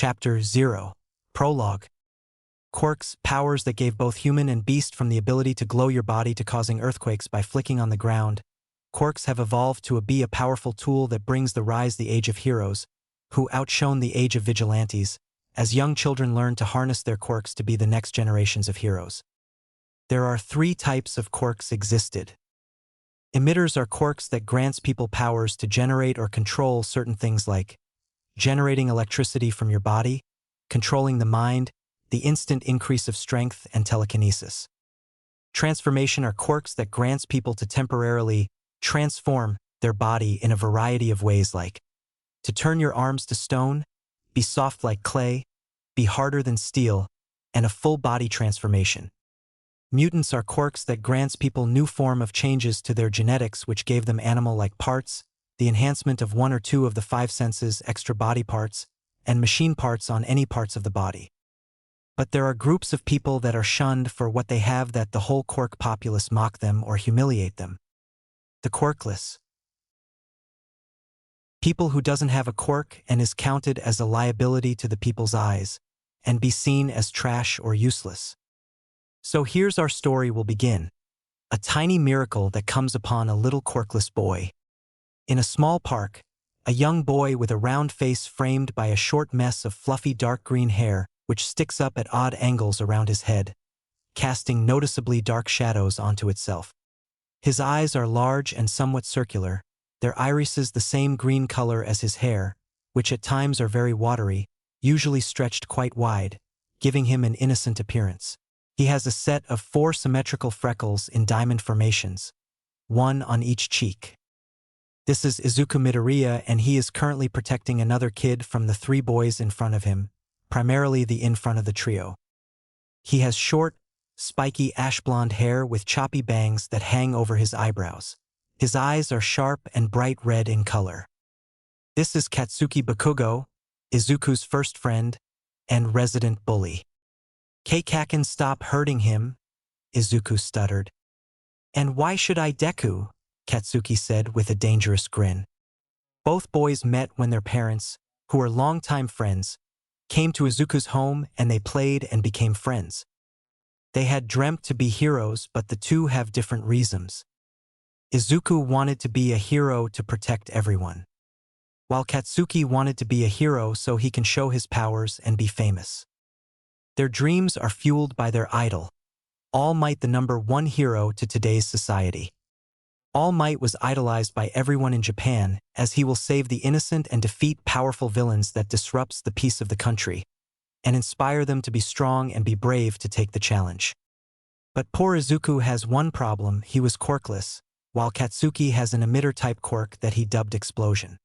Chapter 0. Prologue. Quirks, powers that gave both human and beast, from the ability to glow your body to causing earthquakes by flicking on the ground. Quirks have evolved to be a powerful tool that brings the age of heroes, who outshone the age of vigilantes, as young children learn to harness their quirks to be the next generations of heroes. There are 3 types of quirks existed. Emitters are quirks that grants people powers to generate or control certain things, like generating electricity from your body, controlling the mind, the instant increase of strength, and telekinesis. Transformation are quirks that grants people to temporarily transform their body in a variety of ways, like to turn your arms to stone, be soft like clay, be harder than steel, and a full body transformation. Mutants are quirks that grants people new form of changes to their genetics, which gave them animal-like parts, the enhancement of 1 or 2 of the 5 senses, extra body parts, and machine parts on any parts of the body. But there are groups of people that are shunned for what they have, that the whole quirk populace mock them or humiliate them. The quirkless. People who doesn't have a quirk and is counted as a liability to the people's eyes, and be seen as trash or useless. So here's our story will begin. A tiny miracle that comes upon a little quirkless boy. In a small park, a young boy with a round face framed by a short mess of fluffy dark green hair which sticks up at odd angles around his head, casting noticeably dark shadows onto itself. His eyes are large and somewhat circular, their irises the same green color as his hair, which at times are very watery, usually stretched quite wide, giving him an innocent appearance. He has a set of 4 symmetrical freckles in diamond formations, 1 on each cheek. This is Izuku Midoriya, and he is currently protecting another kid from the 3 boys in front of him, primarily the in front of the trio. He has short, spiky ash-blonde hair with choppy bangs that hang over his eyebrows. His eyes are sharp and bright red in color. This is Katsuki Bakugo, Izuku's first friend, and resident bully. Keikaken, stop hurting him, Izuku stuttered. And why should I, Deku? Katsuki said with a dangerous grin. Both boys met when their parents, who were longtime friends, came to Izuku's home, and they played and became friends. They had dreamt to be heroes, but the 2 have different reasons. Izuku wanted to be a hero to protect everyone, while Katsuki wanted to be a hero so he can show his powers and be famous. Their dreams are fueled by their idol, All Might, the #1 hero to today's society. All Might was idolized by everyone in Japan, as he will save the innocent and defeat powerful villains that disrupts the peace of the country, and inspire them to be strong and be brave to take the challenge. But poor Izuku has one problem: he was quirkless, while Katsuki has an emitter-type quirk that he dubbed Explosion.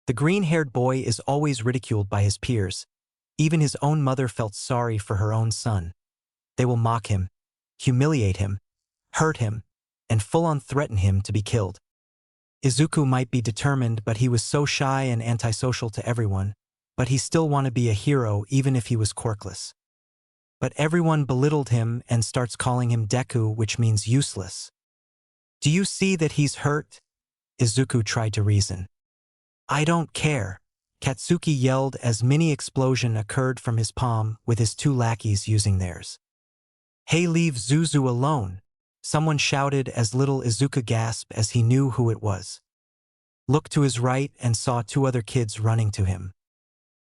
The green-haired boy is always ridiculed by his peers. Even his own mother felt sorry for her own son. They will mock him, humiliate him, hurt him, and full-on threaten him to be killed. Izuku might be determined, but he was so shy and antisocial to everyone, but he still wanted to be a hero even if he was quirkless. But everyone belittled him and starts calling him Deku, which means useless. Do you see that he's hurt? Izuku tried to reason. I don't care, Katsuki yelled as mini explosion occurred from his palm, with his 2 lackeys using theirs. Hey, leave Zuzu alone, someone shouted as little Izuku gasped as he knew who it was. Looked to his right and saw 2 other kids running to him.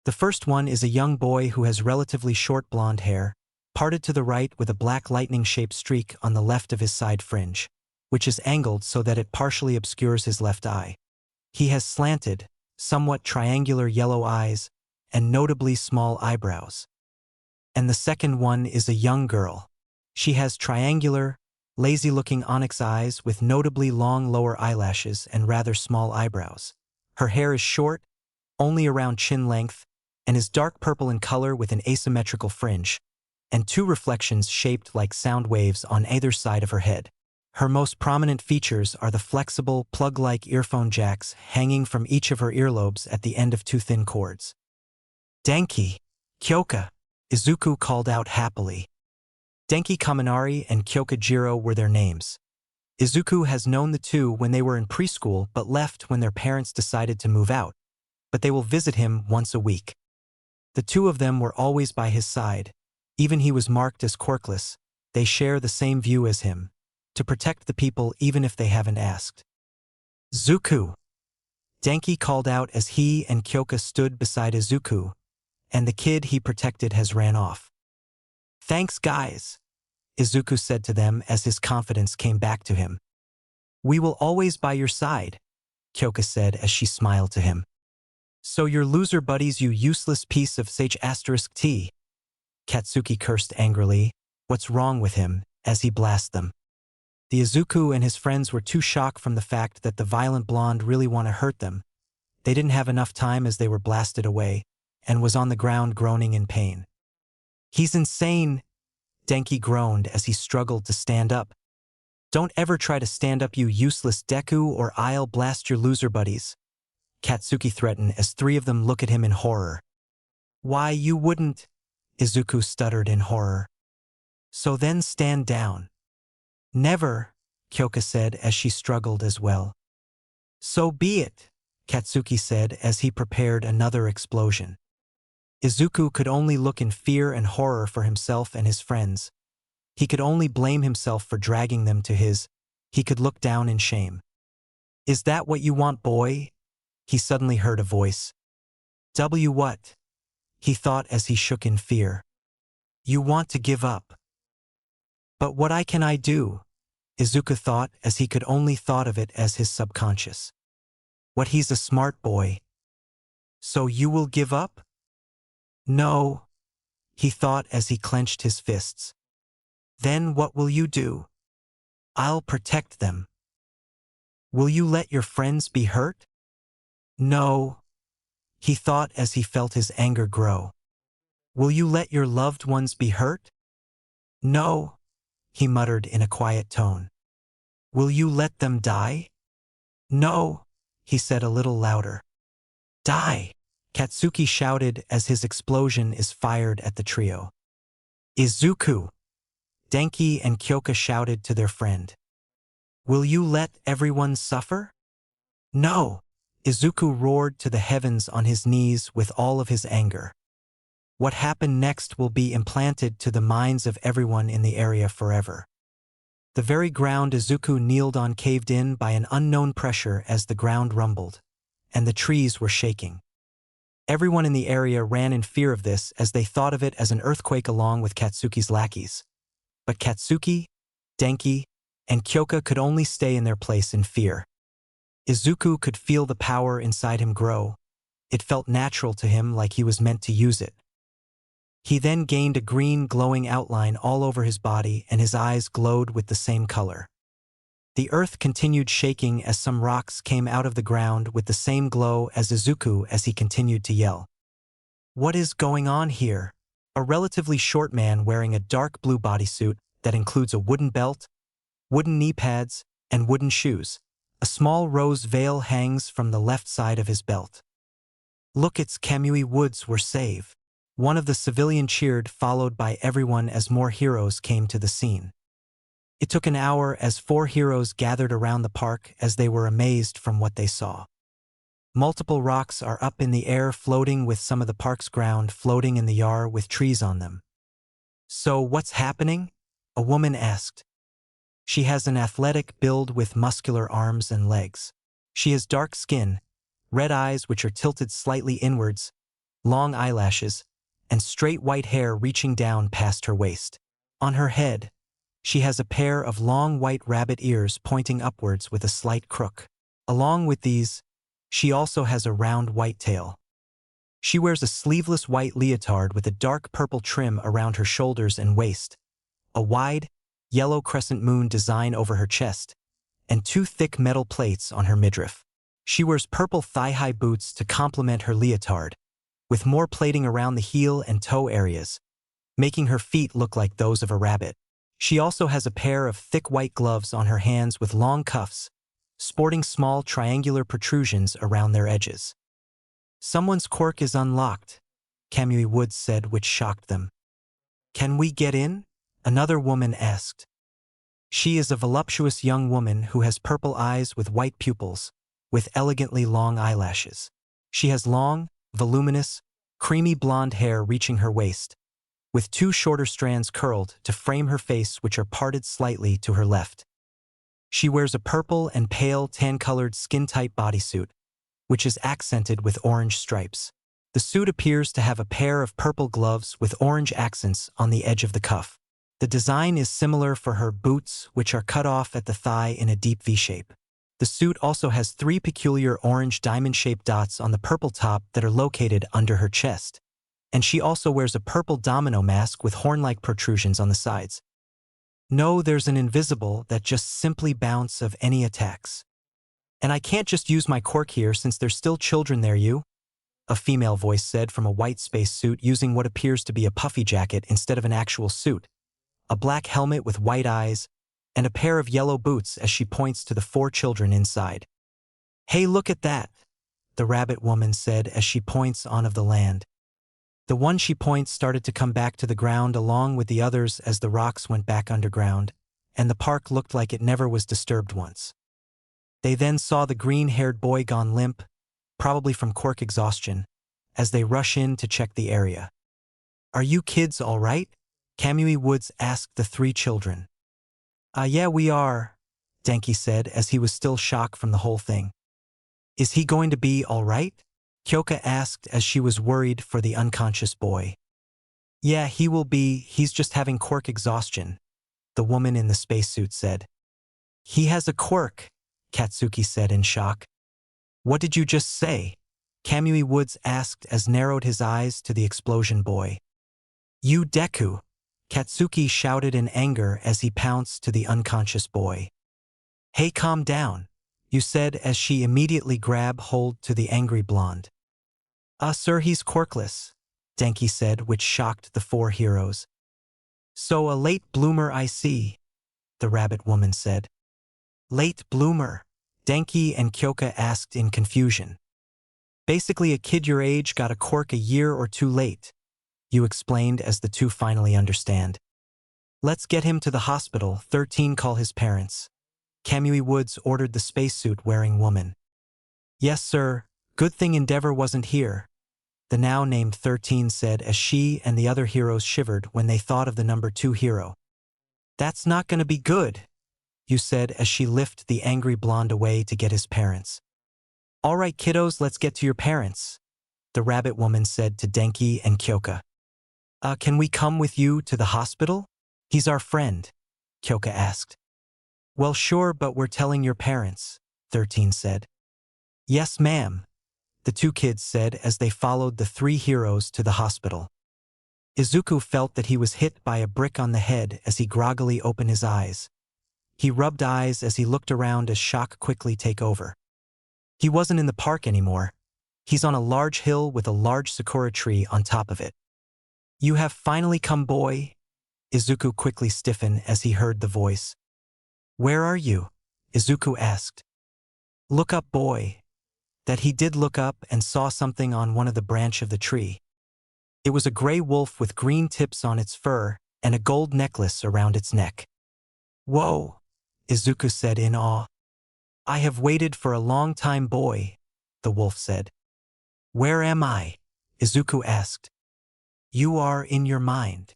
The first one is a young boy who has relatively short blonde hair, parted to the right with a black lightning-shaped streak on the left of his side fringe, which is angled so that it partially obscures his left eye. He has slanted, somewhat triangular yellow eyes, and notably small eyebrows. And the second one is a young girl. She has triangular, lazy-looking onyx eyes with notably long lower eyelashes and rather small eyebrows. Her hair is short, only around chin length, and is dark purple in color with an asymmetrical fringe, and 2 reflections shaped like sound waves on either side of her head. Her most prominent features are the flexible, plug-like earphone jacks hanging from each of her earlobes at the end of 2 thin cords. Denki, Kyoka, Izuku called out happily. Denki Kaminari and Kyoka Jiro were their names. Izuku has known the 2 when they were in preschool but left when their parents decided to move out, but they will visit him once a week. The two of them were always by his side. Even he was marked as quirkless. They share the same view as him, to protect the people even if they haven't asked. Izuku! Denki called out as he and Kyoka stood beside Izuku, and the kid he protected has ran off. Thanks, guys, Izuku said to them as his confidence came back to him. We will always by your side, Kyoka said as she smiled to him. So your loser buddies, you useless piece of T. Katsuki cursed angrily. What's wrong with him, as he blasted them. The Izuku and his friends were too shocked from the fact that the violent blonde really want to hurt them. They didn't have enough time as they were blasted away, and was on the ground groaning in pain. He's insane, Denki groaned as he struggled to stand up. Don't ever try to stand up, you useless Deku, or I'll blast your loser buddies, Katsuki threatened as three of them looked at him in horror. Why, you wouldn't, Izuku stuttered in horror. So then stand down. Never, Kyoka said as she struggled as well. So be it, Katsuki said as he prepared another explosion. Izuku could only look in fear and horror for himself and his friends. He could only blame himself for dragging them to his. He could look down in shame. Is that what you want, boy? He suddenly heard a voice. What? He thought as he shook in fear. You want to give up. But what can I do? Izuku thought as he could only thought of it as his subconscious. What, he's a smart boy. So you will give up? No, he thought as he clenched his fists. Then what will you do? I'll protect them. Will you let your friends be hurt? No, he thought as he felt his anger grow. Will you let your loved ones be hurt? No, he muttered in a quiet tone. Will you let them die? No, he said a little louder. Die, Katsuki shouted as his explosion is fired at the trio. Izuku! Denki and Kyoka shouted to their friend. Will you let everyone suffer? No! Izuku roared to the heavens on his knees with all of his anger. What happened next will be implanted to the minds of everyone in the area forever. The very ground Izuku kneeled on caved in by an unknown pressure as the ground rumbled, and the trees were shaking. Everyone in the area ran in fear of this as they thought of it as an earthquake along with Katsuki's lackeys. But Katsuki, Denki, and Kyoka could only stay in their place in fear. Izuku could feel the power inside him grow. It felt natural to him, like he was meant to use it. He then gained a green glowing outline all over his body and his eyes glowed with the same color. The earth continued shaking as some rocks came out of the ground with the same glow as Izuku as he continued to yell. What is going on here? A relatively short man wearing a dark blue bodysuit that includes a wooden belt, wooden knee pads, and wooden shoes. A small rose veil hangs from the left side of his belt. Look, it's Kamui Woods, we're saved. One of the civilians cheered, followed by everyone as more heroes came to the scene. It took an hour as 4 heroes gathered around the park as they were amazed from what they saw. Multiple rocks are up in the air floating with some of the park's ground floating in the yard with trees on them. So what's happening? A woman asked. She has an athletic build with muscular arms and legs. She has dark skin, red eyes which are tilted slightly inwards, long eyelashes, and straight white hair reaching down past her waist. On her head, she has a pair of long white rabbit ears pointing upwards with a slight crook. Along with these, she also has a round white tail. She wears a sleeveless white leotard with a dark purple trim around her shoulders and waist, a wide, yellow crescent moon design over her chest, and 2 thick metal plates on her midriff. She wears purple thigh-high boots to complement her leotard, with more plating around the heel and toe areas, making her feet look like those of a rabbit. She also has a pair of thick white gloves on her hands with long cuffs, sporting small triangular protrusions around their edges. Someone's quirk is unlocked, Kamui Woods said, which shocked them. Can we get in? Another woman asked. She is a voluptuous young woman who has purple eyes with white pupils, with elegantly long eyelashes. She has long, voluminous, creamy blonde hair reaching her waist, with two shorter strands curled to frame her face which are parted slightly to her left. She wears a purple and pale tan-colored skin-tight bodysuit, which is accented with orange stripes. The suit appears to have a pair of purple gloves with orange accents on the edge of the cuff. The design is similar for her boots, which are cut off at the thigh in a deep V shape. The suit also has three peculiar orange diamond-shaped dots on the purple top that are located under her chest, and she also wears a purple domino mask with horn-like protrusions on the sides. No, there's an invisible that just simply bounce of any attacks. And I can't just use my quirk here since there's still children there, a female voice said from a white spacesuit using what appears to be a puffy jacket instead of an actual suit, a black helmet with white eyes, and a pair of yellow boots as she points to the four children inside. Hey, look at that, the rabbit woman said as she points on of the land. The one she points started to come back to the ground along with the others as the rocks went back underground, and the park looked like it never was disturbed once. They then saw the green-haired boy gone limp, probably from quirk exhaustion, as they rush in to check the area. Are you kids all right? Kamui Woods asked the three children. Yeah, we are, Denki said as he was still shocked from the whole thing. Is he going to be all right? Kyoka asked as she was worried for the unconscious boy. Yeah, he will be, he's just having quirk exhaustion, the woman in the spacesuit said. He has a quirk, Katsuki said in shock. What did you just say? Kamui Woods asked as narrowed his eyes to the explosion boy. You Deku, Katsuki shouted in anger as he pounced to the unconscious boy. Hey, calm down, you said as she immediately grabbed hold to the angry blonde. Sir, he's quirkless, Denki said, which shocked the four heroes. So a late bloomer I see, the rabbit woman said. Late bloomer, Denki and Kyoka asked in confusion. Basically a kid your age got a quirk a year or two late, you explained as the two finally understand. Let's get him to the hospital, 13 call his parents. Kamui Woods ordered the spacesuit-wearing woman. Yes, sir, good thing Endeavor wasn't here, the now named 13 said as she and the other heroes shivered when they thought of the number 2 hero. That's not gonna be good, you said as she lifted the angry blonde away to get his parents. All right, kiddos, let's get to your parents, the rabbit woman said to Denki and Kyoka. Can we come with you to the hospital? He's our friend, Kyoka asked. Well, sure, but we're telling your parents, 13 said. Yes, ma'am, the two kids said as they followed the three heroes to the hospital. Izuku felt that he was hit by a brick on the head as he groggily opened his eyes. He rubbed eyes as he looked around as shock quickly take over. He wasn't in the park anymore. He's on a large hill with a large sakura tree on top of it. You have finally come, boy, Izuku quickly stiffened as he heard the voice. Where are you? Izuku asked. Look up, boy. That he did look up and saw something on one of the branch of the tree. It was a gray wolf with green tips on its fur and a gold necklace around its neck. Whoa, Izuku said in awe. I have waited for a long time, boy, the wolf said. Where am I? Izuku asked. You are in your mind.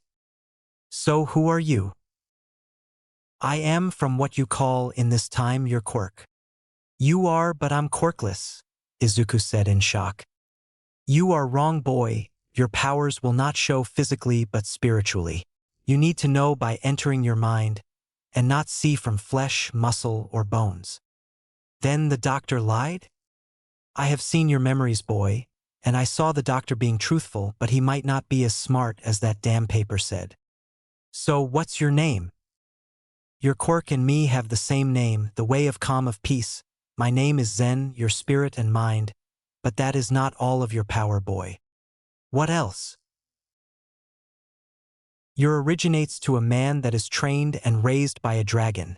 So who are you? I am from what you call in this time your quirk. You are, but I'm quirkless, Izuku said in shock. You are wrong, boy. Your powers will not show physically but spiritually. You need to know by entering your mind and not see from flesh, muscle, or bones. Then the doctor lied? I have seen your memories, boy, and I saw the doctor being truthful, but he might not be as smart as that damn paper said. So what's your name? Your quirk and me have the same name, the way of calm of peace. My name is Zen, your spirit and mind, but that is not all of your power, boy. What else? Your originates to a man that is trained and raised by a dragon.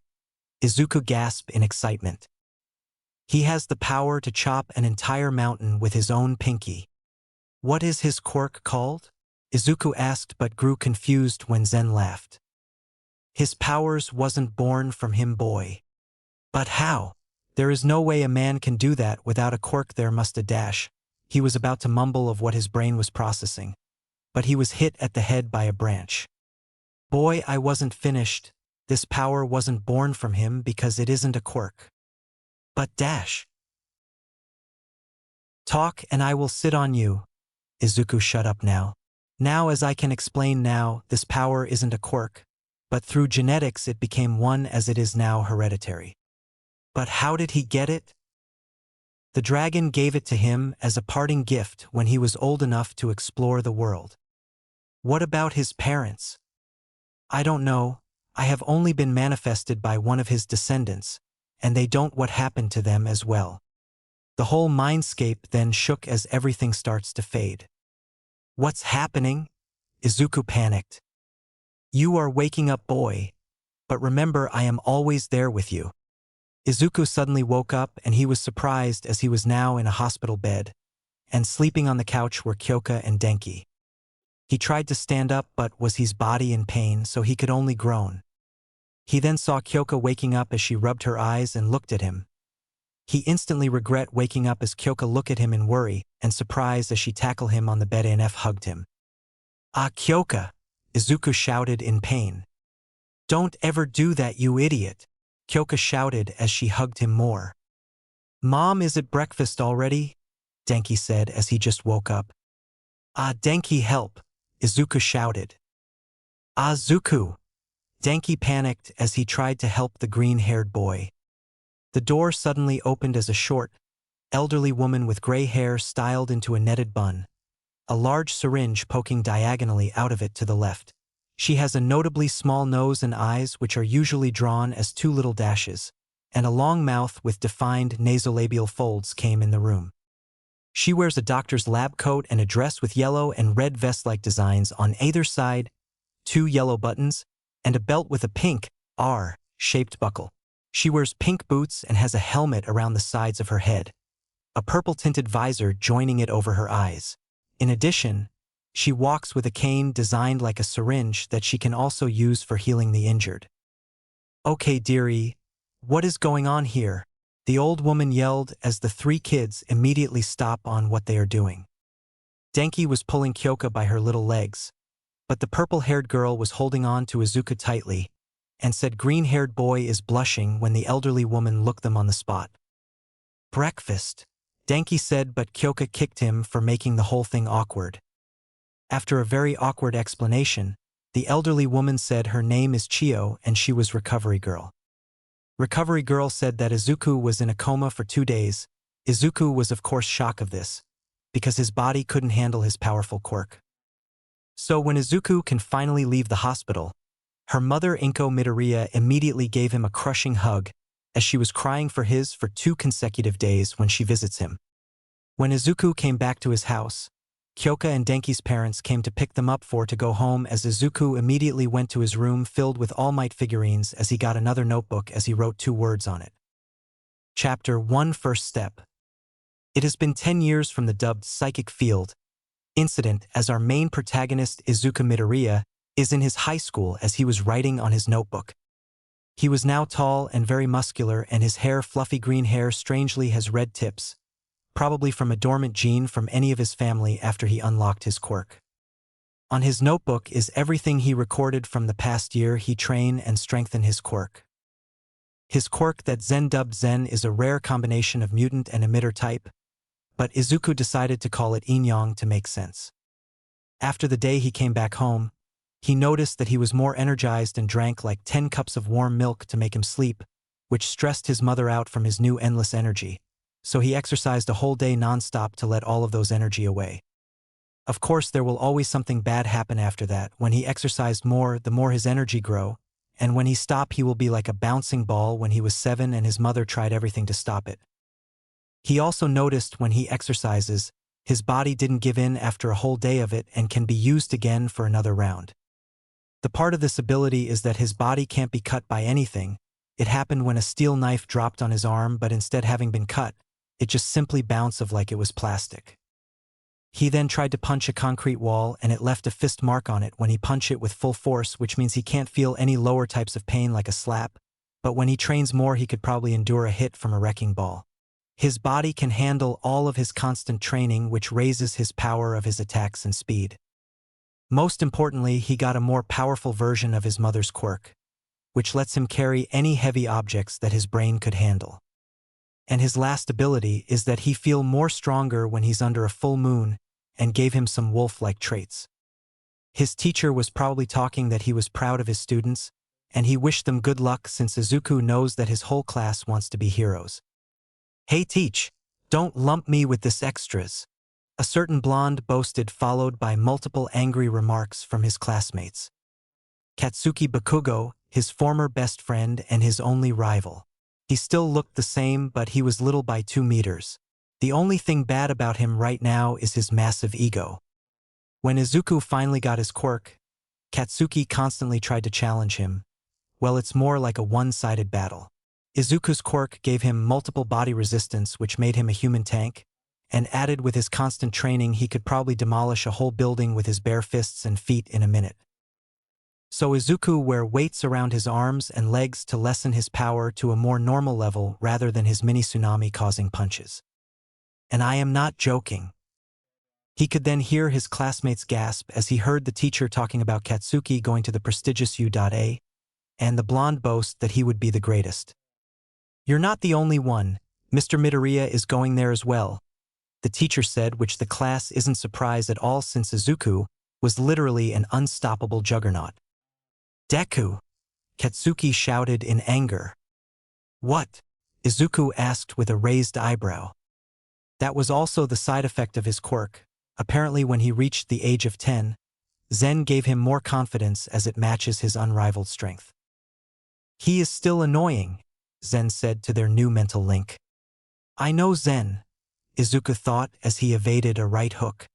Izuku gasped in excitement. He has the power to chop an entire mountain with his own pinky. What is his quirk called? Izuku asked but grew confused when Zen laughed. His powers wasn't born from him, boy. But how? There is no way a man can do that without a quirk. There must a dash, He was about to mumble of what his brain was processing, but he was hit at the head by a branch. Boy, I wasn't finished. This power wasn't born from him because it isn't a quirk. But dash. Talk and I will sit on you. Izuku, shut up now. Now, as I can explain now, this power isn't a quirk, but through genetics it became one as it is now hereditary. But how did he get it? The dragon gave it to him as a parting gift when he was old enough to explore the world. What about his parents? I don't know. I have only been manifested by one of his descendants, and they don't what happened to them as well. The whole mindscape then shook as everything starts to fade. What's happening? Izuku panicked. You are waking up, boy. But remember, I am always there with you. Izuku suddenly woke up and he was surprised as he was now in a hospital bed, and sleeping on the couch were Kyoka and Denki. He tried to stand up but was his body in pain, so he could only groan. He then saw Kyoka waking up as she rubbed her eyes and looked at him. He instantly regret waking up as Kyoka looked at him in worry and surprise as she tackled him on the bed and hugged him. Ah, Kyoka! Izuku shouted in pain. Don't ever do that, you idiot! Kyoka shouted as she hugged him more. Mom, is it breakfast already? Denki said as he just woke up. Ah, Denki, help! Izuku shouted. Ah, Zuku! Denki panicked as he tried to help the green-haired boy. The door suddenly opened as a short, elderly woman with gray hair styled into a netted bun, a large syringe poking diagonally out of it to the left. She has a notably small nose and eyes which are usually drawn as two little dashes, and a long mouth with defined nasolabial folds came in the room. She wears a doctor's lab coat and a dress with yellow and red vest-like designs on either side, 2 yellow buttons, and a belt with a pink, R-shaped buckle. She wears pink boots and has a helmet around the sides of her head, a purple-tinted visor joining it over her eyes. In addition, she walks with a cane designed like a syringe that she can also use for healing the injured. Okay, dearie, what is going on here? The old woman yelled as the 3 kids immediately stop on what they are doing. Denki was pulling Kyoka by her little legs, but the purple-haired girl was holding on to Izuku tightly and said green-haired boy is blushing when the elderly woman looked them on the spot. Breakfast, Denki said, but Kyoka kicked him for making the whole thing awkward. After a very awkward explanation, the elderly woman said her name is Chio and she was Recovery Girl. Recovery Girl said that Izuku was in a coma for 2 days. Izuku was of course shocked of this, because his body couldn't handle his powerful quirk. So when Izuku can finally leave the hospital, her mother Inko Midoriya immediately gave him a crushing hug, as she was crying for 2 consecutive days when she visits him. When Izuku came back to his house, Kyoka and Denki's parents came to pick them up to go home as Izuku immediately went to his room filled with All Might figurines as he got another notebook as he wrote 2 words on it. Chapter 1, First Step. It has been 10 years from the dubbed Psychic Field incident as our main protagonist Izuku Midoriya is in his high school as he was writing on his notebook. He was now tall and very muscular and his hair, fluffy green hair, strangely has red tips, probably from a dormant gene from any of his family after he unlocked his quirk. On his notebook is everything he recorded from the past year he trained and strengthened his quirk. His quirk that Zen dubbed Zen is a rare combination of mutant and emitter type, but Izuku decided to call it Yin-Yang to make sense. After the day he came back home, he noticed that he was more energized and drank like 10 cups of warm milk to make him sleep, which stressed his mother out from his new endless energy, so he exercised a whole day non-stop to let all of those energy away. Of course, there will always something bad happen after that. When he exercised more, the more his energy grow, and when he stopped he will be like a bouncing ball. When he was 7 and his mother tried everything to stop it. He also noticed when he exercises, his body didn't give in after a whole day of it and can be used again for another round. The part of this ability is that his body can't be cut by anything. It happened when a steel knife dropped on his arm, but instead having been cut, it just simply bounced off like it was plastic. He then tried to punch a concrete wall and it left a fist mark on it when he punched it with full force, which means he can't feel any lower types of pain like a slap, but when he trains more he could probably endure a hit from a wrecking ball. His body can handle all of his constant training, which raises his power of his attacks and speed. Most importantly, he got a more powerful version of his mother's quirk, which lets him carry any heavy objects that his brain could handle. And his last ability is that he feels more stronger when he's under a full moon, and gave him some wolf-like traits. His teacher was probably talking that he was proud of his students, and he wished them good luck since Izuku knows that his whole class wants to be heroes. "Hey teach, don't lump me with this extras," a certain blonde boasted, followed by multiple angry remarks from his classmates. Katsuki Bakugo, his former best friend and his only rival. He still looked the same, but he was little by 2 meters. The only thing bad about him right now is his massive ego. When Izuku finally got his quirk, Katsuki constantly tried to challenge him. Well, it's more like a one-sided battle. Izuku's quirk gave him multiple body resistance, which made him a human tank, and added with his constant training, he could probably demolish a whole building with his bare fists and feet in a minute. So Izuku wear weights around his arms and legs to lessen his power to a more normal level rather than his mini tsunami causing punches. And I am not joking. He could then hear his classmates gasp as he heard the teacher talking about Katsuki going to the prestigious U.A, and the blonde boast that he would be the greatest. "You're not the only one, Mr. Midoriya is going there as well," the teacher said, which the class isn't surprised at all since Izuku was literally an unstoppable juggernaut. "Deku!" Katsuki shouted in anger. "What?" Izuku asked with a raised eyebrow. That was also the side effect of his quirk. Apparently when he reached the age of 10, Zen gave him more confidence as it matches his unrivaled strength. "He is still annoying," Zen said to their new mental link. "I know Zen," Izuku thought as he evaded a right hook.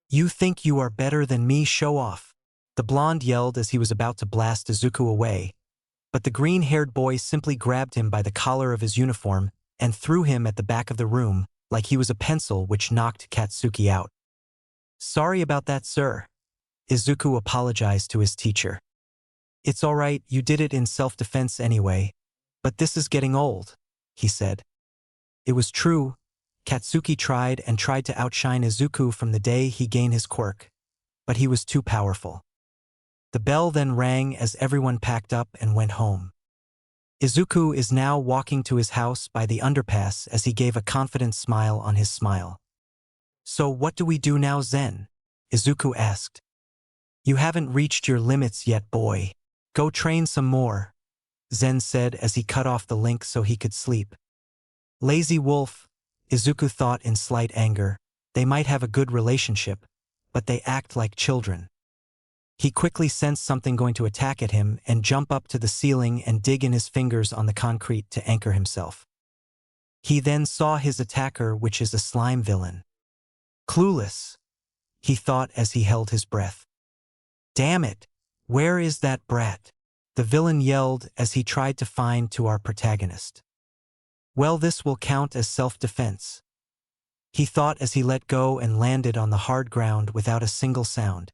"You think you are better than me, show off," the blonde yelled as he was about to blast Izuku away, but the green-haired boy simply grabbed him by the collar of his uniform and threw him at the back of the room like he was a pencil, which knocked Katsuki out. "Sorry about that, sir," Izuku apologized to his teacher. "It's all right, you did it in self-defense anyway, but this is getting old," he said. It was true. Katsuki tried to outshine Izuku from the day he gained his quirk, but he was too powerful. The bell then rang as everyone packed up and went home. Izuku is now walking to his house by the underpass as he gave a confident smile on his smile. "So what do we do now, Zen?" Izuku asked. "You haven't reached your limits yet, boy. Go train some more," Zen said as he cut off the link so he could sleep. Lazy wolf, Izuku thought in slight anger. They might have a good relationship, but they act like children. He quickly sensed something going to attack at him and jump up to the ceiling and dig in his fingers on the concrete to anchor himself. He then saw his attacker, which is a slime villain. Clueless, he thought as he held his breath. "Damn it, where is that brat?" the villain yelled as he tried to find to our protagonist. "Well, this will count as self-defense," he thought as he let go and landed on the hard ground without a single sound.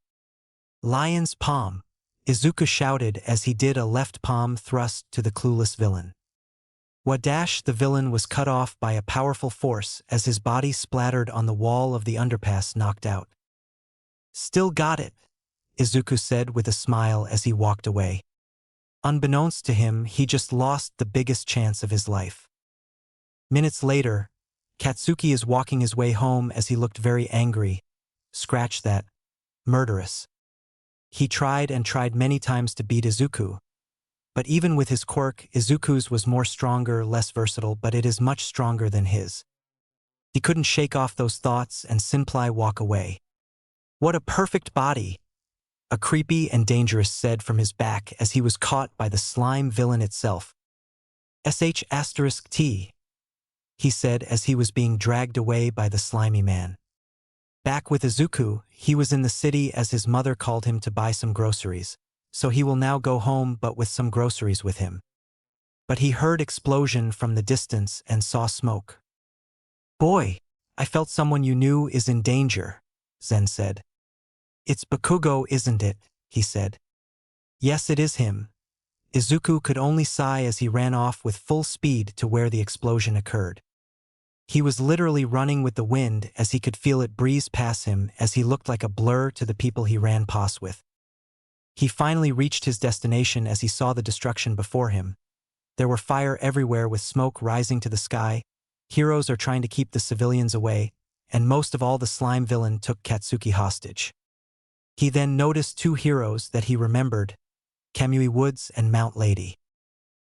"Lion's palm," Izuku shouted as he did a left palm thrust to the clueless villain. Wadash, the villain was cut off by a powerful force as his body splattered on the wall of the underpass, knocked out. "Still got it," Izuku said with a smile as he walked away. Unbeknownst to him, he just lost the biggest chance of his life. Minutes later, Katsuki is walking his way home as he looked very angry. Scratch that. Murderous. He tried many times to beat Izuku. But even with his quirk, Izuku's was more stronger, less versatile, but it is much stronger than his. He couldn't shake off those thoughts and simply walk away. "What a perfect body," a creepy and dangerous said from his back as he was caught by the slime villain itself. "T," he said as he was being dragged away by the slimy man. Back with Izuku, he was in the city as his mother called him to buy some groceries, so he will now go home but with some groceries with him. But he heard explosion from the distance and saw smoke. "Boy, I felt someone you knew is in danger," Zen said. "It's Bakugo, isn't it?" he said. "Yes, it is him." Izuku could only sigh as he ran off with full speed to where the explosion occurred. He was literally running with the wind as he could feel it breeze past him as he looked like a blur to the people he ran past with. He finally reached his destination as he saw the destruction before him. There were fire everywhere with smoke rising to the sky. Heroes are trying to keep the civilians away, and most of all the slime villain took Katsuki hostage. He then noticed two heroes that he remembered, Kamui Woods and Mount Lady.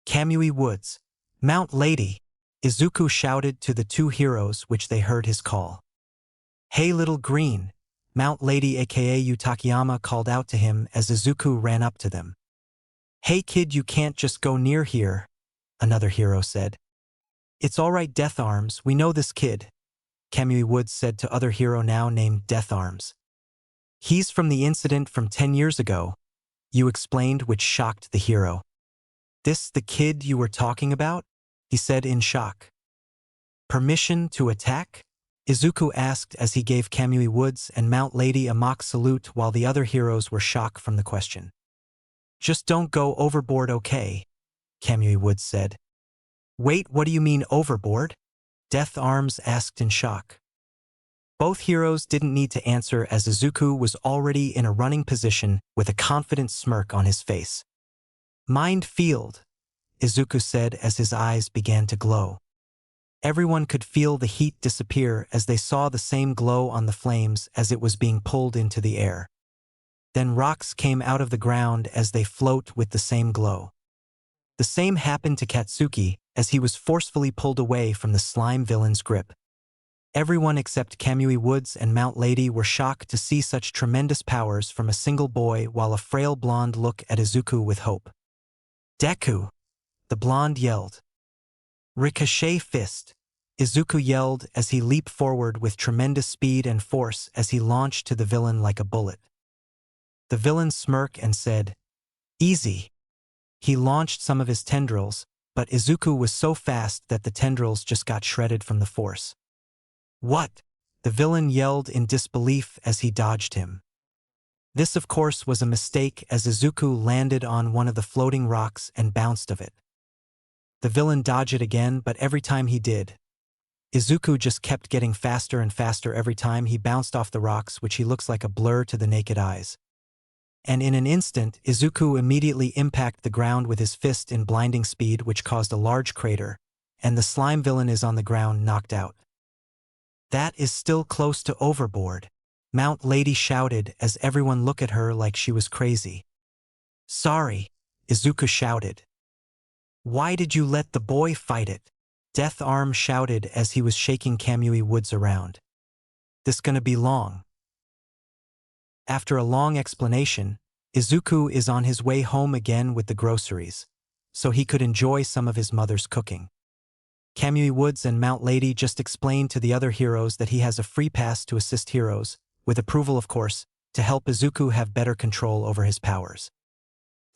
Kamui Woods, Mount Lady, Izuku shouted to the two heroes which they heard his call. Hey little green, Mount Lady aka Utakayama called out to him as Izuku ran up to them. Hey kid, you can't just go near here, another hero said. It's alright Death Arms, we know this kid, Kamui Woods said to other hero now named Death Arms. He's from the incident from 10 years ago, you explained, which shocked the hero. This the kid you were talking about? He said in shock. Permission to attack? Izuku asked as he gave Kamui Woods and Mount Lady a mock salute while the other heroes were shocked from the question. Just don't go overboard, okay? Kamui Woods said. Wait, what do you mean overboard? Death Arms asked in shock. Both heroes didn't need to answer as Izuku was already in a running position with a confident smirk on his face. Mind field, Izuku said as his eyes began to glow. Everyone could feel the heat disappear as they saw the same glow on the flames as it was being pulled into the air. Then rocks came out of the ground as they float with the same glow. The same happened to Katsuki as he was forcefully pulled away from the slime villain's grip. Everyone except Kamui Woods and Mount Lady were shocked to see such tremendous powers from a single boy while a frail blonde looked at Izuku with hope. Deku! The blonde yelled. Ricochet fist! Izuku yelled as he leaped forward with tremendous speed and force as he launched to the villain like a bullet. The villain smirked and said, Easy. He launched some of his tendrils, but Izuku was so fast that the tendrils just got shredded from the force. What? The villain yelled in disbelief as he dodged him. This of course was a mistake as Izuku landed on one of the floating rocks and bounced of it. The villain dodged it again, but every time he did, Izuku just kept getting faster and faster every time he bounced off the rocks, which he looks like a blur to the naked eyes. And in an instant, Izuku immediately impacted the ground with his fist in blinding speed, which caused a large crater, and the slime villain is on the ground knocked out. That is still close to overboard, Mount Lady shouted as everyone looked at her like she was crazy. Sorry, Izuku shouted. Why did you let the boy fight it? Death Arm shouted as he was shaking Kamui Woods around. This gonna be long. After a long explanation, Izuku is on his way home again with the groceries, so he could enjoy some of his mother's cooking. Kamui Woods and Mount Lady just explained to the other heroes that he has a free pass to assist heroes, with approval of course, to help Izuku have better control over his powers.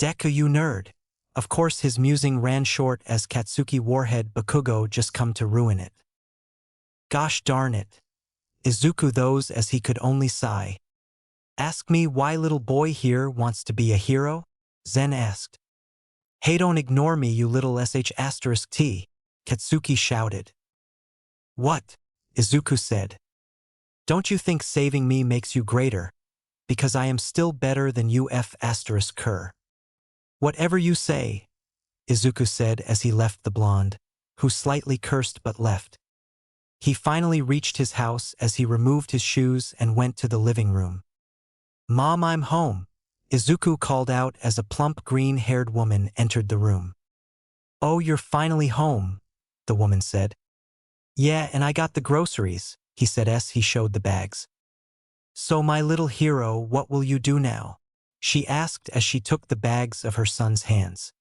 Deku, you nerd. Of course his musing ran short as Katsuki Warhead Bakugo just come to ruin it. Gosh darn it. Izuku those as he could only sigh. Ask me why little boy here wants to be a hero? Zen asked. Hey, don't ignore me, you little sh*t, Katsuki shouted. What? Izuku said. Don't you think saving me makes you greater? Because I am still better than you f***ker. Whatever you say, Izuku said as he left the blonde, who slightly cursed but left. He finally reached his house as he removed his shoes and went to the living room. Mom, I'm home, Izuku called out as a plump green-haired woman entered the room. Oh, you're finally home, the woman said. Yeah, and I got the groceries, he said as he showed the bags. So my little hero, what will you do now? She asked as she took the bags of her son's hands.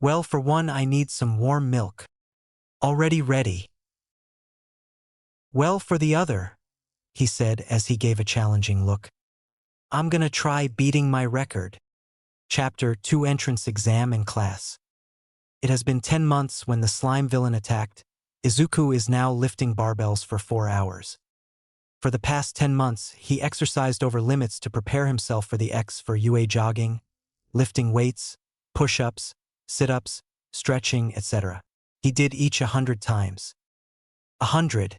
Well, for one, I need some warm milk. Already ready. Well, for the other, he said as he gave a challenging look. I'm gonna try beating my record. Chapter 2 Entrance Exam in Class. It has been 10 months when the slime villain attacked. Izuku is now lifting barbells for 4 hours. For the past 10 months, he exercised over limits to prepare himself for the X for UA jogging, lifting weights, push-ups, sit-ups, stretching, etc. He did each 100 times. 100.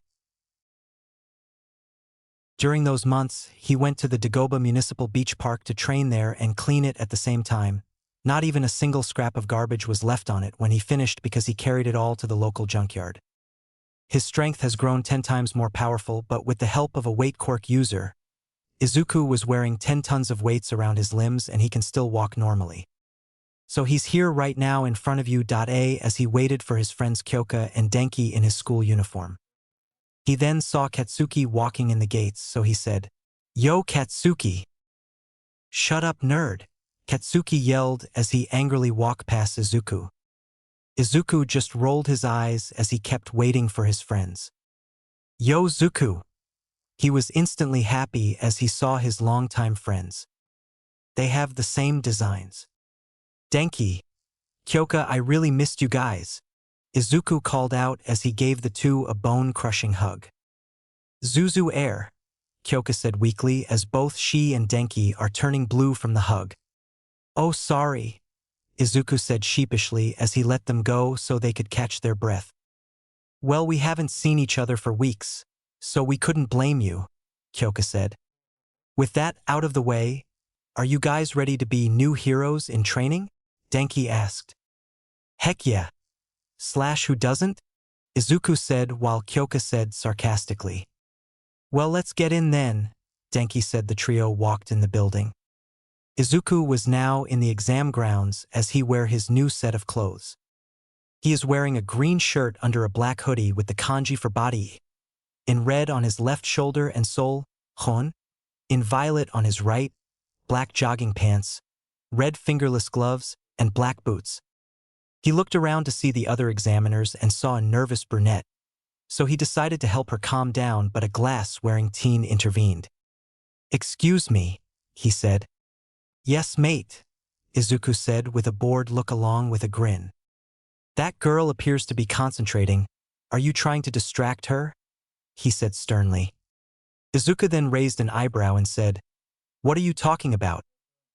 During those months, he went to the Dagoba Municipal Beach Park to train there and clean it at the same time. Not even a single scrap of garbage was left on it when he finished because he carried it all to the local junkyard. His strength has grown 10 times more powerful, but with the help of a weight Quirk user, Izuku was wearing 10 tons of weights around his limbs and he can still walk normally. So he's here right now in front of you. As he waited for his friends Kyoka and Denki in his school uniform. He then saw Katsuki walking in the gates, so he said, "Yo, Katsuki!" "Shut up, nerd!" Katsuki yelled as he angrily walked past Izuku. Izuku just rolled his eyes as he kept waiting for his friends. "Yo, Zuku!" He was instantly happy as he saw his longtime friends. They have the same designs. "Denki, Kyoka, I really missed you guys," Izuku called out as he gave the two a bone-crushing hug. "Zuzu air," Kyoka said weakly as both she and Denki are turning blue from the hug. "Oh, sorry," Izuku said sheepishly as he let them go so they could catch their breath. "Well, we haven't seen each other for weeks, so we couldn't blame you," Kyoka said. "With that out of the way, are you guys ready to be new heroes in training?" Denki asked. "Heck yeah. Who doesn't?" Izuku said while Kyoka said sarcastically. "Well, let's get in then," Denki said. The trio walked in the building. Izuku was now in the exam grounds as he wear his new set of clothes. He is wearing a green shirt under a black hoodie with the kanji for body in red on his left shoulder and sole, hon, in violet on his right, black jogging pants, red fingerless gloves, and black boots. He looked around to see the other examiners and saw a nervous brunette, so he decided to help her calm down, but a glass-wearing teen intervened. "Excuse me," he said. "Yes, mate," Izuku said with a bored look along with a grin. "That girl appears to be concentrating. Are you trying to distract her?" he said sternly. Izuku then raised an eyebrow and said, "What are you talking about?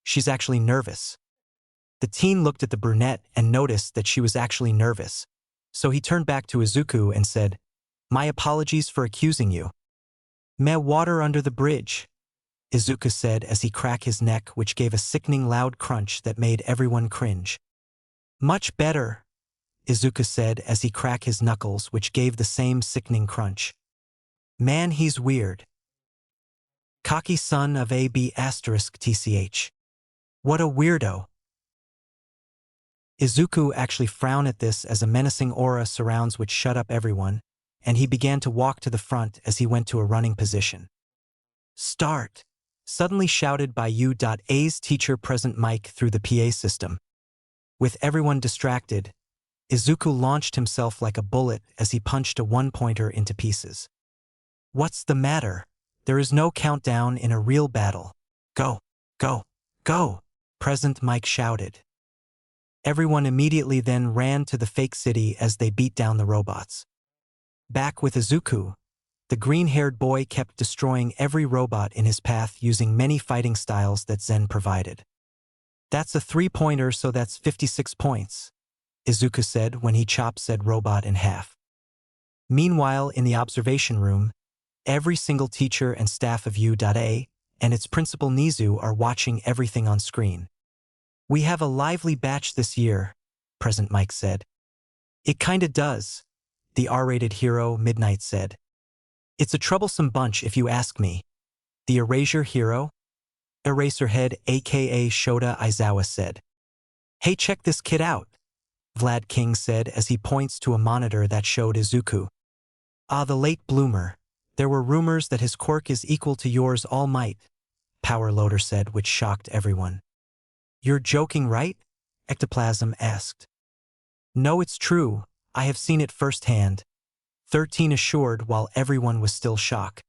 She's actually nervous." The teen looked at the brunette and noticed that she was actually nervous, so he turned back to Izuku and said, "My apologies for accusing you." "Meh, water under the bridge," Izuku said as he cracked his neck, which gave a sickening loud crunch that made everyone cringe. "Much better," Izuku said as he cracked his knuckles, which gave the same sickening crunch. "Man, he's weird. Cocky son of a b****. What a weirdo." Izuku actually frowned at this as a menacing aura surrounds which shut up everyone, and he began to walk to the front as he went to a running position. "Start!" suddenly shouted by U.A's teacher present mic through the PA system. With everyone distracted, Izuku launched himself like a bullet as he punched a one-pointer into pieces. "What's the matter? There is no countdown in a real battle. Go, go, go!" present mic shouted. Everyone immediately then ran to the fake city as they beat down the robots. Back with Izuku, the green-haired boy kept destroying every robot in his path using many fighting styles that Zen provided. "That's a 3-pointer, so that's 56 points, Izuku said when he chopped said robot in half. Meanwhile, in the observation room, every single teacher and staff of U.A and its principal Nizu are watching everything on screen. "We have a lively batch this year," Present Mike said. "It kinda does," the R-rated hero Midnight said. "It's a troublesome bunch if you ask me." The Erasure hero, Eraserhead aka Shota Aizawa said. "Hey, check this kid out," Vlad King said as he points to a monitor that showed Izuku. "Ah, the late bloomer. There were rumors that his quirk is equal to yours, All Might," Power Loader said, which shocked everyone. "You're joking, right?" Ectoplasm asked. "No, it's true. I have seen it firsthand," 13 assured while everyone was still shocked.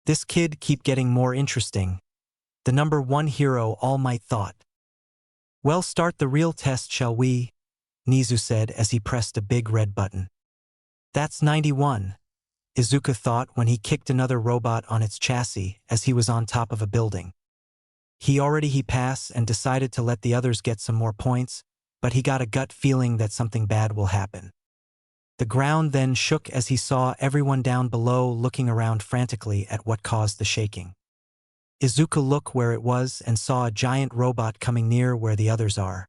"This kid keep getting more interesting," the number 1 hero All Might thought. "Well, start the real test, shall we?" Nizu said as he pressed a big red button. "That's 91," Izuku thought when he kicked another robot on its chassis as he was on top of a building. He passed and decided to let the others get some more points, but he got a gut feeling that something bad will happen. The ground then shook as he saw everyone down below looking around frantically at what caused the shaking. Izuku looked where it was and saw a giant robot coming near where the others are.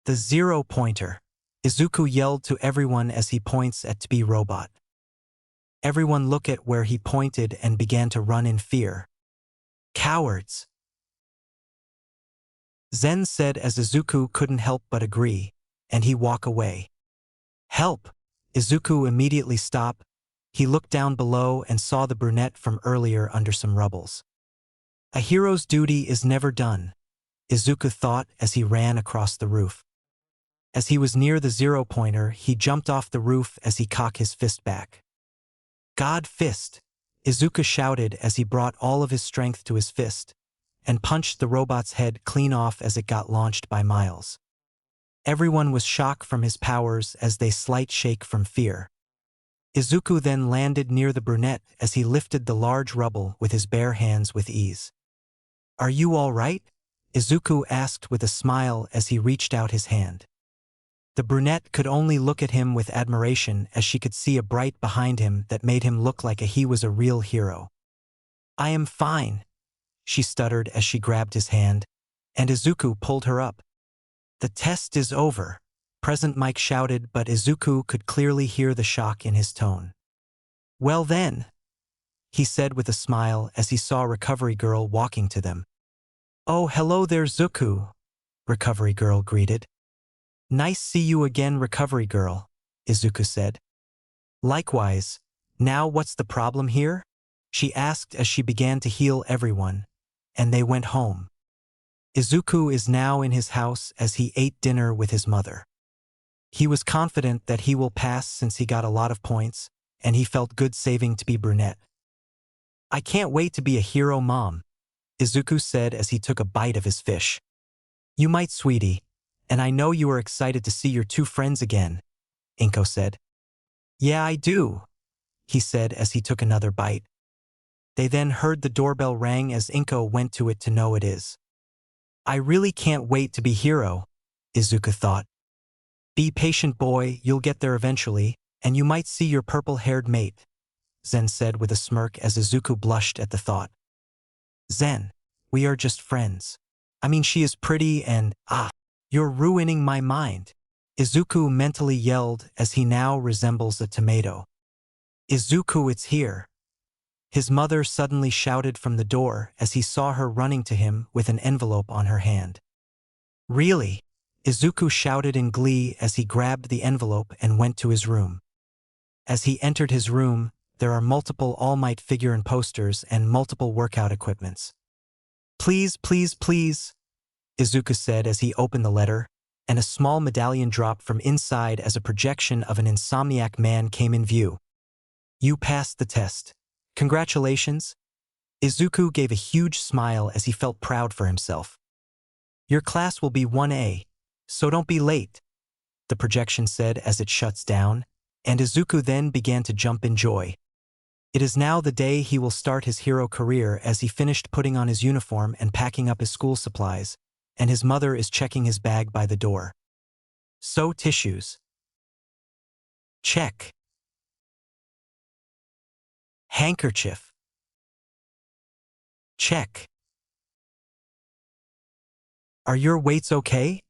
The 0-pointer. Izuku yelled to everyone as he points at to be robot. Everyone looked at where he pointed and began to run in fear. Cowards! Zen said as Izuku couldn't help but agree, and he walked away. Help! Izuku immediately stopped. He looked down below and saw the brunette from earlier under some rubbles. A hero's duty is never done, Izuku thought as he ran across the roof. As he was near the 0-pointer, he jumped off the roof as he cocked his fist back. God fist! Izuku shouted as he brought all of his strength to his fist, and punched the robot's head clean off as it got launched by Miles. Everyone was shocked from his powers as they slight shake from fear. Izuku then landed near the brunette as he lifted the large rubble with his bare hands with ease. Are you all right? Izuku asked with a smile as he reached out his hand. The brunette could only look at him with admiration as she could see a bright behind him that made him look like he was a real hero. I am fine, she stuttered as she grabbed his hand, and Izuku pulled her up. The test is over, President Mike shouted, but Izuku could clearly hear the shock in his tone. Well then, he said with a smile as he saw Recovery Girl walking to them. Oh, hello there, Zuku, Recovery Girl greeted. Nice see you again, Recovery Girl, Izuku said. Likewise, now what's the problem here? She asked as she began to heal everyone, and they went home. Izuku is now in his house as he ate dinner with his mother. He was confident that he will pass since he got a lot of points, and he felt good saving to be brunette. I can't wait to be a hero, Mom, Izuku said as he took a bite of his fish. You might, sweetie, and I know you are excited to see your two friends again, Inko said. Yeah, I do, he said as he took another bite. They then heard the doorbell ring as Inko went to it to know it is. I really can't wait to be hero, Izuku thought. Be patient, boy, you'll get there eventually, and you might see your purple-haired mate, Zen said with a smirk as Izuku blushed at the thought. Zen, we are just friends. I mean, she is pretty and, you're ruining my mind, Izuku mentally yelled as he now resembles a tomato. Izuku, it's here. His mother suddenly shouted from the door as he saw her running to him with an envelope on her hand. Really? Izuku shouted in glee as he grabbed the envelope and went to his room. As he entered his room, there are multiple All Might figure and posters and multiple workout equipments. Please, please, please, Izuku said as he opened the letter, and a small medallion dropped from inside as a projection of an insomniac man came in view. You passed the test. Congratulations. Izuku gave a huge smile as he felt proud for himself. Your class will be 1A, so don't be late, the projection said as it shuts down, and Izuku then began to jump in joy. It is now the day he will start his hero career as he finished putting on his uniform and packing up his school supplies, and his mother is checking his bag by the door. So tissues. Check. Handkerchief. Check. Are your weights okay?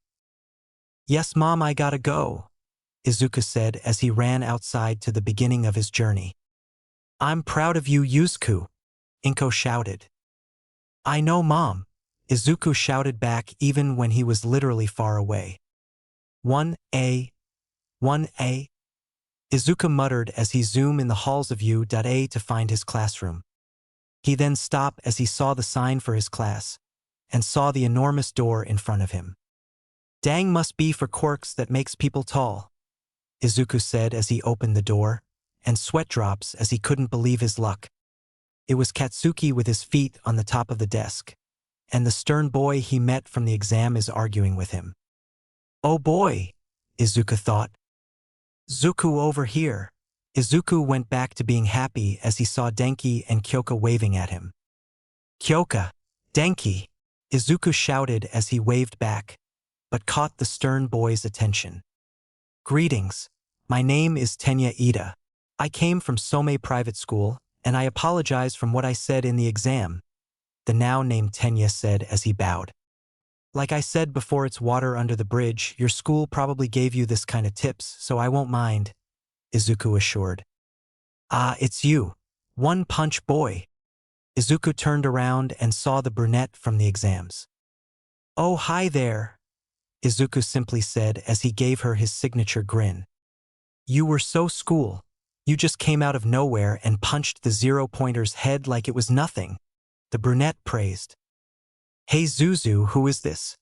Yes, Mom, I gotta go, Izuku said as he ran outside to the beginning of his journey. I'm proud of you, Yusuke, Inko shouted. I know, Mom, Izuku shouted back even when he was literally far away. 1A, 1A, Izuku muttered as he zoomed in the halls of U.A to find his classroom. He then stopped as he saw the sign for his class, and saw the enormous door in front of him. Dang, must be for quirks that makes people tall, Izuku said as he opened the door, and sweat drops as he couldn't believe his luck. It was Katsuki with his feet on the top of the desk, and the stern boy he met from the exam is arguing with him. Oh boy, Izuku thought. Zuku over here. Izuku went back to being happy as he saw Denki and Kyoka waving at him. Kyoka, Denki, Izuku shouted as he waved back, but caught the stern boy's attention. Greetings, My name is Tenya Ida. I came from Somei Private School, and I apologize from what I said in the exam, the now named Tenya said as he bowed. Like I said before, it's water under the bridge. Your school probably gave you this kind of tips, so I won't mind, Izuku assured. Ah, it's you. One Punch Boy. Izuku turned around and saw the brunette from the exams. Oh, hi there, Izuku simply said as he gave her his signature grin. You were so cool. You just came out of nowhere and punched the 0-pointer's head like it was nothing, the brunette praised. Hey Zuzu, who is this?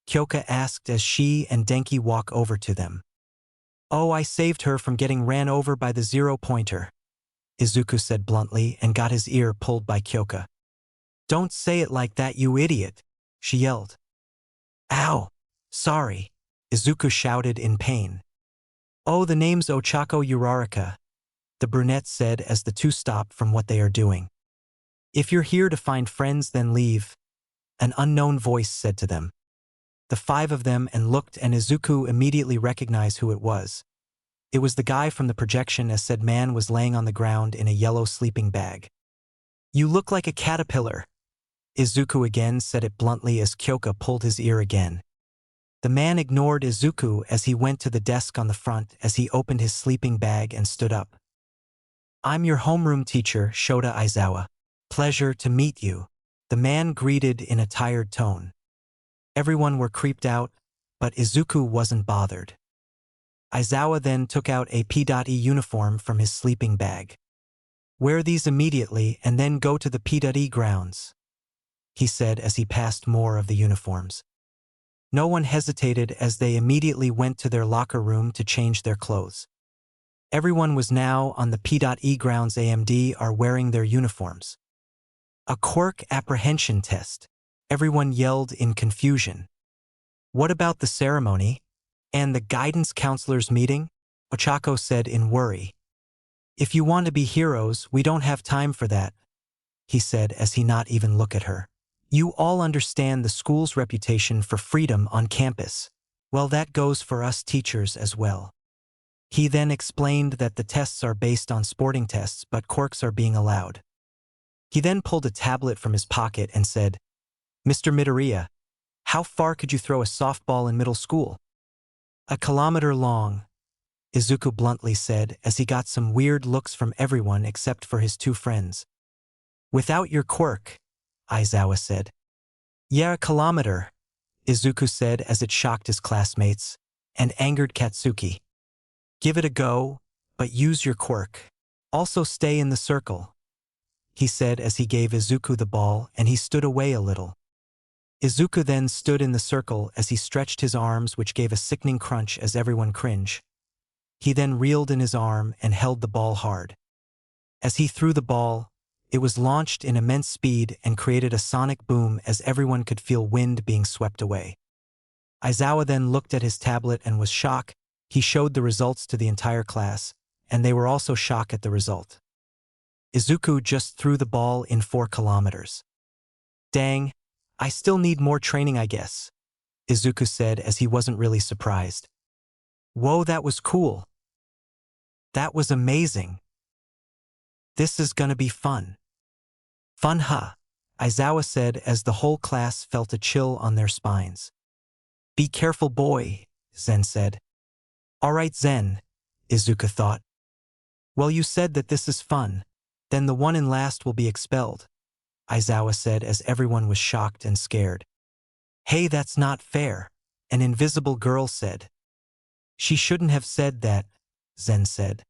Kyoka asked as she and Denki walk over to them. Oh, I saved her from getting ran over by the 0-pointer, Izuku said bluntly and got his ear pulled by Kyoka. Don't say it like that, you idiot, she yelled. Ow, sorry, Izuku shouted in pain. Oh, the name's Ochako Uraraka, the brunette said as the two stopped from what they are doing. If you're here to find friends, then leave, an unknown voice said to them. The five of them and looked, and Izuku immediately recognized who it was. It was the guy from the projection, as said man was laying on the ground in a yellow sleeping bag. You look like a caterpillar, Izuku again said it bluntly as Kyoka pulled his ear again. The man ignored Izuku as he went to the desk on the front as he opened his sleeping bag and stood up. I'm your homeroom teacher, Shota Aizawa. Pleasure to meet you, the man greeted in a tired tone. Everyone were creeped out, but Izuku wasn't bothered. Aizawa then took out a P.E uniform from his sleeping bag. Wear these immediately and then go to the P.E grounds, he said as he passed more of the uniforms. No one hesitated as they immediately went to their locker room to change their clothes. Everyone was now on the P.E grounds. AMD are wearing their uniforms. A Quirk apprehension test, everyone yelled in confusion. What about the ceremony? And the guidance counselor's meeting? Ochako said in worry. If you want to be heroes, we don't have time for that, he said as he not even looked at her. You all understand the school's reputation for freedom on campus. Well, that goes for us teachers as well. He then explained that the tests are based on sporting tests, but quirks are being allowed. He then pulled a tablet from his pocket and said, Mr. Midoriya, how far could you throw a softball in middle school? 1 kilometer long, Izuku bluntly said as he got some weird looks from everyone except for his two friends. Without your quirk, Aizawa said. Yeah, 1 kilometer, Izuku said as it shocked his classmates and angered Katsuki. Give it a go, but use your quirk. Also stay in the circle, he said as he gave Izuku the ball and he stood away a little. Izuku then stood in the circle as he stretched his arms, which gave a sickening crunch as everyone cringed. He then reeled in his arm and held the ball hard. As he threw the ball, it was launched in immense speed and created a sonic boom as everyone could feel wind being swept away. Aizawa then looked at his tablet and was shocked. He showed the results to the entire class, and they were also shocked at the result. Izuku just threw the ball in 4 kilometers. Dang, I still need more training, I guess, Izuku said as he wasn't really surprised. Whoa, that was cool. That was amazing. This is gonna be fun. Fun, huh? Aizawa said as the whole class felt a chill on their spines. Be careful, boy, Zen said. All right, Zen, Izuku thought. Well, you said that this is fun. Then the one in last will be expelled, Aizawa said as everyone was shocked and scared. Hey, that's not fair, an invisible girl said. She shouldn't have said that, Zen said.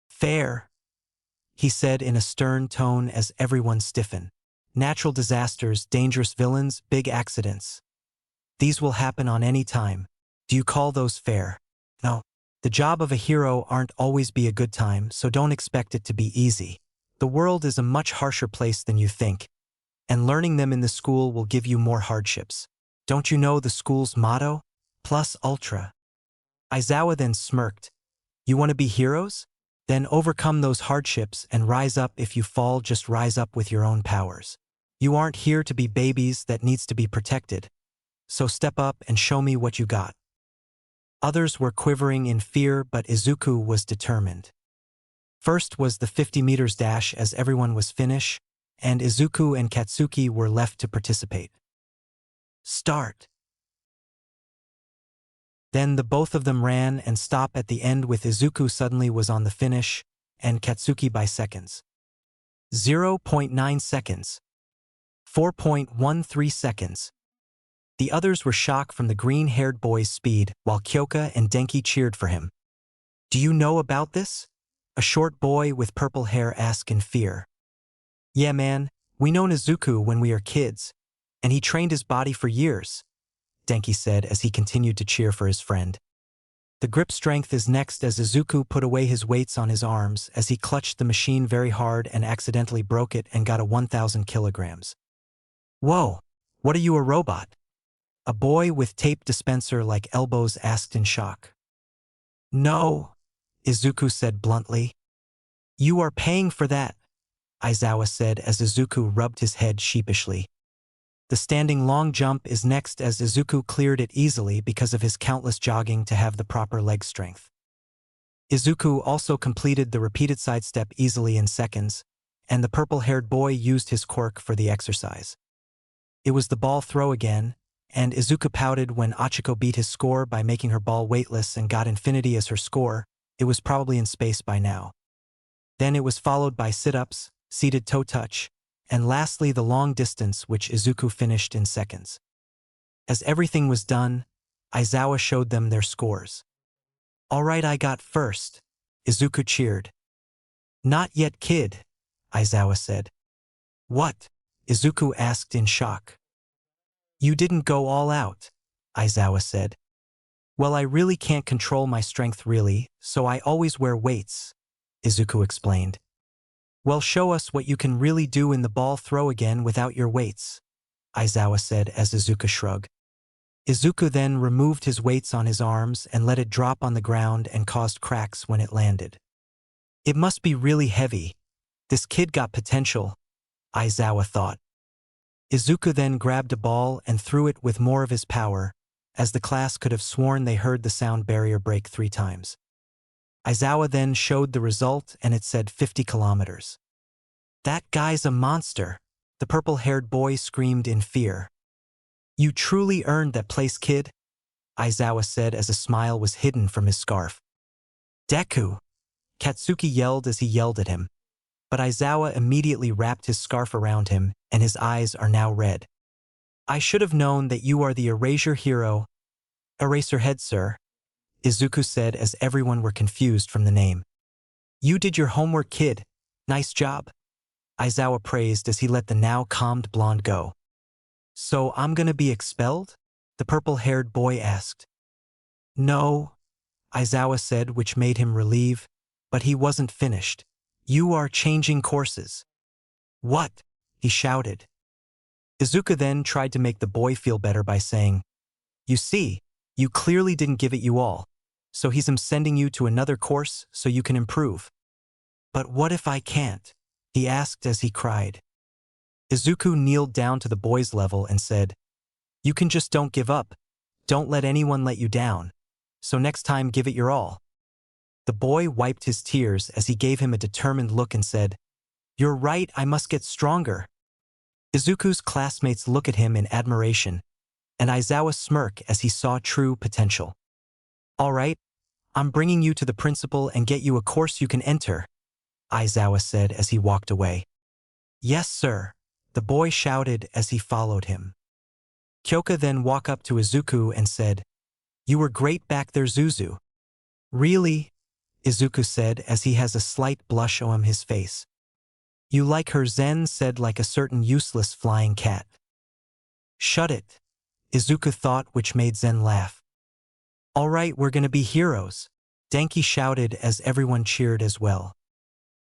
Fair, he said in a stern tone as everyone stiffened. Natural disasters, dangerous villains, big accidents. These will happen on any time. Do you call those fair? No. The job of a hero aren't always be a good time, so don't expect it to be easy. The world is a much harsher place than you think, and learning them in the school will give you more hardships. Don't you know the school's motto? Plus ultra. Aizawa then smirked. You want to be heroes? Then overcome those hardships and rise up. If you fall, just rise up with your own powers. You aren't here to be babies that needs to be protected. So step up and show me what you got. Others were quivering in fear, but Izuku was determined. First was the 50 meters dash as everyone was finished, and Izuku and Katsuki were left to participate. Start! Then the both of them ran and stopped at the end with Izuku suddenly was on the finish, and Katsuki by seconds. 0.9 seconds. 4.13 seconds. The others were shocked from the green-haired boy's speed, while Kyoka and Denki cheered for him. Do you know about this? A short boy with purple hair asked in fear. Yeah man, we know Izuku when we are kids, and he trained his body for years, Denki said as he continued to cheer for his friend. The grip strength is next as Izuku put away his weights on his arms as he clutched the machine very hard and accidentally broke it and got a 1,000 kilograms. Whoa, what are you, a robot? A boy with tape dispenser like elbows asked in shock. No, Izuku said bluntly. You are paying for that, Aizawa said as Izuku rubbed his head sheepishly. The standing long jump is next as Izuku cleared it easily because of his countless jogging to have the proper leg strength. Izuku also completed the repeated sidestep easily in seconds, and the purple-haired boy used his quirk for the exercise. It was the ball throw again, and Izuku pouted when Achiko beat his score by making her ball weightless and got infinity as her score. It was probably in space by now. Then it was followed by sit-ups, seated toe touch, and lastly the long distance which Izuku finished in seconds. As everything was done, Aizawa showed them their scores. All right, I got first, Izuku cheered. Not yet, kid, Aizawa said. What? Izuku asked in shock. You didn't go all out, Aizawa said. Well, I really can't control my strength really, so I always wear weights, Izuku explained. Well, show us what you can really do in the ball throw again without your weights, Aizawa said as Izuku shrugged. Izuku then removed his weights on his arms and let it drop on the ground and caused cracks when it landed. It must be really heavy. This kid got potential, Aizawa thought. Izuku then grabbed a ball and threw it with more of his power, as the class could have sworn they heard the sound barrier break 3 times. Aizawa then showed the result and it said 50 kilometers. That guy's a monster, the purple-haired boy screamed in fear. You truly earned that place, kid, Aizawa said as a smile was hidden from his scarf. Deku, Katsuki yelled as he yelled at him. But Aizawa immediately wrapped his scarf around him and his eyes are now red. I should have known that you are the Erasure hero. Eraserhead, sir, Izuku said as everyone were confused from the name. You did your homework, kid. Nice job, Aizawa praised as he let the now calmed blonde go. So I'm gonna be expelled? The purple-haired boy asked. No, Aizawa said, which made him relieve, but he wasn't finished. You are changing courses. What? He shouted. Izuku then tried to make the boy feel better by saying, You see, you clearly didn't give it you all, so he's sending you to another course so you can improve. But what if I can't? He asked as he cried. Izuku kneeled down to the boy's level and said, You can just don't give up. Don't let anyone let you down. So next time give it your all. The boy wiped his tears as he gave him a determined look and said, You're right, I must get stronger. Izuku's classmates look at him in admiration, and Aizawa smirk as he saw true potential. All right, I'm bringing you to the principal and get you a course you can enter, Aizawa said as he walked away. Yes, sir, the boy shouted as he followed him. Kyoka then walked up to Izuku and said, You were great back there, Zuzu. Really? Izuku said as he has a slight blush on his face. You like her, Zen said like a certain useless flying cat. Shut it, Izuku thought, which made Zen laugh. All right, we're gonna be heroes, Denki shouted as everyone cheered as well.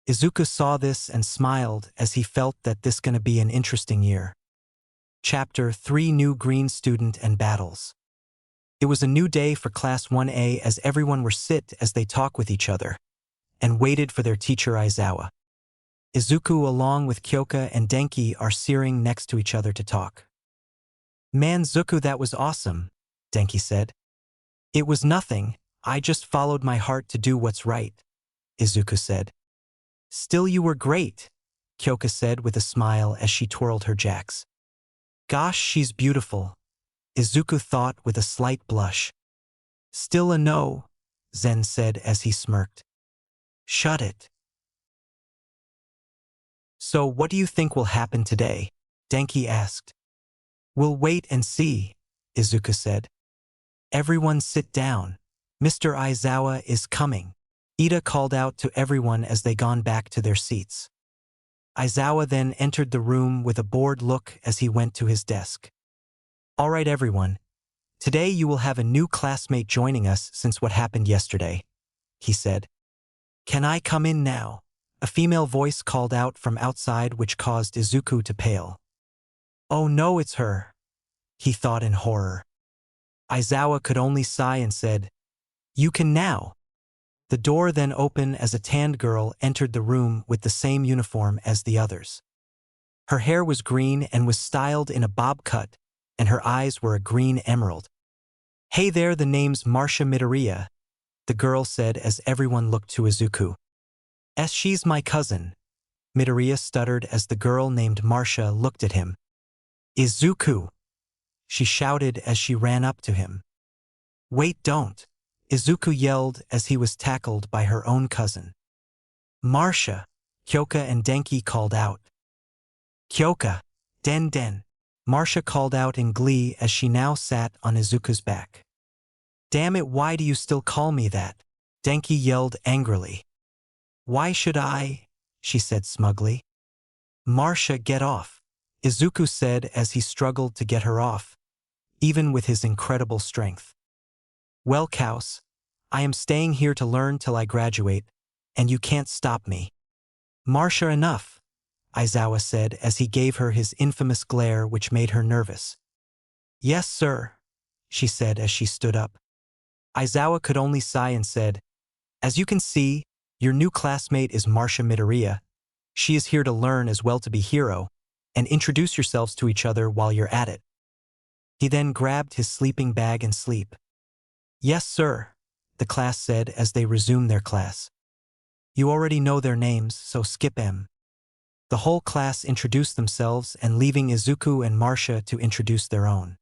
Izuku saw this and smiled as he felt that this gonna be an interesting year. Chapter 3: New Green Student and Battles. It was a new day for Class 1A as everyone were sit as they talk with each other and waited for their teacher Aizawa. Izuku along with Kyoka and Denki are sitting next to each other to talk. Man, Zuku, that was awesome, Denki said. It was nothing, I just followed my heart to do what's right, Izuku said. Still you were great, Kyoka said with a smile as she twirled her jacks. Gosh, she's beautiful, Izuku thought with a slight blush. Still a no, Zen said as he smirked. Shut it. So what do you think will happen today? Denki asked. We'll wait and see, Izuku said. Everyone sit down. Mr. Aizawa is coming. Ida called out to everyone as they gone back to their seats. Aizawa then entered the room with a bored look as he went to his desk. All right, everyone. Today you will have a new classmate joining us since what happened yesterday, he said. Can I come in now? A female voice called out from outside which caused Izuku to pale. Oh no, it's her, he thought in horror. Aizawa could only sigh and said, You can now. The door then opened as a tanned girl entered the room with the same uniform as the others. Her hair was green and was styled in a bob cut, and her eyes were a green emerald. Hey there, the name's Marcia Midoriya, the girl said as everyone looked to Izuku. She's my cousin, Midoriya stuttered as the girl named Marcia looked at him. Izuku, she shouted as she ran up to him. Wait, don't, Izuku yelled as he was tackled by her own cousin. Marcia, Kyoka and Denki called out. Kyoka, Den, Marcia called out in glee as she now sat on Izuku's back. Damn it, why do you still call me that? Denki yelled angrily. Why should I? She said smugly. Marcia, get off, Izuku said as he struggled to get her off, even with his incredible strength. Well, Kaus, I am staying here to learn till I graduate, and you can't stop me. Marcia, enough, Aizawa said as he gave her his infamous glare which made her nervous. Yes, sir, she said as she stood up. Aizawa could only sigh and said, As you can see, your new classmate is Marcia Midoriya. She is here to learn as well to be hero, and introduce yourselves to each other while you're at it. He then grabbed his sleeping bag and sleep. Yes, sir, the class said as they resumed their class. You already know their names, so skip them. The whole class introduced themselves and leaving Izuku and Marcia to introduce their own.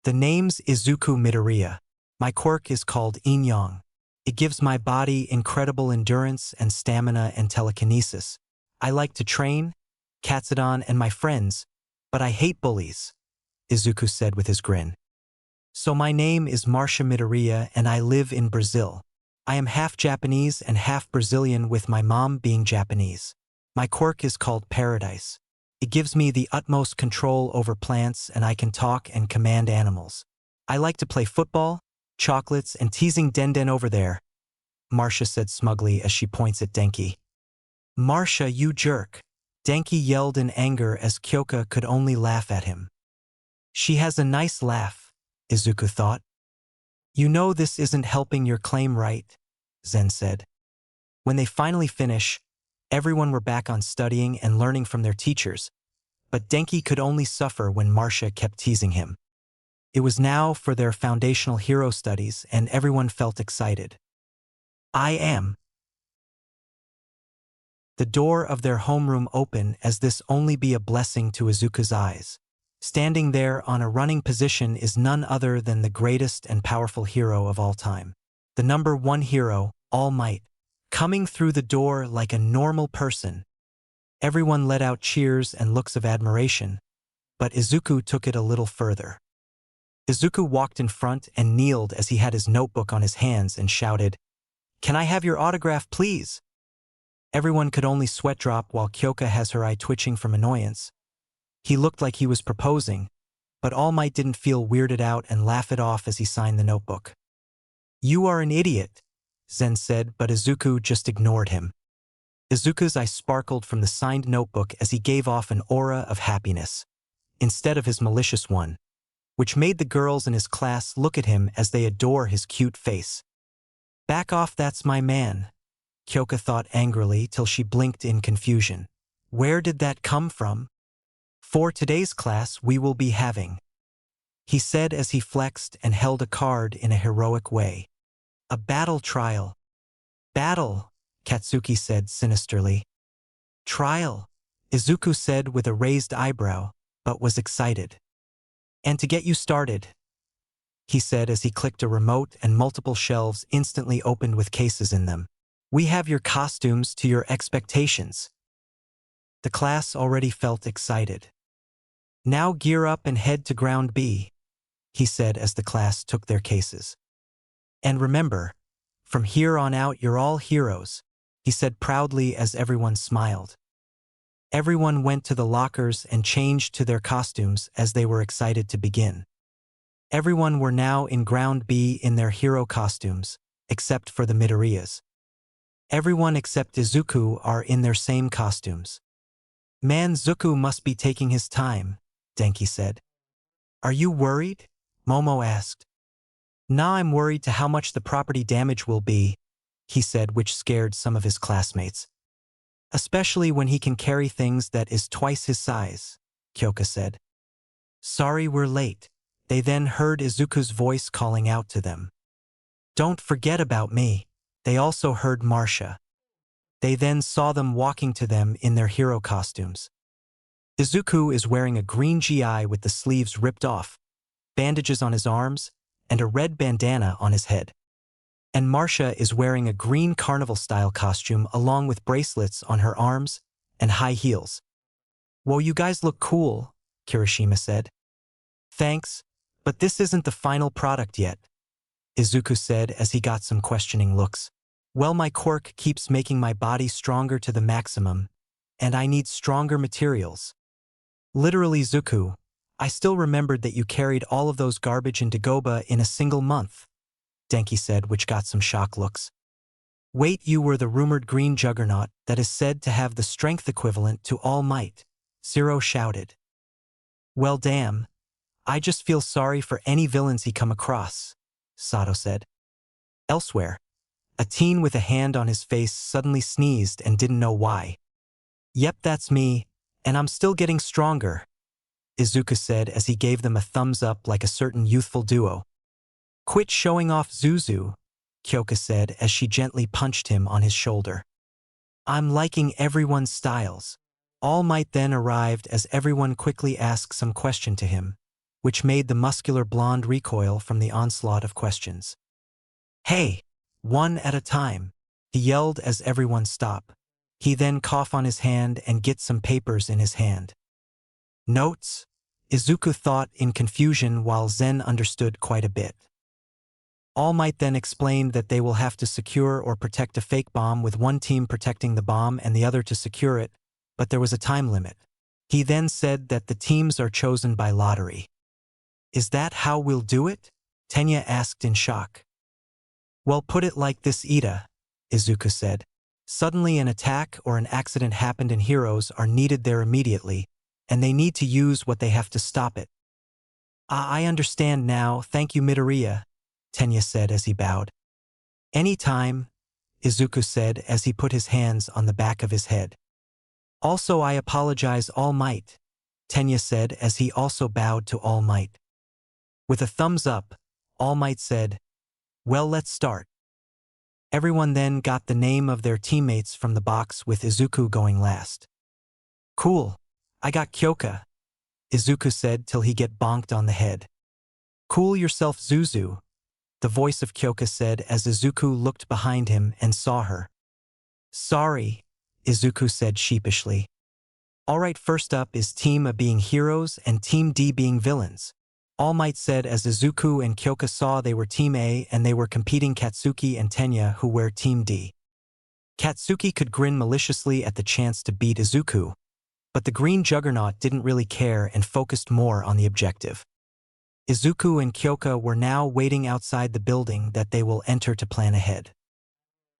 The name's Izuku Midoriya. My quirk is called Yin-Yang. It gives my body incredible endurance and stamina and telekinesis. I like to train, Katsudon and my friends, but I hate bullies, Izuku said with his grin. So my name is Marcia Midoriya and I live in Brazil. I am half Japanese and half Brazilian with my mom being Japanese. My quirk is called Paradise. It gives me the utmost control over plants and I can talk and command animals. I like to play football, chocolates and teasing Den over there, Marcia said smugly as she points at Denki. Marcia, you jerk, Denki yelled in anger as Kyoka could only laugh at him. She has a nice laugh, Izuku thought. You know this isn't helping your claim, right? Zen said. When they finally finish, everyone were back on studying and learning from their teachers, but Denki could only suffer when Marcia kept teasing him. It was now for their foundational hero studies and everyone felt excited. I am. The door of their homeroom opened as this only be a blessing to Izuku's eyes. Standing there on a running position is none other than the greatest and powerful hero of all time. The number one hero, All Might, coming through the door like a normal person. Everyone let out cheers and looks of admiration, but Izuku took it a little further. Izuku walked in front and kneeled as he had his notebook on his hands and shouted, Can I have your autograph, please? Everyone could only sweat drop while Kyoka has her eye twitching from annoyance. He looked like he was proposing, but All Might didn't feel weirded out and laugh it off as he signed the notebook. You are an idiot, Zen said, but Izuku just ignored him. Izuku's eye sparkled from the signed notebook as he gave off an aura of happiness, instead of his malicious one, which made the girls in his class look at him as they adore his cute face. Back off, that's my man, Kyoka thought angrily till she blinked in confusion. Where did that come from? For today's class we will be having. he said as he flexed and held a card in a heroic way. A battle trial. Battle, Katsuki said sinisterly. Trial, Izuku said with a raised eyebrow, but was excited. And to get you started, he said as he clicked a remote and multiple shelves instantly opened with cases in them. We have your costumes to your expectations. The class already felt excited. Now gear up and head to Ground B, he said as the class took their cases. And remember, from here on out you're all heroes, he said proudly as everyone smiled. Everyone went to the lockers and changed to their costumes as they were excited to begin. Everyone were now in Ground B in their hero costumes, except for the Midoriyas. Everyone except Izuku are in their same costumes. Man, Zuko must be taking his time, Denki said. Are you worried? Momo asked. Nah, I'm worried to how much the property damage will be, he said, which scared some of his classmates. Especially when he can carry things that is twice his size, Kyoka said. Sorry we're late. They then heard Izuku's voice calling out to them. Don't forget about me. They also heard Marcia. They then saw them walking to them in their hero costumes. Izuku is wearing a green GI with the sleeves ripped off, bandages on his arms, and a red bandana on his head. And Marcia is wearing a green carnival-style costume along with bracelets on her arms and high heels. Whoa, you guys look cool, Kirishima said. Thanks, but this isn't the final product yet, Izuku said as he got some questioning looks. Well, my quirk keeps making my body stronger to the maximum, and I need stronger materials. Literally, Zuko, I still remembered that you carried all of those garbage into Goba in a single month, Denki said, which got some shock looks. Wait, you were the rumored green juggernaut that is said to have the strength equivalent to All Might, Zero shouted. Well, damn, I just feel sorry for any villains he come across, Sato said. Elsewhere, a teen with a hand on his face suddenly sneezed and didn't know why. Yep, that's me, and I'm still getting stronger, Izuku said as he gave them a thumbs up like a certain youthful duo. Quit showing off, Zuzu, Kyoka said as she gently punched him on his shoulder. I'm liking everyone's styles. All Might then arrived as everyone quickly asked some question to him, which made the muscular blonde recoil from the onslaught of questions. Hey, one at a time, he yelled as everyone stopped. He then coughed on his hand and get some papers in his hand. Notes? Izuku thought in confusion while Zen understood quite a bit. All Might then explained that they will have to secure or protect a fake bomb with one team protecting the bomb and the other to secure it, but there was a time limit. He then said that the teams are chosen by lottery. Is that how we'll do it? Tenya asked in shock. Well, put it like this, Ida, Izuku said. Suddenly an attack or an accident happened and heroes are needed there immediately, and they need to use what they have to stop it. I understand now, thank you Midoriya, Tenya said as he bowed. Anytime, Izuku said as he put his hands on the back of his head. Also I apologize, All Might, Tenya said as he also bowed to All Might. With a thumbs up, All Might said, well, let's start. Everyone then got the name of their teammates from the box with Izuku going last. Cool, I got Kyoka, Izuku said till he get bonked on the head. Cool yourself, Zuzu, the voice of Kyoka said as Izuku looked behind him and saw her. Sorry, Izuku said sheepishly. Alright, first up is Team A being heroes and Team D being villains. All Might said as Izuku and Kyoka saw they were Team A and they were competing Katsuki and Tenya who were Team D. Katsuki could grin maliciously at the chance to beat Izuku, but the green juggernaut didn't really care and focused more on the objective. Izuku and Kyoka were now waiting outside the building that they will enter to plan ahead.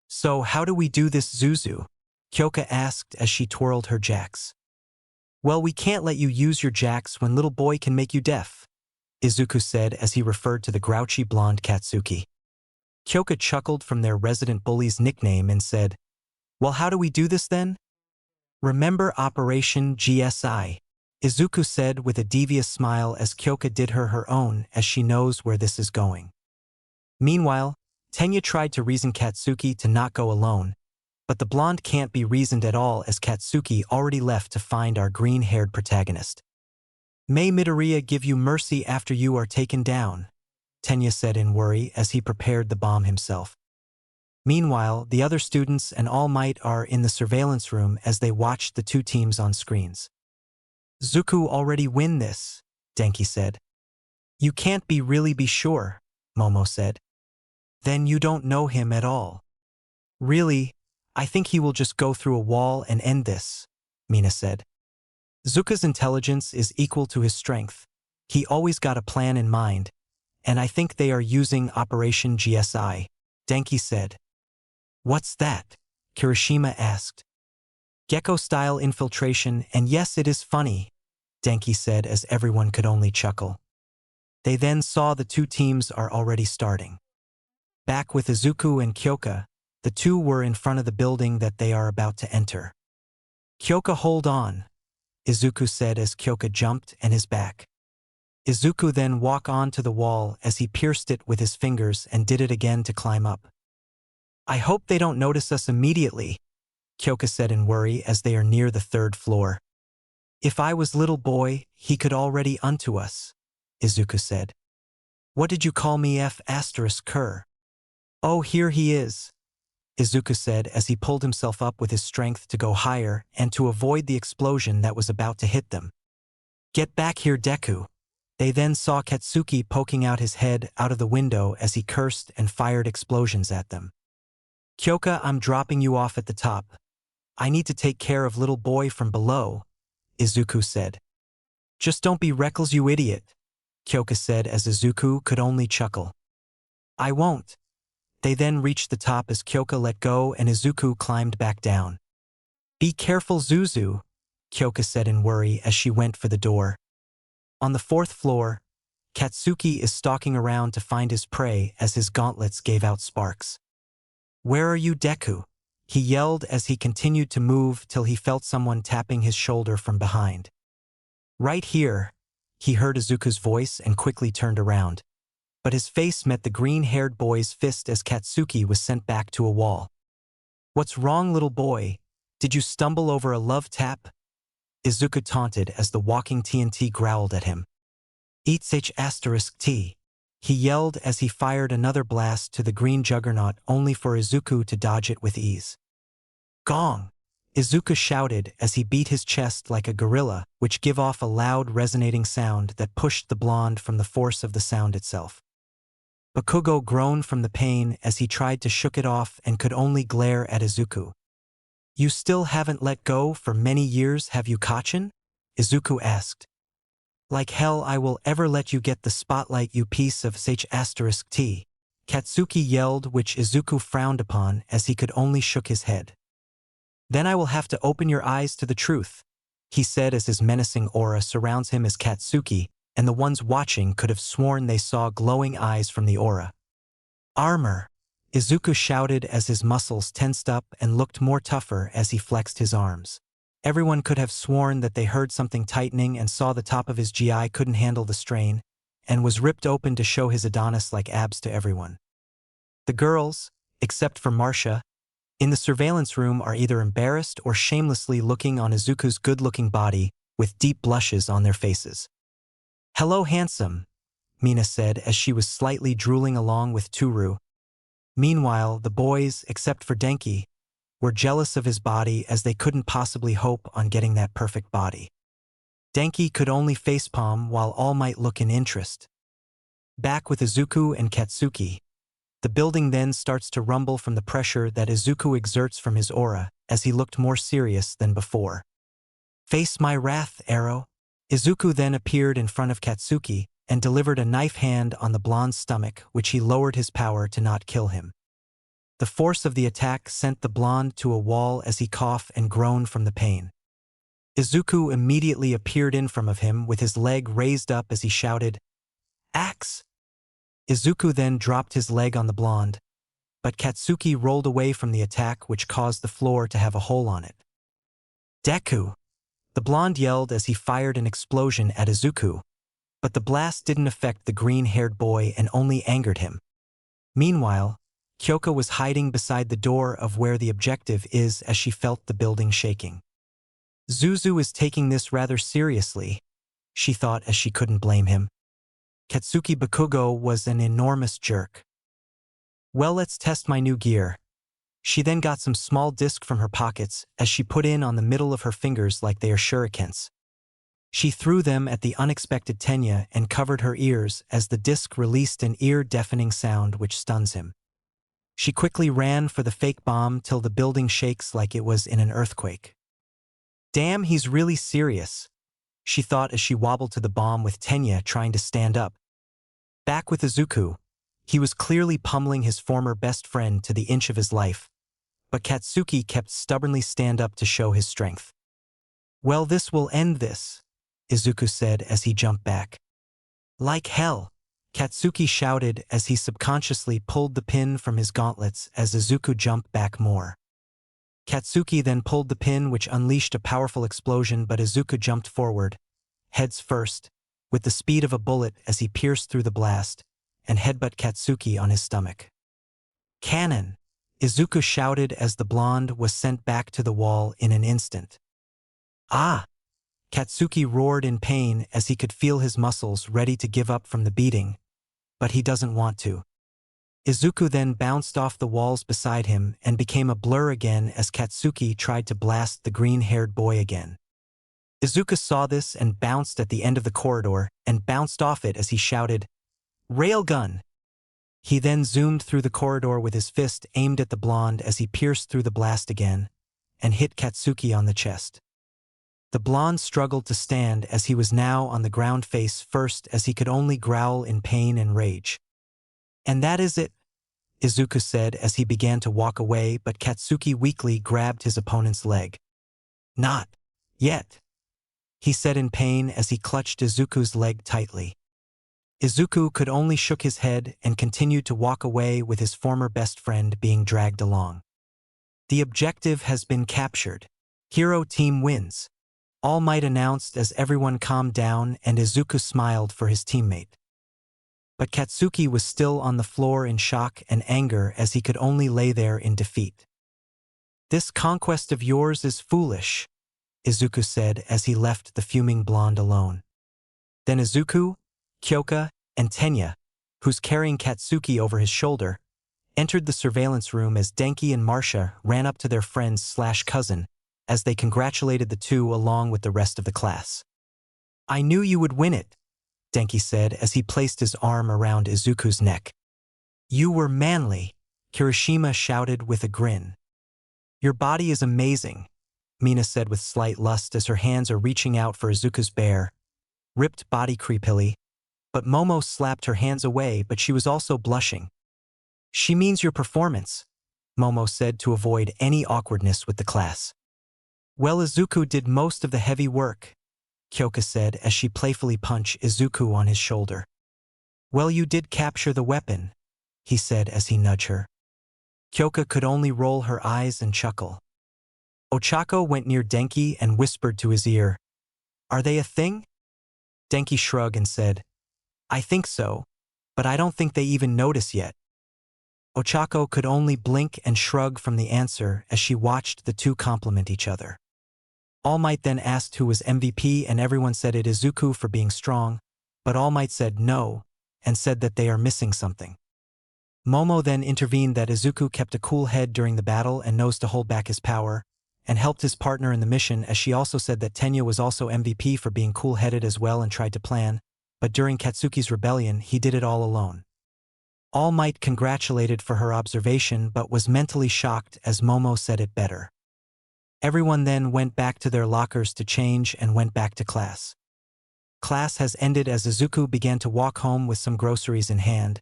So how do we do this, Zuzu? Kyoka asked as she twirled her jacks. Well, we can't let you use your jacks when little boy can make you deaf, Izuku said as he referred to the grouchy blonde Katsuki. Kyoka chuckled from their resident bully's nickname and said, well, how do we do this then? Remember Operation GSI, Izuku said with a devious smile as Kyoka did her own, as she knows where this is going. Meanwhile, Tenya tried to reason Katsuki to not go alone, but the blonde can't be reasoned at all as Katsuki already left to find our green-haired protagonist. "May Midoriya give you mercy after you are taken down," Tenya said in worry as he prepared the bomb himself. Meanwhile, the other students and All Might are in the surveillance room as they watch the two teams on screens. "Zuko already win this," Denki said. "You can't really be sure," Momo said. "Then you don't know him at all." "Really, I think he will just go through a wall and end this," Mina said. "Zuko's intelligence is equal to his strength. He always got a plan in mind, and I think they are using Operation GSI," Denki said. "What's that?" Kirishima asked. "Gecko-style infiltration, and yes, it is funny," Denki said as everyone could only chuckle. They then saw the two teams are already starting. Back with Izuku and Kyoka, the two were in front of the building that they are about to enter. "Kyoka, hold on," Izuku said as Kyoka jumped and his back. Izuku then walked onto the wall as he pierced it with his fingers and did it again to climb up. "I hope they don't notice us immediately," Kyoka said in worry as they are near the third floor. "If I was little boy, he could already unto us," Izuku said. "What did you call me F***Ker? "Oh, here he is," Izuku said as he pulled himself up with his strength to go higher and to avoid the explosion that was about to hit them. "Get back here, Deku." They then saw Katsuki poking out his head out of the window as he cursed and fired explosions at them. "Kyoka, I'm dropping you off at the top. I need to take care of little boy from below," Izuku said. "Just don't be reckless, you idiot," Kyoka said as Izuku could only chuckle. "I won't." They then reached the top as Kyoka let go and Izuku climbed back down. "Be careful, Zuzu," Kyoka said in worry as she went for the door. On the fourth floor, Katsuki is stalking around to find his prey as his gauntlets gave out sparks. "Where are you, Deku?" he yelled as he continued to move till he felt someone tapping his shoulder from behind. "Right here," he heard Izuku's voice and quickly turned around. But his face met the green-haired boy's fist as Katsuki was sent back to a wall. "What's wrong, little boy? Did you stumble over a love tap?" Izuku taunted as the walking TNT growled at him. "Eats H**T," he yelled as he fired another blast to the green juggernaut only for Izuku to dodge it with ease. "Gong!" Izuku shouted as he beat his chest like a gorilla, which gave off a loud resonating sound that pushed the blonde from the force of the sound itself. Bakugo groaned from the pain as he tried to shook it off and could only glare at Izuku. "You still haven't let go for many years, have you, Kachin?" Izuku asked. "Like hell I will ever let you get the spotlight, you piece of H**T," Katsuki yelled, which Izuku frowned upon as he could only shook his head. "Then I will have to open your eyes to the truth," he said as his menacing aura surrounds him as Katsuki, and the ones watching could have sworn they saw glowing eyes from the aura. "Armor!" Izuku shouted as his muscles tensed up and looked more tougher as he flexed his arms. Everyone could have sworn that they heard something tightening and saw the top of his GI couldn't handle the strain, and was ripped open to show his Adonis-like abs to everyone. The girls, except for Marcia, in the surveillance room are either embarrassed or shamelessly looking on Izuku's good-looking body with deep blushes on their faces. "Hello, handsome," Mina said as she was slightly drooling along with Toru. Meanwhile, the boys, except for Denki, were jealous of his body as they couldn't possibly hope on getting that perfect body. Denki could only facepalm while All Might look in interest. Back with Izuku and Katsuki, the building then starts to rumble from the pressure that Izuku exerts from his aura as he looked more serious than before. "Face my wrath, Arrow." Izuku then appeared in front of Katsuki and delivered a knife hand on the blonde's stomach, which he lowered his power to not kill him. The force of the attack sent the blonde to a wall as he coughed and groaned from the pain. Izuku immediately appeared in front of him with his leg raised up as he shouted, "Axe!" Izuku then dropped his leg on the blonde, but Katsuki rolled away from the attack, which caused the floor to have a hole on it. "Deku!" The blonde yelled as he fired an explosion at Izuku, but the blast didn't affect the green-haired boy and only angered him. Meanwhile, Kyoka was hiding beside the door of where the objective is as she felt the building shaking. Zuzu is taking this rather seriously, she thought as she couldn't blame him. Katsuki Bakugo was an enormous jerk. Well, let's test my new gear. She then got some small disc from her pockets as she put in on the middle of her fingers like they are shurikens. She threw them at the unexpected Tenya and covered her ears as the disc released an ear-deafening sound which stuns him. She quickly ran for the fake bomb till the building shakes like it was in an earthquake. Damn, he's really serious, she thought as she wobbled to the bomb with Tenya trying to stand up. Back with Izuku, he was clearly pummeling his former best friend to the inch of his life, but Katsuki kept stubbornly stand up to show his strength. Well, this will end this, Izuku said as he jumped back. Like hell, Katsuki shouted as he subconsciously pulled the pin from his gauntlets as Izuku jumped back more. Katsuki then pulled the pin which unleashed a powerful explosion, but Izuku jumped forward, heads first, with the speed of a bullet as he pierced through the blast, and headbutt Katsuki on his stomach. Cannon! Izuku shouted as the blonde was sent back to the wall in an instant. Ah! Katsuki roared in pain as he could feel his muscles ready to give up from the beating, but he doesn't want to. Izuku then bounced off the walls beside him and became a blur again as Katsuki tried to blast the green-haired boy again. Izuku saw this and bounced at the end of the corridor and bounced off it as he shouted, "Railgun!" He then zoomed through the corridor with his fist aimed at the blonde as he pierced through the blast again and hit Katsuki on the chest. The blonde struggled to stand as he was now on the ground face first as he could only growl in pain and rage. And that is it, Izuku said as he began to walk away, but Katsuki weakly grabbed his opponent's leg. Not yet, he said in pain as he clutched Izuku's leg tightly. Izuku could only shook his head and continued to walk away with his former best friend being dragged along. The objective has been captured. Hero team wins, All Might announced as everyone calmed down and Izuku smiled for his teammate. But Katsuki was still on the floor in shock and anger as he could only lay there in defeat. This conquest of yours is foolish, Izuku said as he left the fuming blonde alone. Then Izuku, Kyoka, and Tenya, who's carrying Katsuki over his shoulder, entered the surveillance room as Denki and Marcia ran up to their friends/cousin as they congratulated the two along with the rest of the class. I knew you would win it, Denki said as he placed his arm around Izuku's neck. You were manly, Kirishima shouted with a grin. Your body is amazing, Mina said with slight lust as her hands are reaching out for Izuku's bare, ripped body creepily, but Momo slapped her hands away, but she was also blushing. She means your performance, Momo said to avoid any awkwardness with the class. Well, Izuku did most of the heavy work, Kyoka said as she playfully punched Izuku on his shoulder. Well, you did capture the weapon, he said as he nudged her. Kyoka could only roll her eyes and chuckle. Ochako went near Denki and whispered to his ear, Are they a thing? Denki shrugged and said, I think so, but I don't think they even notice yet. Ochako could only blink and shrug from the answer as she watched the two compliment each other. All Might then asked who was MVP and everyone said it is Izuku for being strong, but All Might said no and said that they are missing something. Momo then intervened that Izuku kept a cool head during the battle and knows to hold back his power, and helped his partner in the mission as she also said that Tenya was also MVP for being cool-headed as well and tried to plan, but during Katsuki's rebellion he did it all alone. All Might congratulated for her observation but was mentally shocked as Momo said it better. Everyone then went back to their lockers to change and went back to class. Class has ended as Izuku began to walk home with some groceries in hand,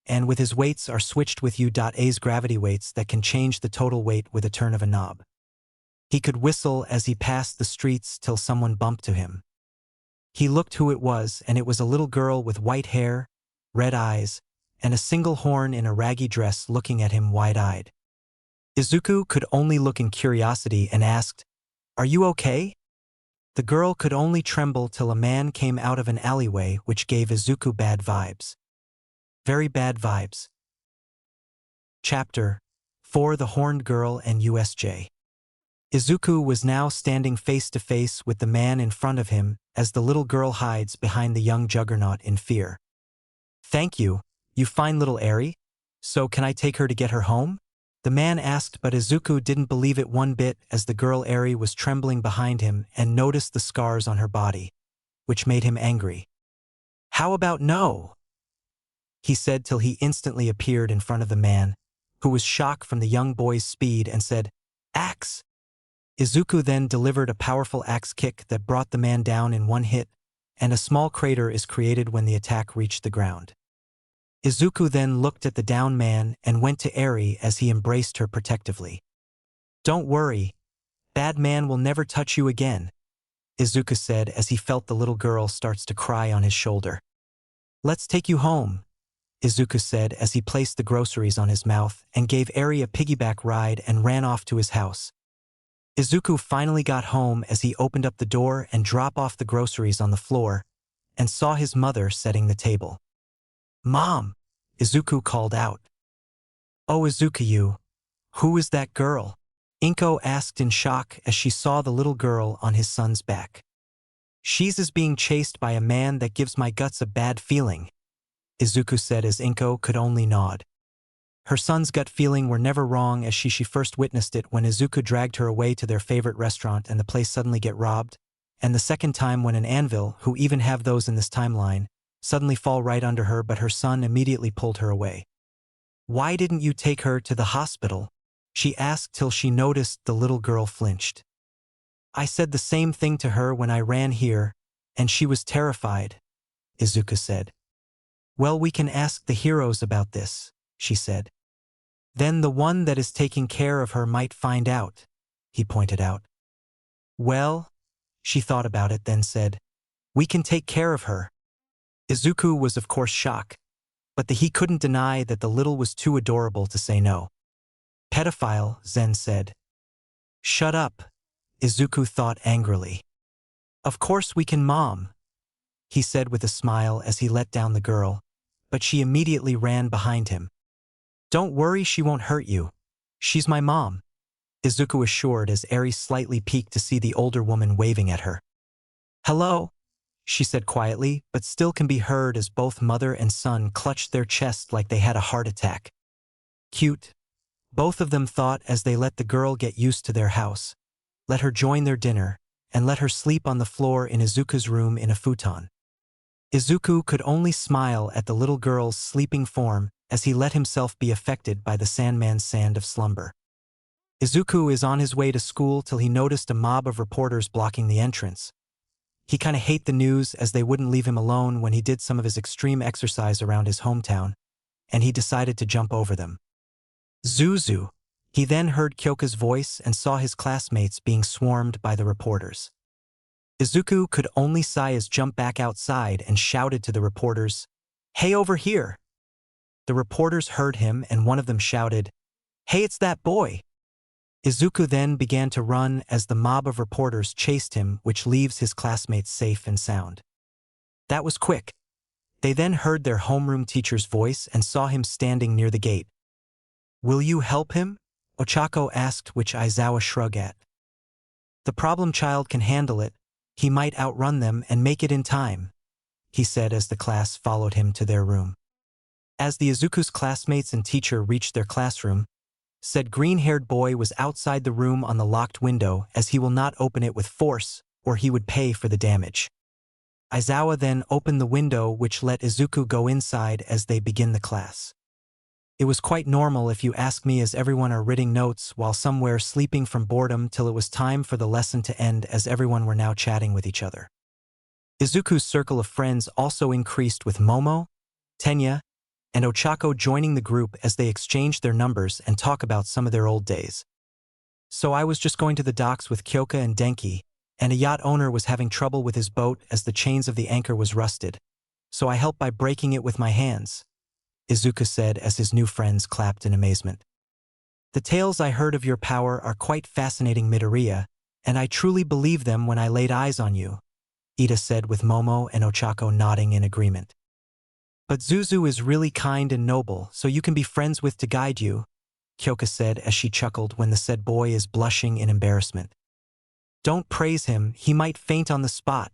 and with his weights are switched with U.A's gravity weights that can change the total weight with a turn of a knob. He could whistle as he passed the streets till someone bumped to him. He looked who it was, and it was a little girl with white hair, red eyes, and a single horn in a raggy dress looking at him wide-eyed. Izuku could only look in curiosity and asked, Are you okay? The girl could only tremble till a man came out of an alleyway which gave Izuku bad vibes. Very bad vibes. Chapter 4: The Horned Girl and USJ. Izuku was now standing face to face with the man in front of him as the little girl hides behind the young juggernaut in fear. "Thank you, you fine little Eri. So can I take her to get her home?" The man asked, but Izuku didn't believe it one bit as the girl Eri was trembling behind him and noticed the scars on her body, which made him angry. "How about no?" he said till he instantly appeared in front of the man, who was shocked from the young boy's speed and said, "Axe!" Izuku then delivered a powerful axe kick that brought the man down in one hit, and a small crater is created when the attack reached the ground. Izuku then looked at the down man and went to Eri as he embraced her protectively. "Don't worry, bad man will never touch you again," Izuku said as he felt the little girl starts to cry on his shoulder. "Let's take you home," Izuku said as he placed the groceries on his mouth and gave Eri a piggyback ride and ran off to his house. Izuku finally got home as he opened up the door and dropped off the groceries on the floor and saw his mother setting the table. "Mom," Izuku called out. "Oh Izuku, who is that girl?" Inko asked in shock as she saw the little girl on his son's back. "She's being chased by a man that gives my guts a bad feeling," Izuku said as Inko could only nod. Her son's gut feeling were never wrong as she first witnessed it when Izuku dragged her away to their favorite restaurant and the place suddenly get robbed, and the second time when an anvil, who even have those in this timeline, suddenly fall right under her, but her son immediately pulled her away. "Why didn't you take her to the hospital?" she asked till she noticed the little girl flinched. "I said the same thing to her when I ran here, and she was terrified," Izuku said. "Well, we can ask the heroes about this," she said. "Then the one that is taking care of her might find out," he pointed out. "Well," she thought about it then said, "we can take care of her." Izuku was of course shocked, but he couldn't deny that the little was too adorable to say no. "Pedophile," Zen said. "Shut up," Izuku thought angrily. "Of course we can, Mom," he said with a smile as he let down the girl, but she immediately ran behind him. "Don't worry, she won't hurt you. She's my mom," Izuku assured as Eri slightly peeked to see the older woman waving at her. "Hello," she said quietly, but still can be heard as both mother and son clutched their chests like they had a heart attack. "Cute," both of them thought as they let the girl get used to their house, let her join their dinner, and let her sleep on the floor in Izuku's room in a futon. Izuku could only smile at the little girl's sleeping form as he let himself be affected by the Sandman's sand of slumber. Izuku is on his way to school till he noticed a mob of reporters blocking the entrance. He kinda hate the news as they wouldn't leave him alone when he did some of his extreme exercise around his hometown, and he decided to jump over them. "Zuzu!" He then heard Kyoka's voice and saw his classmates being swarmed by the reporters. Izuku could only sigh as jump back outside and shouted to the reporters, "Hey, over here!" The reporters heard him and one of them shouted, "Hey, it's that boy!" Izuku then began to run as the mob of reporters chased him, which leaves his classmates safe and sound. That was quick. They then heard their homeroom teacher's voice and saw him standing near the gate. "Will you help him?" Ochako asked, which Aizawa shrugged at. "The problem child can handle it. He might outrun them and make it in time," he said as the class followed him to their room. As the Izuku's classmates and teacher reached their classroom, said green-haired boy was outside the room on the locked window as he will not open it with force or he would pay for the damage. Aizawa then opened the window which let Izuku go inside as they begin the class. It was quite normal if you ask me as everyone are writing notes while somewhere sleeping from boredom till it was time for the lesson to end as everyone were now chatting with each other. Izuku's circle of friends also increased with Momo, Tenya, and Ochako joining the group as they exchanged their numbers and talk about some of their old days. "So I was just going to the docks with Kyoka and Denki, and a yacht owner was having trouble with his boat as the chains of the anchor was rusted, so I helped by breaking it with my hands," Izuku said as his new friends clapped in amazement. "The tales I heard of your power are quite fascinating, Midoriya, and I truly believed them when I laid eyes on you, Ida said with Momo and Ochako nodding in agreement. But Zuzu is really kind and noble, so you can be friends with to guide you, Kyoka said as she chuckled when the said boy is blushing in embarrassment. Don't praise him, he might faint on the spot,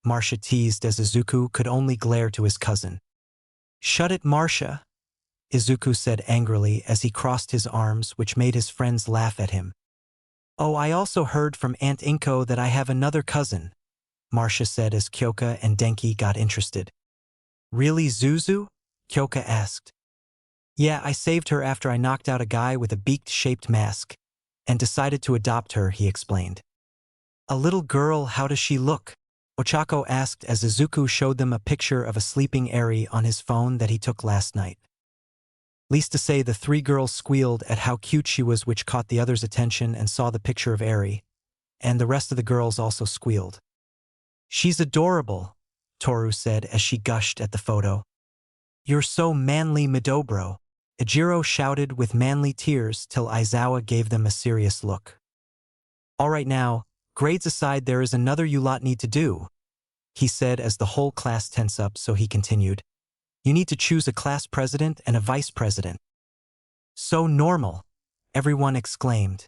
Marcia teased as Izuku could only glare to his cousin. Shut it, Marcia, Izuku said angrily as he crossed his arms, which made his friends laugh at him. Oh, I also heard from Aunt Inko that I have another cousin, Marcia said as Kyoka and Denki got interested. Really, Zuzu? Kyoka asked. Yeah, I saved her after I knocked out a guy with a beaked-shaped mask, and decided to adopt her, he explained. A little girl, how does she look? Ochako asked as Izuku showed them a picture of a sleeping Eri on his phone that he took last night. Least to say, the three girls squealed at how cute she was, which caught the others' attention and saw the picture of Eri, and the rest of the girls also squealed. She's adorable, Toru said as she gushed at the photo. You're so manly, Midobro, Ejiro shouted with manly tears till Aizawa gave them a serious look. All right now, grades aside, there is another you lot need to do, he said as the whole class tense up, so he continued. You need to choose a class president and a vice president. So normal, everyone exclaimed.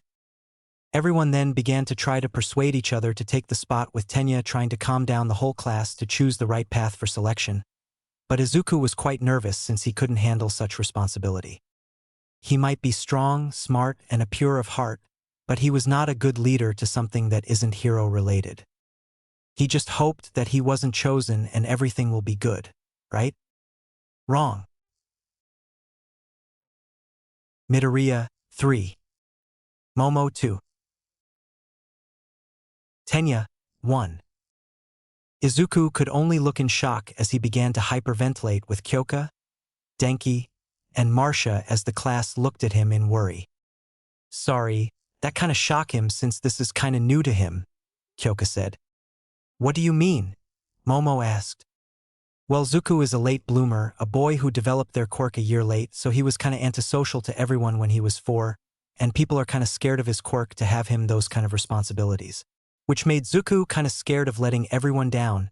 Everyone then began to try to persuade each other to take the spot, with Tenya trying to calm down the whole class to choose the right path for selection. But Izuku was quite nervous since he couldn't handle such responsibility. He might be strong, smart, and a pure of heart, but he was not a good leader to something that isn't hero-related. He just hoped that he wasn't chosen and everything will be good, right? Wrong. Midoriya, 3. Momo, 2. Tenya, 1. Izuku could only look in shock as he began to hyperventilate with Kyoka, Denki, and Marcia as the class looked at him in worry. Sorry, that kinda shocked him since this is kinda new to him, Kyoka said. What do you mean? Momo asked. Well, Zuku is a late bloomer, a boy who developed their quirk a year late, so he was kinda antisocial to everyone when he was 4, and people are kinda scared of his quirk to have him those kind of responsibilities, which made Zuku kinda scared of letting everyone down,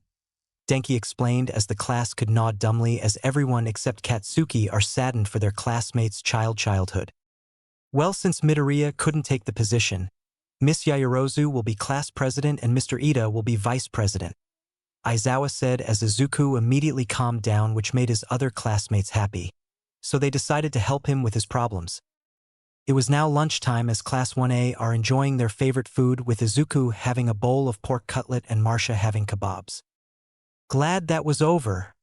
Denki explained as the class could nod dumbly as everyone except Katsuki are saddened for their classmates' childhood. Well, since Midoriya couldn't take the position, Miss Yaoyorozu will be class president and Mr. Ida will be vice president, Aizawa said as Izuku immediately calmed down, which made his other classmates happy, so they decided to help him with his problems. It was now lunchtime as Class 1A are enjoying their favorite food, with Izuku having a bowl of pork cutlet and Marcia having kebabs. Glad that was over,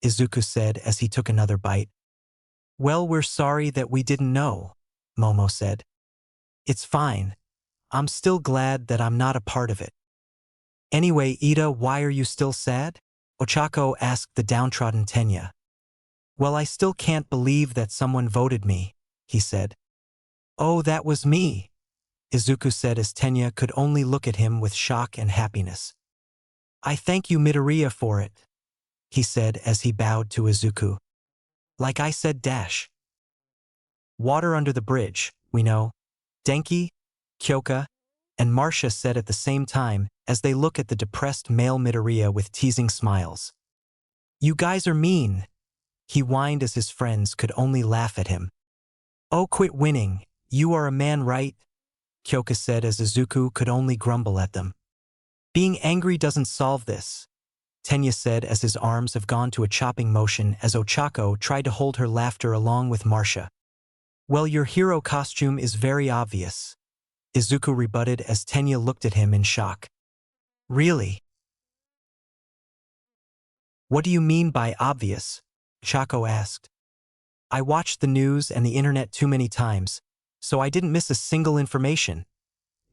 Izuku said as he took another bite. Well, we're sorry that we didn't know, Momo said. It's fine. I'm still glad that I'm not a part of it. Anyway, Ida, why are you still sad? Ochako asked the downtrodden Tenya. Well, I still can't believe that someone voted me, he said. Oh, that was me, Izuku said as Tenya could only look at him with shock and happiness. I thank you, Midoriya, for it, he said as he bowed to Izuku. Like I said, dash. Water under the bridge, we know, Denki, Kyoka, and Marcia said at the same time as they look at the depressed male Midoriya with teasing smiles. You guys are mean, he whined as his friends could only laugh at him. Oh, quit winning, you are a man, right? Kyoka said as Izuku could only grumble at them. Being angry doesn't solve this, Tenya said as his arms have gone to a chopping motion as Ochako tried to hold her laughter along with Marcia. Well, your hero costume is very obvious, Izuku rebutted as Tenya looked at him in shock. Really? What do you mean by obvious? Ochako asked. I watched the news and the internet too many times, so I didn't miss a single information,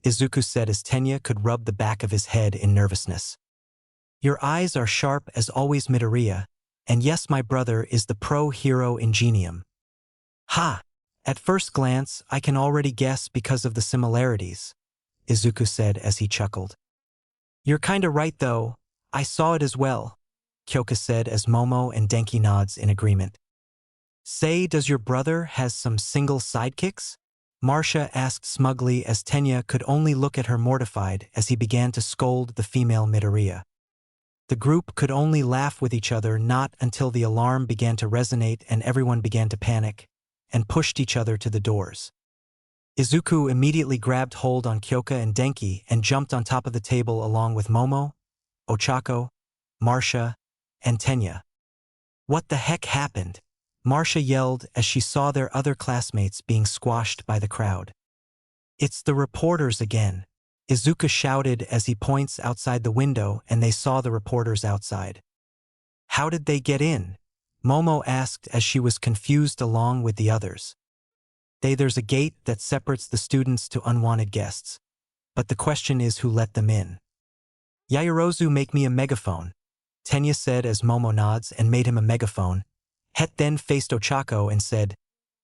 Izuku said as Tenya could rub the back of his head in nervousness. Your eyes are sharp as always, Midoriya, and yes, my brother is the pro-hero ingenium. Ha! At first glance, I can already guess because of the similarities, Izuku said as he chuckled. You're kinda right though, I saw it as well, Kyoka said as Momo and Denki nods in agreement. Say, does your brother has some single sidekicks? Marcia asked smugly as Tenya could only look at her mortified as he began to scold the female Midoriya. The group could only laugh with each other not until the alarm began to resonate and everyone began to panic, and pushed each other to the doors. Izuku immediately grabbed hold on Kyoka and Denki and jumped on top of the table along with Momo, Ochako, Marcia, and Tenya. What the heck happened? Marcia yelled as she saw their other classmates being squashed by the crowd. It's the reporters again, Izuku shouted as he points outside the window and they saw the reporters outside. How did they get in? Momo asked as she was confused along with the others. There's a gate that separates the students to unwanted guests. But the question is who let them in. Yaoyorozu, make me a megaphone, Tenya said as Momo nods and made him a megaphone. Het then faced Ochako and said,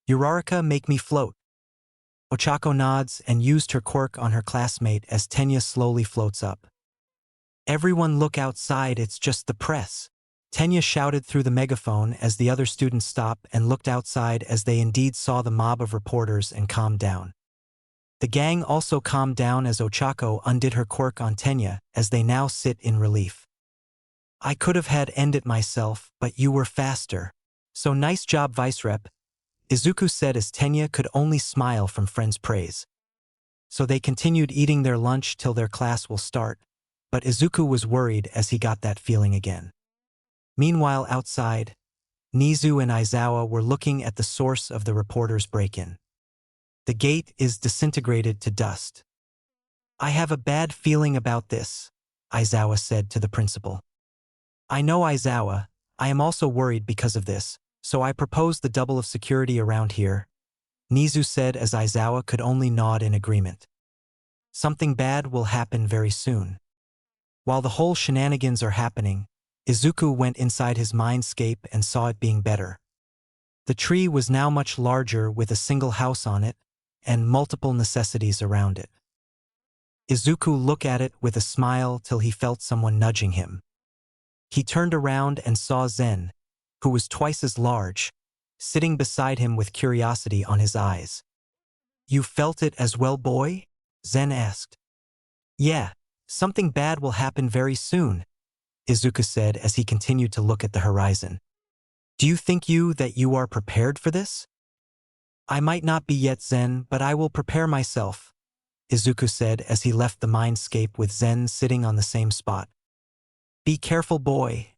Uraraka, make me float. Ochako nods and used her quirk on her classmate as Tenya slowly floats up. Everyone look outside, it's just the press. Tenya shouted through the megaphone as the other students stopped and looked outside as they indeed saw the mob of reporters and calmed down. The gang also calmed down as Ochako undid her quirk on Tenya as they now sit in relief. I could have had ended myself, but you were faster. So nice job, Vice Rep, Izuku said as Tenya could only smile from friends' praise. So they continued eating their lunch till their class will start, but Izuku was worried as he got that feeling again. Meanwhile outside, Nizu and Aizawa were looking at the source of the reporter's break-in. The gate is disintegrated to dust. I have a bad feeling about this, Aizawa said to the principal. I know, Aizawa, I am also worried because of this, so I propose the double of security around here, Nizu said as Aizawa could only nod in agreement. Something bad will happen very soon. While the whole shenanigans are happening, Izuku went inside his mindscape and saw it being better. The tree was now much larger with a single house on it, and multiple necessities around it. Izuku looked at it with a smile till he felt someone nudging him. He turned around and saw Zen, who was twice as large, sitting beside him with curiosity on his eyes. You felt it as well, boy? Zen asked. Yeah, something bad will happen very soon, Izuku said as he continued to look at the horizon. Do you think that you are prepared for this? I might not be yet, Zen, but I will prepare myself, Izuku said as he left the mindscape with Zen sitting on the same spot. Be careful, boy,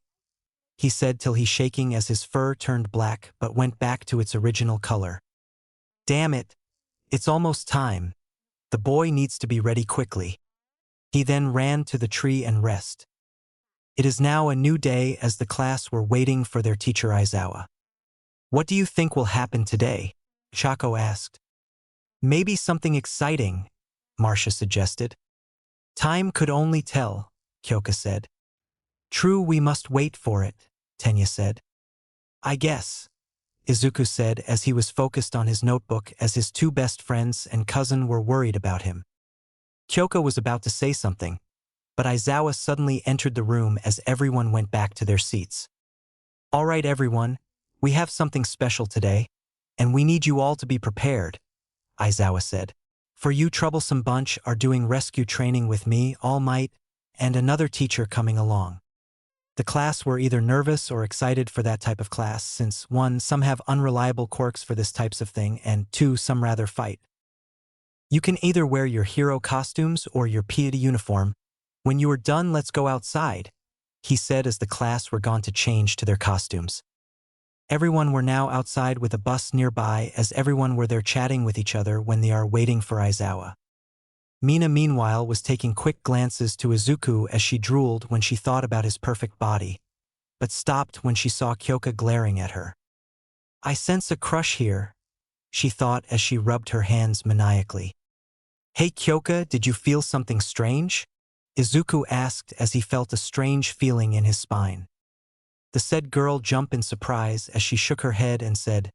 he said till he shaking as his fur turned black but went back to its original color. Damn it, it's almost time. The boy needs to be ready quickly. He then ran to the tree and rest. It is now a new day as the class were waiting for their teacher Aizawa. What do you think will happen today? Chako asked. Maybe something exciting, Marcia suggested. Time could only tell, Kyoka said. True, we must wait for it, Tenya said. I guess, Izuku said as he was focused on his notebook as his two best friends and cousin were worried about him. Kyoka was about to say something, but Aizawa suddenly entered the room as everyone went back to their seats. All right, everyone, we have something special today, and we need you all to be prepared, Aizawa said. For you troublesome bunch are doing rescue training with me, All Might, and another teacher coming along. The class were either nervous or excited for that type of class since 1. Some have unreliable quirks for this types of thing, and 2. Some rather fight. You can either wear your hero costumes or your PE uniform. When you are done, let's go outside, he said as the class were gone to change to their costumes. Everyone were now outside with a bus nearby as everyone were there chatting with each other when they are waiting for Aizawa. Mina meanwhile was taking quick glances to Izuku as she drooled when she thought about his perfect body, but stopped when she saw Kyoka glaring at her. I sense a crush here, she thought as she rubbed her hands maniacally. Hey Kyoka, did you feel something strange? Izuku asked as he felt a strange feeling in his spine. The said girl jumped in surprise as she shook her head and said,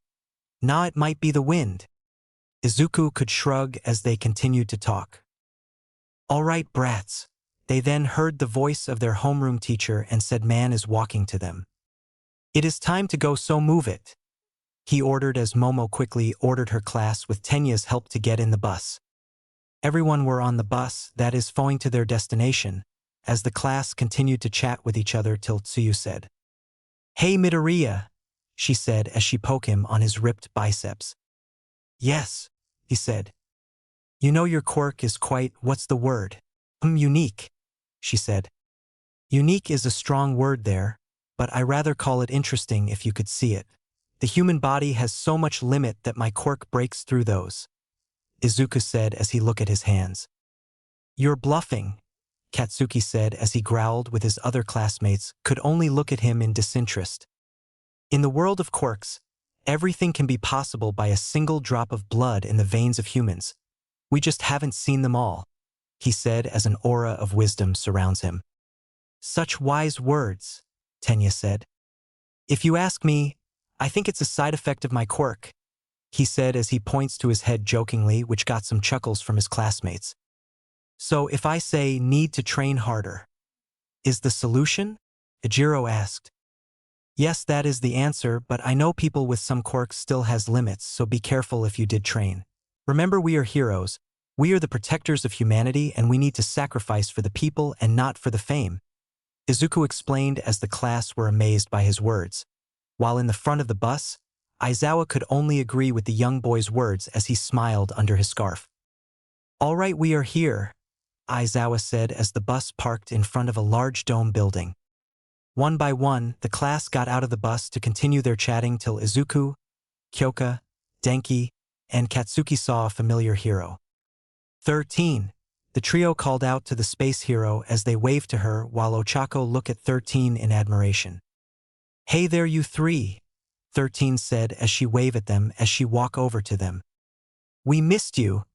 Nah, it might be the wind. Izuku could shrug as they continued to talk. All right, brats. They then heard the voice of their homeroom teacher and said man is walking to them. It is time to go, so move it. he ordered as Momo quickly ordered her class with Tenya's help to get in the bus. Everyone were on the bus, that is, going to their destination, as the class continued to chat with each other till Tsuyu said, "Hey Midoriya," she said as she poked him on his ripped biceps. "Yes," he said. "You know your quirk is quite, what's the word? Unique," she said. Unique is a strong word there, but I rather call it interesting if you could see it. The human body has so much limit that my quirk breaks through those, Izuku said as he looked at his hands. "You're bluffing," Katsuki said as he growled with his other classmates, could only look at him in disinterest. "In the world of quirks, everything can be possible by a single drop of blood in the veins of humans. We just haven't seen them all," he said as an aura of wisdom surrounds him. "Such wise words," Tenya said. "If you ask me, I think it's a side effect of my quirk," he said as he points to his head jokingly, which got some chuckles from his classmates. "So if I say need to train harder, is the solution?" Ejiro asked. "Yes, that is the answer, but I know people with some quirks still has limits, so be careful if you did train. Remember, we are heroes. We are the protectors of humanity, and we need to sacrifice for the people and not for the fame," Izuku explained as the class were amazed by his words. While in the front of the bus, Aizawa could only agree with the young boy's words as he smiled under his scarf. "All right, we are here," Aizawa said as the bus parked in front of a large dome building. One by one, the class got out of the bus to continue their chatting till Izuku, Kyoka, Denki, and Katsuki saw a familiar hero. 13. The trio called out to the space hero as they waved to her while Ochako looked at 13 in admiration. "Hey there you three," 13 said as she waved at them as she walked over to them. "We missed you,"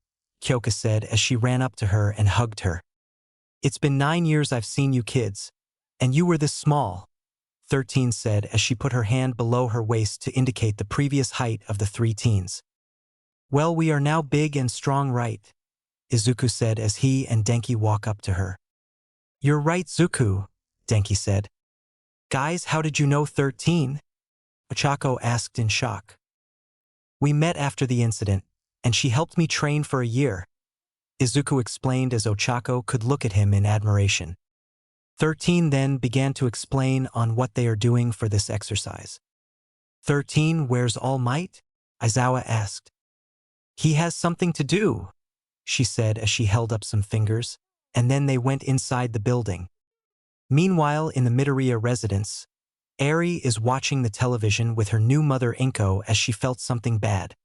Kyoka said as she ran up to her and hugged her. "It's been 9 years I've seen you kids. And you were this small," 13 said as she put her hand below her waist to indicate the previous height of the 3 teens. "Well, we are now big and strong, right?" Izuku said as he and Denki walk up to her. "You're right, Zuku," Denki said. "Guys, how did you know 13? Ochako asked in shock. "We met after the incident, and she helped me train for a year," Izuku explained as Ochako could look at him in admiration. 13 then began to explain on what they are doing for this exercise. 13, where's All Might? Aizawa asked. "He has something to do," she said as she held up some fingers, and then they went inside the building. Meanwhile, in the Midoriya residence, Eri is watching the television with her new mother Inko as she felt something bad.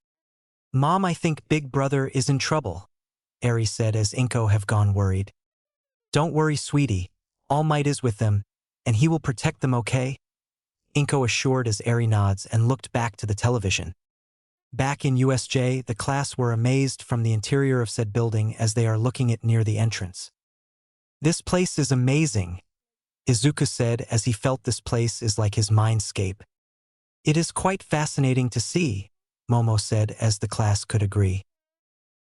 "Mom, I think Big Brother is in trouble," Eri said as Inko have gone worried. "Don't worry, sweetie. All Might is with them, and he will protect them, okay?" Inko assured as Eri nods and looked back to the television. Back in USJ, the class were amazed from the interior of said building as they are looking at near the entrance. "This place is amazing," Izuku said as he felt this place is like his mindscape. "It is quite fascinating to see," Momo said as the class could agree.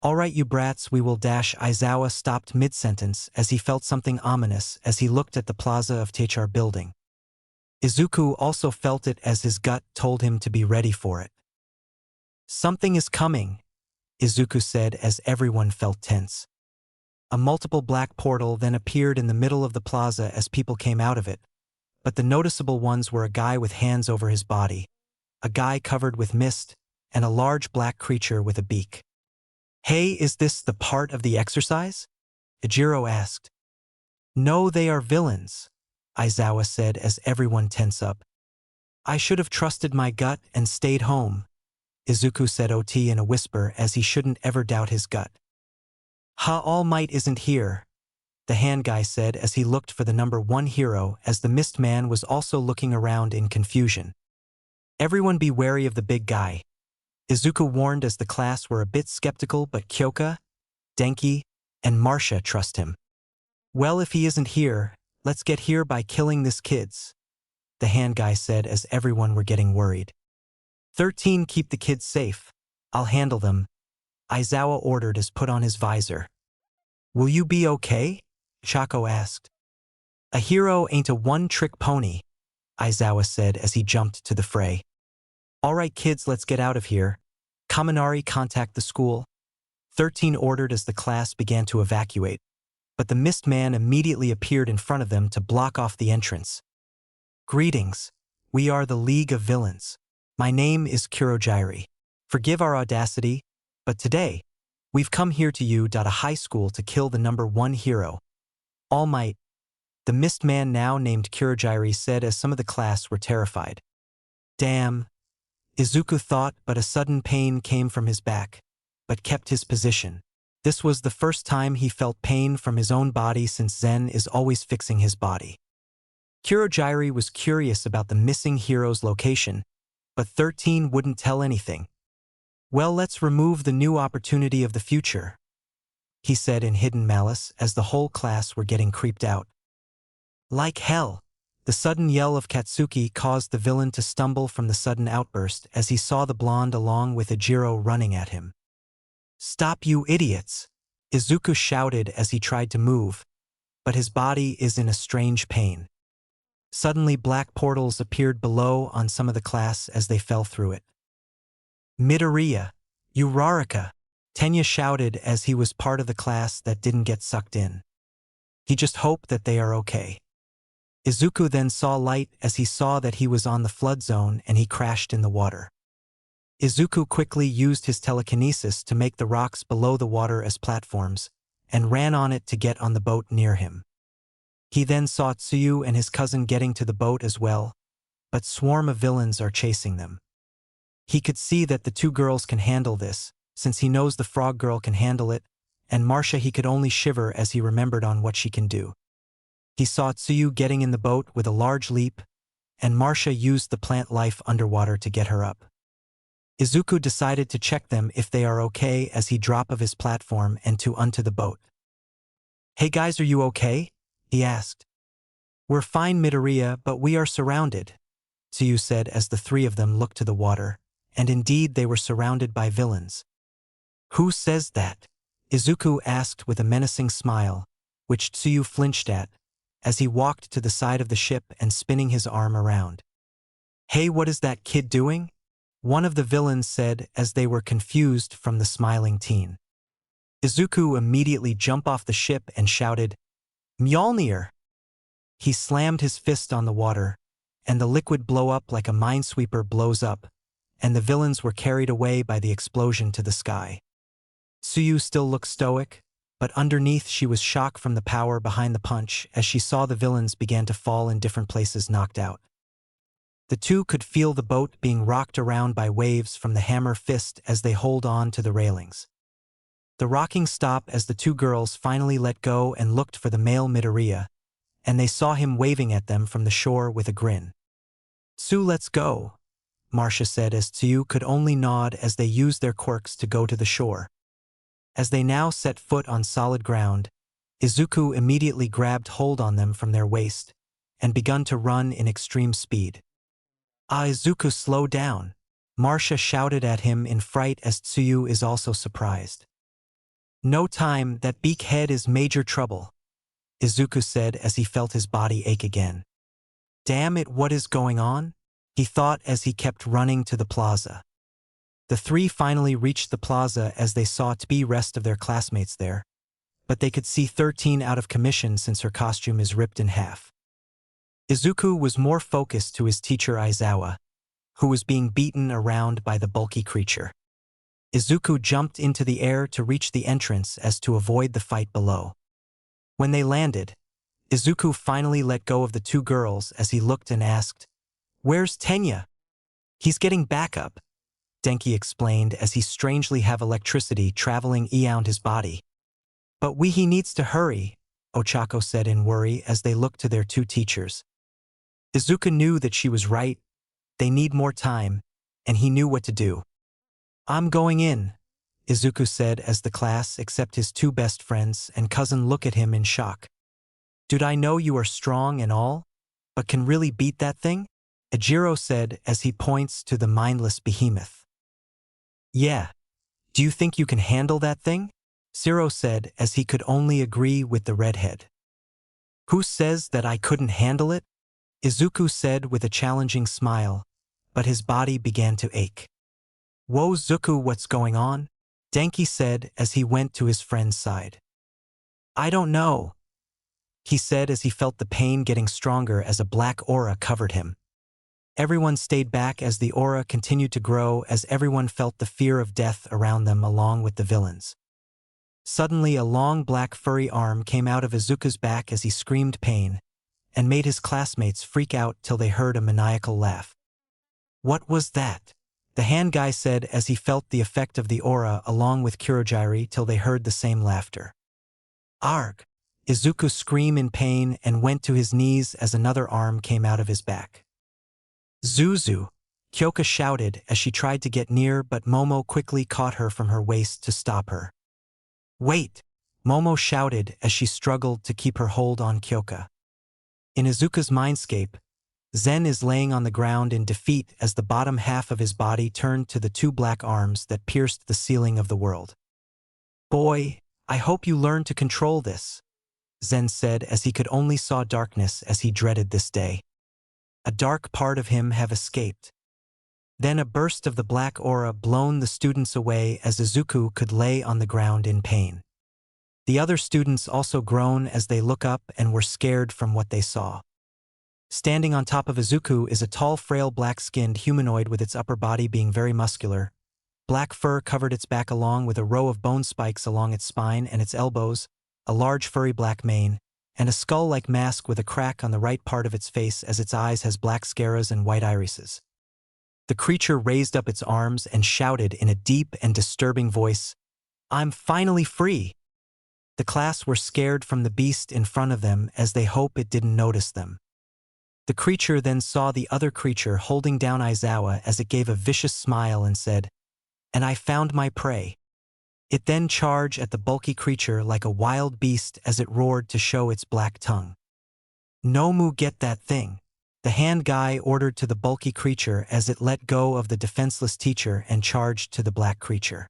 "All right, you brats, we will dash." Aizawa stopped mid-sentence as he felt something ominous as he looked at the plaza of Techar building. Izuku also felt it as his gut told him to be ready for it. "Something is coming," Izuku said as everyone felt tense. A multiple black portal then appeared in the middle of the plaza as people came out of it, but the noticeable ones were a guy with hands over his body, a guy covered with mist, and a large black creature with a beak. "Hey, is this the part of the exercise?" Ejiro asked. "No, they are villains," Aizawa said as everyone tense up. "I should have trusted my gut and stayed home," Izuku said OT in a whisper as he shouldn't ever doubt his gut. "Ha, All Might isn't here," the hand guy said as he looked for the number 1 hero as the mist man was also looking around in confusion. "Everyone be wary of the big guy," Izuku warned as the class were a bit skeptical, but Kyoka, Denki, and Marcia trust him. "Well, if he isn't here, let's get here by killing this kids," the hand guy said as everyone were getting worried. 13, keep the kids safe. I'll handle them," Aizawa ordered as put on his visor. "Will you be okay?" Chaco asked. "A hero ain't a one-trick pony," Aizawa said as he jumped to the fray. All right kids, let's get out of here. Kaminari, contact the school. 13 ordered as the class began to evacuate, but the mist man immediately appeared in front of them to block off the entrance. Greetings. We are the League of Villains. My name is Kurojairi. Forgive our audacity, but today, we've come here to you at a high school to kill the #1 hero, All Might. The mist man, now named Kurojairi, said as some of the class were terrified. Damn, Izuku thought, but a sudden pain came from his back, but kept his position. This was the first time he felt pain from his own body since Zen is always fixing his body. Kurojairi was curious about the missing hero's location, but 13 wouldn't tell anything. Well, let's remove the new opportunity of the future, he said in hidden malice as the whole class were getting creeped out. Like hell! The sudden yell of Katsuki caused the villain to stumble from the sudden outburst as he saw the blonde along with Ejiro running at him. Stop, you idiots! Izuku shouted as he tried to move, but his body is in a strange pain. Suddenly black portals appeared below on some of the class as they fell through it. Midoriya, Uraraka, Tenya shouted as he was part of the class that didn't get sucked in. He just hoped that they are okay. Izuku then saw light as he saw that he was on the flood zone and he crashed in the water. Izuku quickly used his telekinesis to make the rocks below the water as platforms, and ran on it to get on the boat near him. He then saw Tsuyu and his cousin getting to the boat as well, but swarm of villains are chasing them. He could see that the two girls can handle this, since he knows the frog girl can handle it, and Marcia he could only shiver as he remembered on what she can do. He saw Tsuyu getting in the boat with a large leap, and Marcia used the plant life underwater to get her up. Izuku decided to check them if they are okay as he dropped of his platform and onto the boat. Hey guys, are you okay? He asked. We're fine, Midoriya, but we are surrounded, Tsuyu said as the three of them looked to the water, and indeed they were surrounded by villains. Who says that? Izuku asked with a menacing smile, which Tsuyu flinched at, as he walked to the side of the ship and spinning his arm around. Hey, what is that kid doing? One of the villains said as they were confused from the smiling teen. Izuku immediately jumped off the ship and shouted, Mjolnir! He slammed his fist on the water, and the liquid blew up like a minesweeper blows up, and the villains were carried away by the explosion to the sky. Tsuyu still looked stoic, but underneath she was shocked from the power behind the punch as she saw the villains began to fall in different places knocked out. The two could feel the boat being rocked around by waves from the hammer fist as they hold on to the railings. The rocking stopped as the two girls finally let go and looked for the male Midoriya, and they saw him waving at them from the shore with a grin. Tsu, let's go, Marcia said as Tsuyu could only nod as they used their quirks to go to the shore. As they now set foot on solid ground, Izuku immediately grabbed hold on them from their waist and begun to run in extreme speed. Izuku, slow down, Marcia shouted at him in fright as Tsuyu is also surprised. No time, that beak head is major trouble, Izuku said as he felt his body ache again. Damn it, what is going on? He thought as he kept running to the plaza. The three finally reached the plaza as they saw the rest of their classmates there, but they could see 13 out of commission since her costume is ripped in half. Izuku was more focused to his teacher Aizawa, who was being beaten around by the bulky creature. Izuku jumped into the air to reach the entrance as to avoid the fight below. When they landed, Izuku finally let go of the two girls as he looked and asked, Where's Tenya? He's getting back up, Denki explained as he strangely have electricity traveling around his body. But he needs to hurry, Ochako said in worry as they looked to their two teachers. Izuku knew that she was right, they need more time, and he knew what to do. I'm going in, Izuku said as the class except his two best friends and cousin look at him in shock. Dude, I know you are strong and all, but can really beat that thing? Ejiro said as he points to the mindless behemoth. Yeah. Do you think you can handle that thing? Zero said as he could only agree with the redhead. Who says that I couldn't handle it? Izuku said with a challenging smile, but his body began to ache. "Whoa, Zuko, what's going on?" Denki said as he went to his friend's side. "I don't know," he said as he felt the pain getting stronger as a black aura covered him. Everyone stayed back as the aura continued to grow as everyone felt the fear of death around them along with the villains. Suddenly a long black furry arm came out of Izuku's back as he screamed pain, and made his classmates freak out till they heard a maniacal laugh. "What was that?" the hand guy said as he felt the effect of the aura along with Kurogiri till they heard the same laughter. "Arg!" Izuku screamed in pain and went to his knees as another arm came out of his back. "Zuzu!" Kyoka shouted as she tried to get near, but Momo quickly caught her from her waist to stop her. "Wait!" Momo shouted as she struggled to keep her hold on Kyoka. In Izuku's mindscape, Zen is laying on the ground in defeat as the bottom half of his body turned to the two black arms that pierced the ceiling of the world. "Boy, I hope you learn to control this," Zen said as he could only saw darkness as he dreaded this day. A dark part of him have escaped. Then a burst of the black aura blown the students away as Izuku could lay on the ground in pain. The other students also groan as they look up and were scared from what they saw. Standing on top of Izuku is a tall, frail, black-skinned humanoid with its upper body being very muscular. Black fur covered its back along with a row of bone spikes along its spine and its elbows, a large furry black mane, and a skull-like mask with a crack on the right part of its face as its eyes has black scaras and white irises. The creature raised up its arms and shouted in a deep and disturbing voice, "I'm finally free!" The class were scared from the beast in front of them as they hope it didn't notice them. The creature then saw the other creature holding down Aizawa as it gave a vicious smile and said, "And I found my prey." It then charged at the bulky creature like a wild beast as it roared to show its black tongue. "Nomu, get that thing," the hand guy ordered to the bulky creature as it let go of the defenseless teacher and charged to the black creature.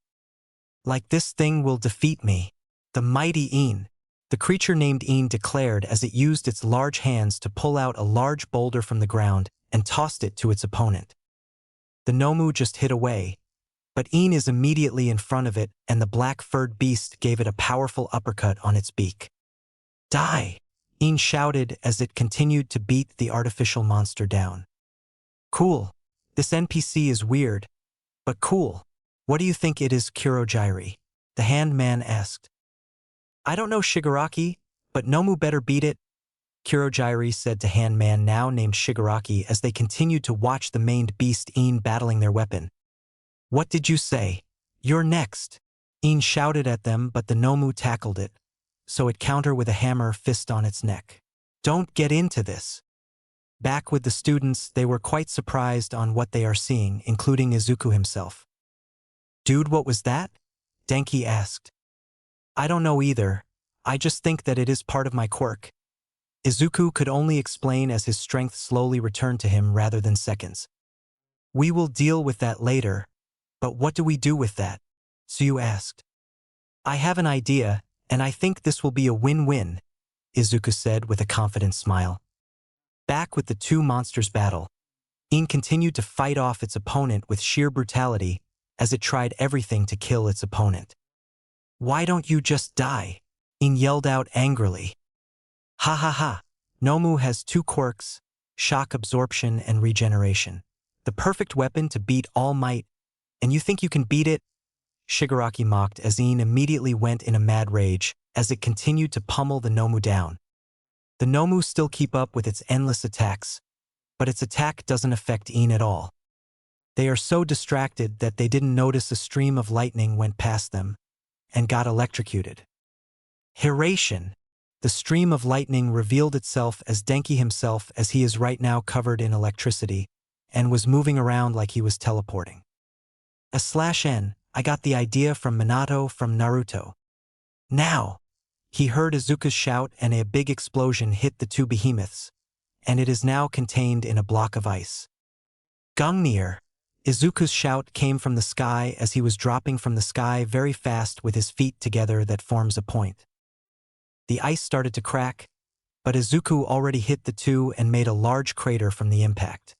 "Like this thing will defeat me. The mighty Een," the creature named Een declared as it used its large hands to pull out a large boulder from the ground and tossed it to its opponent. The Nomu just hid away, but Een is immediately in front of it and the black-furred beast gave it a powerful uppercut on its beak. "Die!" Een shouted as it continued to beat the artificial monster down. "Cool. This NPC is weird, but cool. What do you think it is, Kurogiri?" the hand man asked. "I don't know, Shigaraki, but Nomu better beat it," Kurogiri said to hand man now named Shigaraki as they continued to watch the maned beast Een battling their weapon. "What did you say? You're next." Een shouted at them, but the Nomu tackled it, so it countered with a hammer fist on its neck. "Don't get into this." Back with the students, they were quite surprised on what they are seeing, including Izuku himself. "Dude, what was that?" Denki asked. "I don't know either. I just think that it is part of my quirk." Izuku could only explain as his strength slowly returned to him rather than seconds. "We will deal with that later. But what do we do with that?" Suyu asked. "I have an idea, and I think this will be a win-win," Izuku said with a confident smile. Back with the two monsters' battle, Een continued to fight off its opponent with sheer brutality as it tried everything to kill its opponent. "Why don't you just die?" Een yelled out angrily. "Ha ha ha. Nomu has two quirks, shock absorption and regeneration. The perfect weapon to beat All Might. And you think you can beat it?" Shigaraki mocked as Een immediately went in a mad rage as it continued to pummel the Nomu down. The Nomu still keep up with its endless attacks, but its attack doesn't affect Een at all. They are so distracted that they didn't notice a stream of lightning went past them and got electrocuted. Hiration! The stream of lightning revealed itself as Denki himself as he is right now covered in electricity and was moving around like he was teleporting. /N, I got the idea from Minato from Naruto. Now! He heard Izuku's shout and a big explosion hit the two behemoths, and it is now contained in a block of ice. Gungnir! Izuku's shout came from the sky as he was dropping from the sky very fast with his feet together that forms a point. The ice started to crack, but Izuku already hit the two and made a large crater from the impact.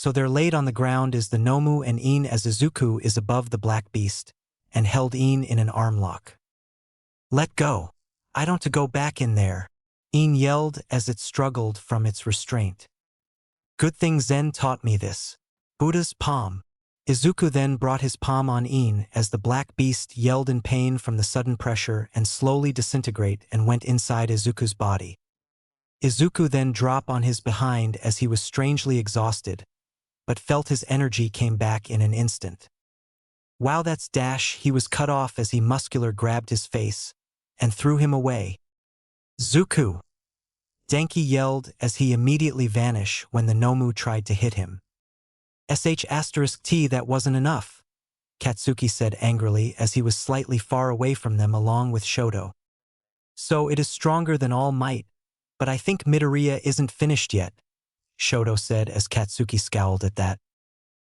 So they're laid on the ground as the Nomu and Een as Izuku is above the black beast, and held Een in an arm lock. Let go. I don't to go back in there, Een yelled as it struggled from its restraint. Good thing Zen taught me this. Buddha's palm. Izuku then brought his palm on Een as the black beast yelled in pain from the sudden pressure and slowly disintegrate and went inside Izuku's body. Izuku then dropped on his behind as he was strangely exhausted, but felt his energy came back in an instant. Wow, that's dash, he was cut off as he muscular grabbed his face and threw him away. Zuku! Denki yelled as he immediately vanished when the Nomu tried to hit him. *T, that wasn't enough, Katsuki said angrily as he was slightly far away from them along with Shoto. So it is stronger than All Might, but I think Midoriya isn't finished yet, Shoto said as Katsuki scowled at that.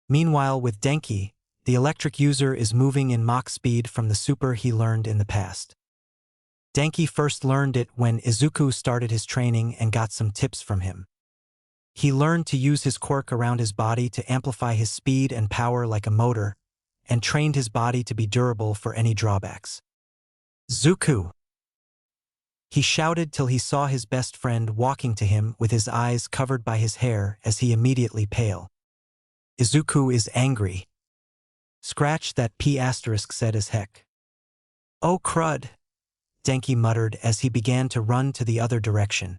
Meanwhile with Denki, the electric user is moving in Mach speed from the super he learned in the past. Denki first learned it when Izuku started his training and got some tips from him. He learned to use his quirk around his body to amplify his speed and power like a motor, and trained his body to be durable for any drawbacks. Zuku! He shouted till he saw his best friend walking to him with his eyes covered by his hair as he immediately pale. Izuku is angry. Scratch that P** said as heck. Oh crud! Denki muttered as he began to run to the other direction.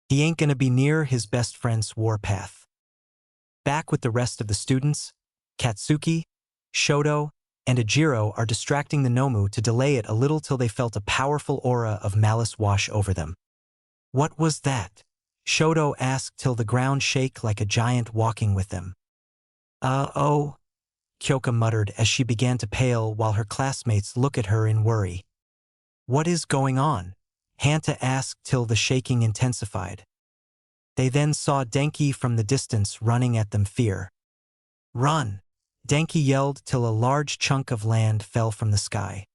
He ain't gonna be near his best friend's warpath. Back with the rest of the students, Katsuki, Shoto, and Ejiro are distracting the Nomu to delay it a little till they felt a powerful aura of malice wash over them. What was that? Shoto asked till the ground shake like a giant walking with them. Oh, Kyoka muttered as she began to pale while her classmates look at her in worry. What is going on? Hanta asked till the shaking intensified. They then saw Denki from the distance running at them fear. Run! Denki yelled till a large chunk of land fell from the sky.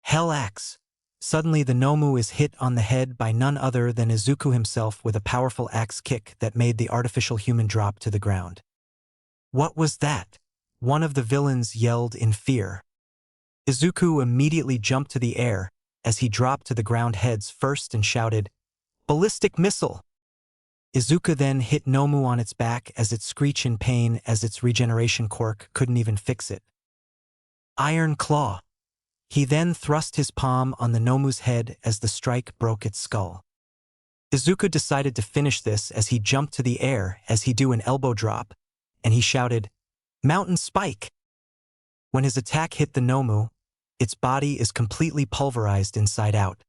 Hell axe! Suddenly the Nomu is hit on the head by none other than Izuku himself with a powerful axe kick that made the artificial human drop to the ground. What was that? One of the villains yelled in fear. Izuku immediately jumped to the air as he dropped to the ground heads first and shouted, Ballistic missile! Izuku then hit Nomu on its back as it screeched in pain as its regeneration quirk couldn't even fix it. Iron claw! He then thrust his palm on the Nomu's head as the strike broke its skull. Izuku decided to finish this as he jumped to the air as he do an elbow drop, and he shouted, Mountain spike! When his attack hit the Nomu, its body is completely pulverized inside out,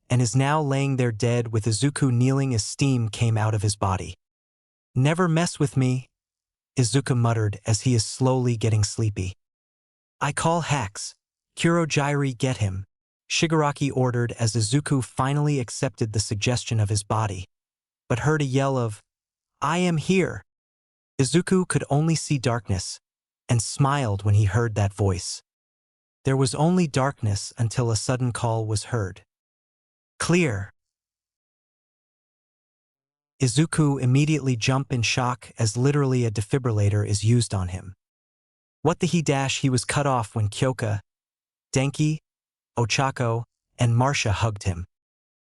and is now laying there dead with Izuku kneeling as steam came out of his body. Never mess with me, Izuku muttered as he is slowly getting sleepy. I call hacks. Kurogyri get him, Shigaraki ordered as Izuku finally accepted the suggestion of his body, but heard a yell of, I am here. Izuku could only see darkness, and smiled when he heard that voice. There was only darkness until a sudden call was heard. Clear! Izuku immediately jumped in shock as literally a defibrillator is used on him. What the he was cut off when Kyoka, Denki, Ochako, and Marcia hugged him.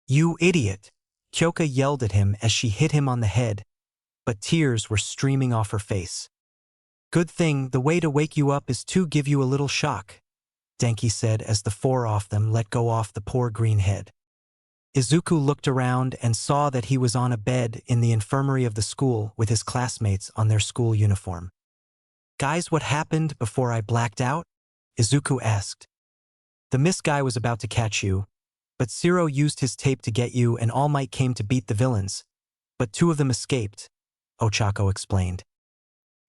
You idiot! Kyoka yelled at him as she hit him on the head, but tears were streaming off her face. Good thing, the way to wake you up is to give you a little shock, Denki said as the four of them let go off the poor green head. Izuku looked around and saw that he was on a bed in the infirmary of the school with his classmates on their school uniform. Guys, what happened before I blacked out? Izuku asked. The Mist guy was about to catch you, but Zero used his tape to get you and All Might came to beat the villains, but two of them escaped, Ochako explained.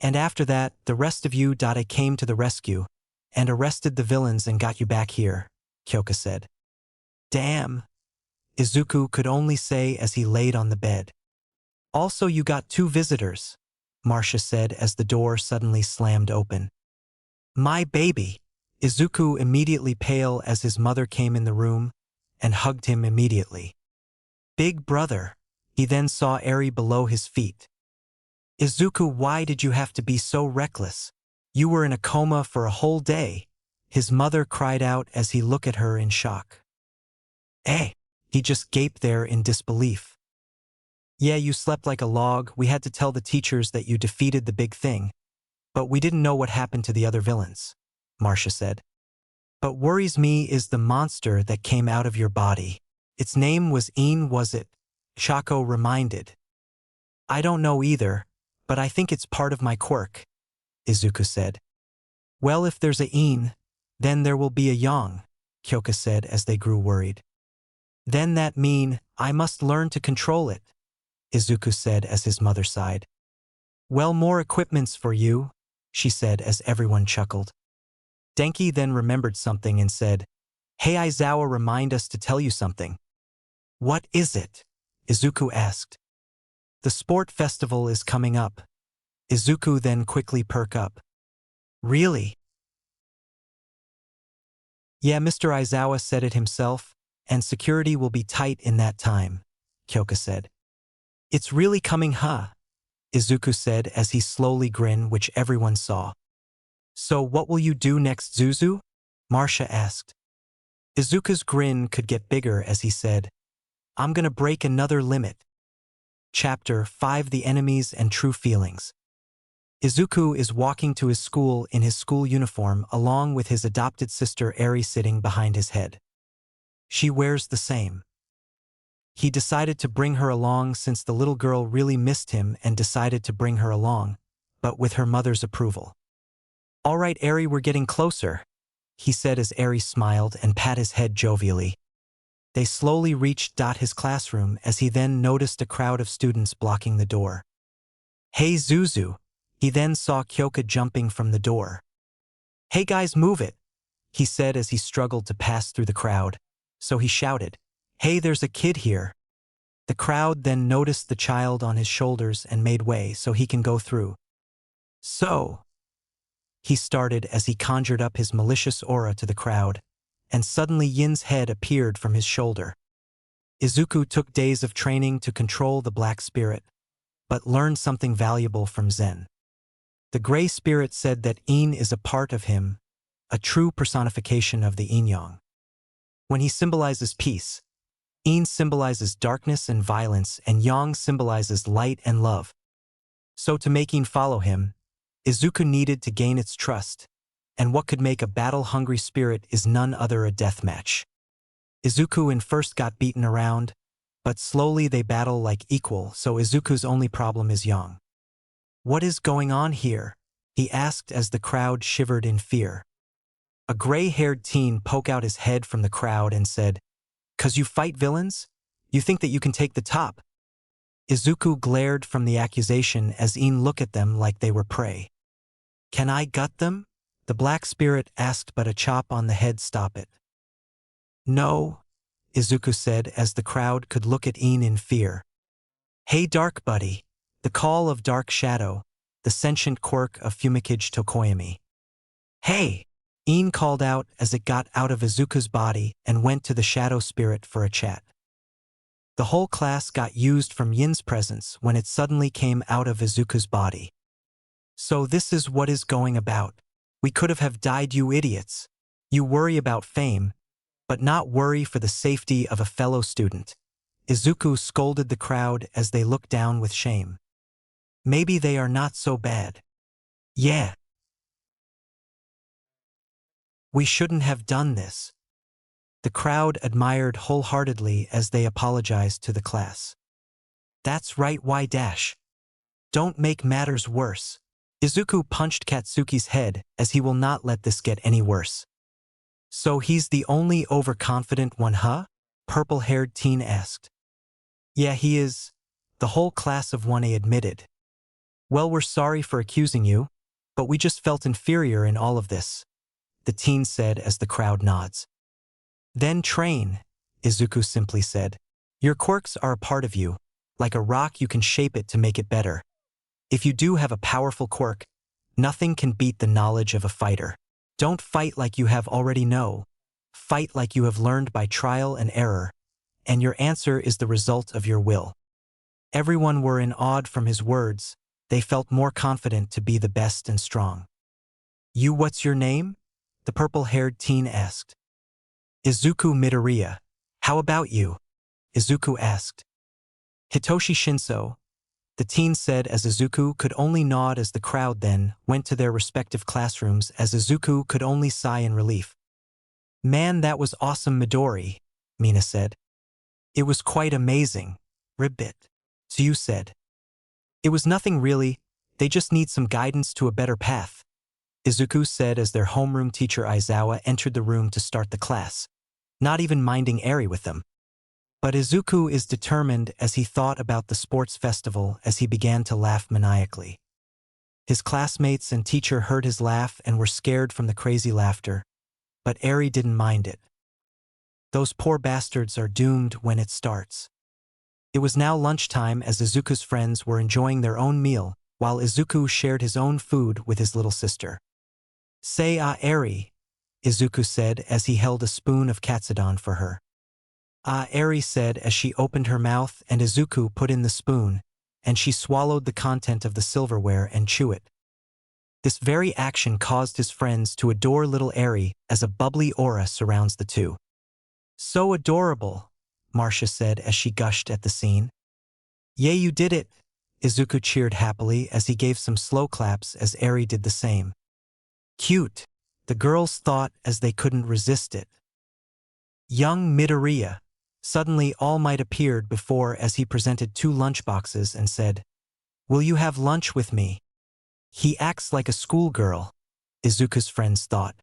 And after that, the rest of you came to the rescue, and arrested the villains and got you back here, Kyoka said. Damn, Izuku could only say as he laid on the bed. Also you got two visitors, Marcia said as the door suddenly slammed open. My baby! Izuku immediately pale as his mother came in the room and hugged him immediately. Big brother! He then saw Eri below his feet. Izuku, why did you have to be so reckless? You were in a coma for a whole day, his mother cried out as he looked at her in shock. Eh? He just gaped there in disbelief. Yeah, you slept like a log, we had to tell the teachers that you defeated the big thing. But we didn't know what happened to the other villains, Marcia said. But worries me is the monster that came out of your body. Its name was Een, was it? Shako reminded. I don't know either, but I think it's part of my quirk, Izuku said. Well, if there's a Een, then there will be a Yang, Kyoka said as they grew worried. Then that mean I must learn to control it, Izuku said as his mother sighed. Well, more equipments for you, she said as everyone chuckled. Denki then remembered something and said, Hey Aizawa, remind us to tell you something. What is it? Izuku asked. The sport festival is coming up. Izuku then quickly perked up. Really? Yeah, Mr. Aizawa said it himself, and security will be tight in that time, Kyoka said. It's really coming, huh? Izuku said as he slowly grinned, which everyone saw. So what will you do next, Zuzu? Marcia asked. Izuku's grin could get bigger as he said, I'm gonna break another limit. Chapter 5: The Enemies and True Feelings. Izuku is walking to his school in his school uniform along with his adopted sister Eri sitting behind his head. She wears the same. He decided to bring her along since the little girl really missed him and decided to bring her along, but with her mother's approval. All right, Eri, we're getting closer, he said as Eri smiled and pat his head jovially. They slowly reached his classroom as he then noticed a crowd of students blocking the door. Hey Zuzu, he then saw Kyoka jumping from the door. Hey guys, move it, he said as he struggled to pass through the crowd, so he shouted, Hey, there's a kid here. The crowd then noticed the child on his shoulders and made way so he can go through. So, he started as he conjured up his malicious aura to the crowd, and suddenly Yin's head appeared from his shoulder. Izuku took days of training to control the black spirit, but learned something valuable from Zen. The gray spirit said that Een is a part of him, a true personification of the Yin-Yang. When he symbolizes peace, Een symbolizes darkness and violence, and Yang symbolizes light and love. So to make Een follow him, Izuku needed to gain its trust, and what could make a battle-hungry spirit is none other a death match. Izuku in first got beaten around, but slowly they battle like equal, so Izuku's only problem is Yang. What is going on here? He asked as the crowd shivered in fear. A gray-haired teen poked out his head from the crowd and said, 'Cause you fight villains? You think that you can take the top? Izuku glared from the accusation as Een looked at them like they were prey. Can I gut them? The black spirit asked, but a chop on the head stopped it. No, Izuku said as the crowd could look at Een in fear. Hey Dark Buddy, the call of Dark Shadow, the sentient quirk of Fumikage Tokoyami. Hey! Een called out as it got out of Izuku's body and went to the shadow spirit for a chat. The whole class got used from Yin's presence when it suddenly came out of Izuku's body. So this is what is going about. We could have died, you idiots. You worry about fame, but not worry for the safety of a fellow student. Izuku scolded the crowd as they looked down with shame. Maybe they are not so bad. Yeah. We shouldn't have done this. The crowd admired wholeheartedly as they apologized to the class. That's right, why dash? Don't make matters worse. Izuku punched Katsuki's head as he will not let this get any worse. So he's the only overconfident one, huh? Purple-haired teen asked. Yeah, he is, the whole class of 1A admitted. Well, we're sorry for accusing you, but we just felt inferior in all of this, the teen said as the crowd nods. Then train, Izuku simply said. Your quirks are a part of you. Like a rock, you can shape it to make it better. If you do have a powerful quirk, nothing can beat the knowledge of a fighter. Don't fight like you have already know. Fight like you have learned by trial and error, and your answer is the result of your will. Everyone were in awe from his words, they felt more confident to be the best and strong. "You, what's your name?" the purple-haired teen asked. "Izuku Midoriya. How about you?" Izuku asked. "Hitoshi Shinso," the teen said as Izuku could only nod as the crowd then went to their respective classrooms as Izuku could only sigh in relief. "Man, that was awesome, Midori," Mina said. "It was quite amazing," Ribbit Tsuyu said. "It was nothing really, they just need some guidance to a better path," Izuku said as their homeroom teacher Aizawa entered the room to start the class, not even minding Eri with them. But Izuku is determined as he thought about the sports festival as he began to laugh maniacally. His classmates and teacher heard his laugh and were scared from the crazy laughter, but Eri didn't mind it. Those poor bastards are doomed when it starts. It was now lunchtime as Izuku's friends were enjoying their own meal, while Izuku shared his own food with his little sister. "Say ah Eri," Izuku said as he held a spoon of katsudon for her. "Ah," Eri said as she opened her mouth and Izuku put in the spoon, and she swallowed the content of the silverware and chewed it. This very action caused his friends to adore little Eri as a bubbly aura surrounds the two. "So adorable," Marcia said as she gushed at the scene. "Yay, you did it," Izuku cheered happily as he gave some slow claps as Eri did the same. "Cute," the girls thought as they couldn't resist it. Young Midoriya. Suddenly All Might appeared before as he presented 2 lunchboxes and said, "Will you have lunch with me?" "He acts like a schoolgirl," Izuku's friends thought.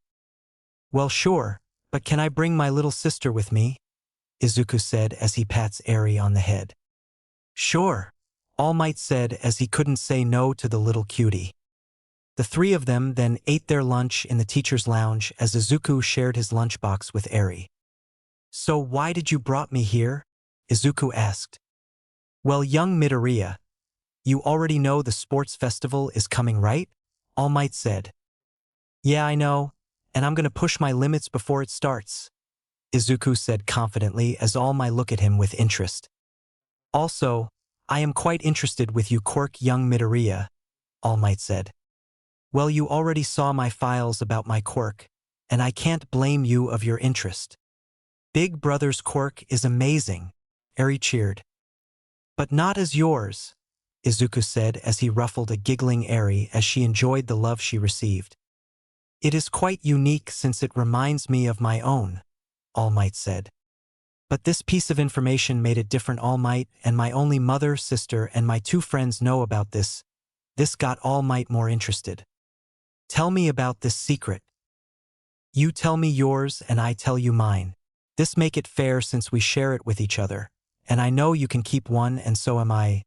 "Well, sure, but can I bring my little sister with me?" Izuku said as he pats Eri on the head. "Sure," All Might said as he couldn't say no to the little cutie. The 3 of them then ate their lunch in the teacher's lounge as Izuku shared his lunchbox with Eri. "So why did you brought me here?" Izuku asked. "Well, young Midoriya, you already know the sports festival is coming, right?" All Might said. "Yeah, I know, and I'm gonna push my limits before it starts," Izuku said confidently as All Might looked at him with interest. "Also, I am quite interested with you, Quirk, young Midoriya," All Might said. "Well, you already saw my files about my quirk, and I can't blame you of your interest. Big Brother's quirk is amazing," Eri cheered. "But not as yours," Izuku said as he ruffled a giggling Eri as she enjoyed the love she received. "It is quite unique since it reminds me of my own," All Might said. "But this piece of information made it different. All Might and my only mother, sister, and my 2 friends know about this. This got All Might more interested. Tell me about this secret. You tell me yours and I tell you mine. This make it fair since we share it with each other, and I know you can keep one and so am I."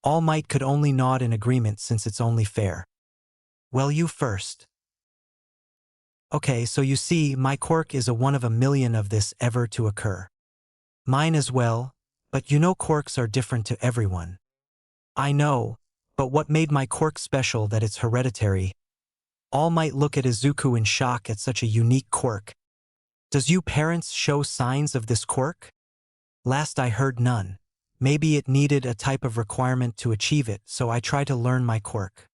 All Might could only nod in agreement since it's only fair. "Well, you first." "Okay, so you see, my quirk is a 1 of a million of this ever to occur. Mine as well, but you know quirks are different to everyone." "I know, but what made my quirk special that it's hereditary?" All Might look at Izuku in shock at such a unique quirk. "Does you parents show signs of this quirk?" "Last I heard, none. Maybe it needed a type of requirement to achieve it, so I try to learn my quirk."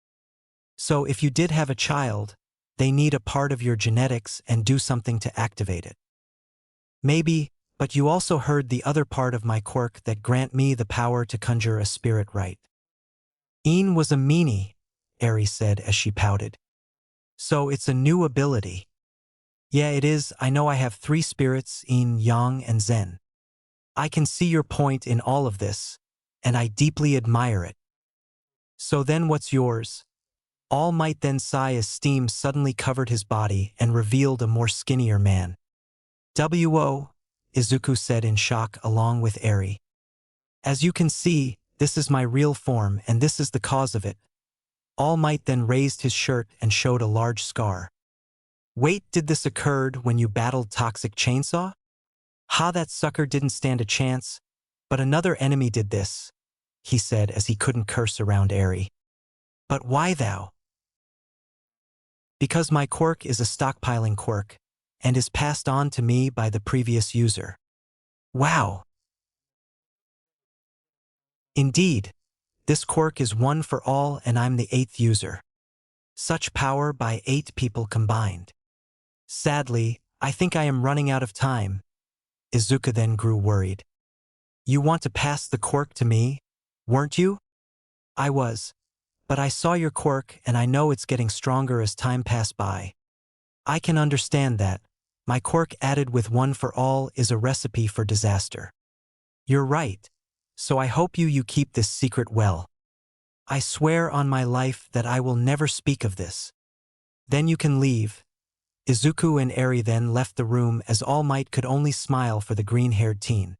"So if you did have a child, they need a part of your genetics and do something to activate it." "Maybe, but you also heard the other part of my quirk that grant me the power to conjure a spirit, right?" "Een was a meanie," Eri said as she pouted. "So it's a new ability." "Yeah, it is. I know I have 3 spirits, Yin, Yang, and Zen. I can see your point in all of this, and I deeply admire it. So then what's yours?" All Might then sigh as steam suddenly covered his body and revealed a more skinnier man. "Wo," Izuku said in shock along with Eri. "As you can see, this is my real form and this is the cause of it." All Might then raised his shirt and showed a large scar. "Wait, did this occurred when you battled Toxic Chainsaw?" "Ha, that sucker didn't stand a chance, but another enemy did this," he said as he couldn't curse around Eri. "But why thou?" "Because my quirk is a stockpiling quirk, and is passed on to me by the previous user." "Wow." "Indeed," This quirk is one for all and I'm the 8th user. Such power by 8 people combined. Sadly, I think I am running out of time. Izuku then grew worried. You want to pass the quirk to me, weren't you? I was. But I saw your quirk and I know it's getting stronger as time passed by. I can understand that. My quirk added with one for all is a recipe for disaster. You're right. So I hope you keep this secret well. I swear on my life that I will never speak of this. Then you can leave. Izuku and Eri then left the room as All Might could only smile for the green-haired teen.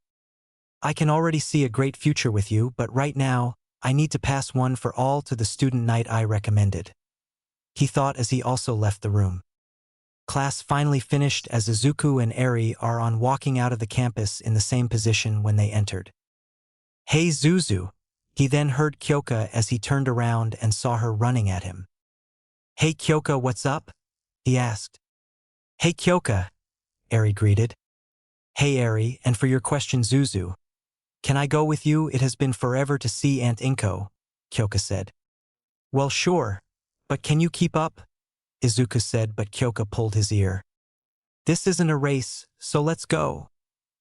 I can already see a great future with you, but right now, I need to pass one for all to the student night I recommended. He thought as he also left the room. Class finally finished as Izuku and Eri are on walking out of the campus in the same position when they entered. Hey Zuzu! He then heard Kyoka as he turned around and saw her running at him. Hey Kyoka, what's up? He asked. Hey Kyoka, Eri greeted. Hey Eri, and for your question Zuzu. Can I go with you? It has been forever to see Aunt Inko, Kyoka said. Well sure, but can you keep up? Izuku said, but Kyoka pulled his ear. This isn't a race, so let's go,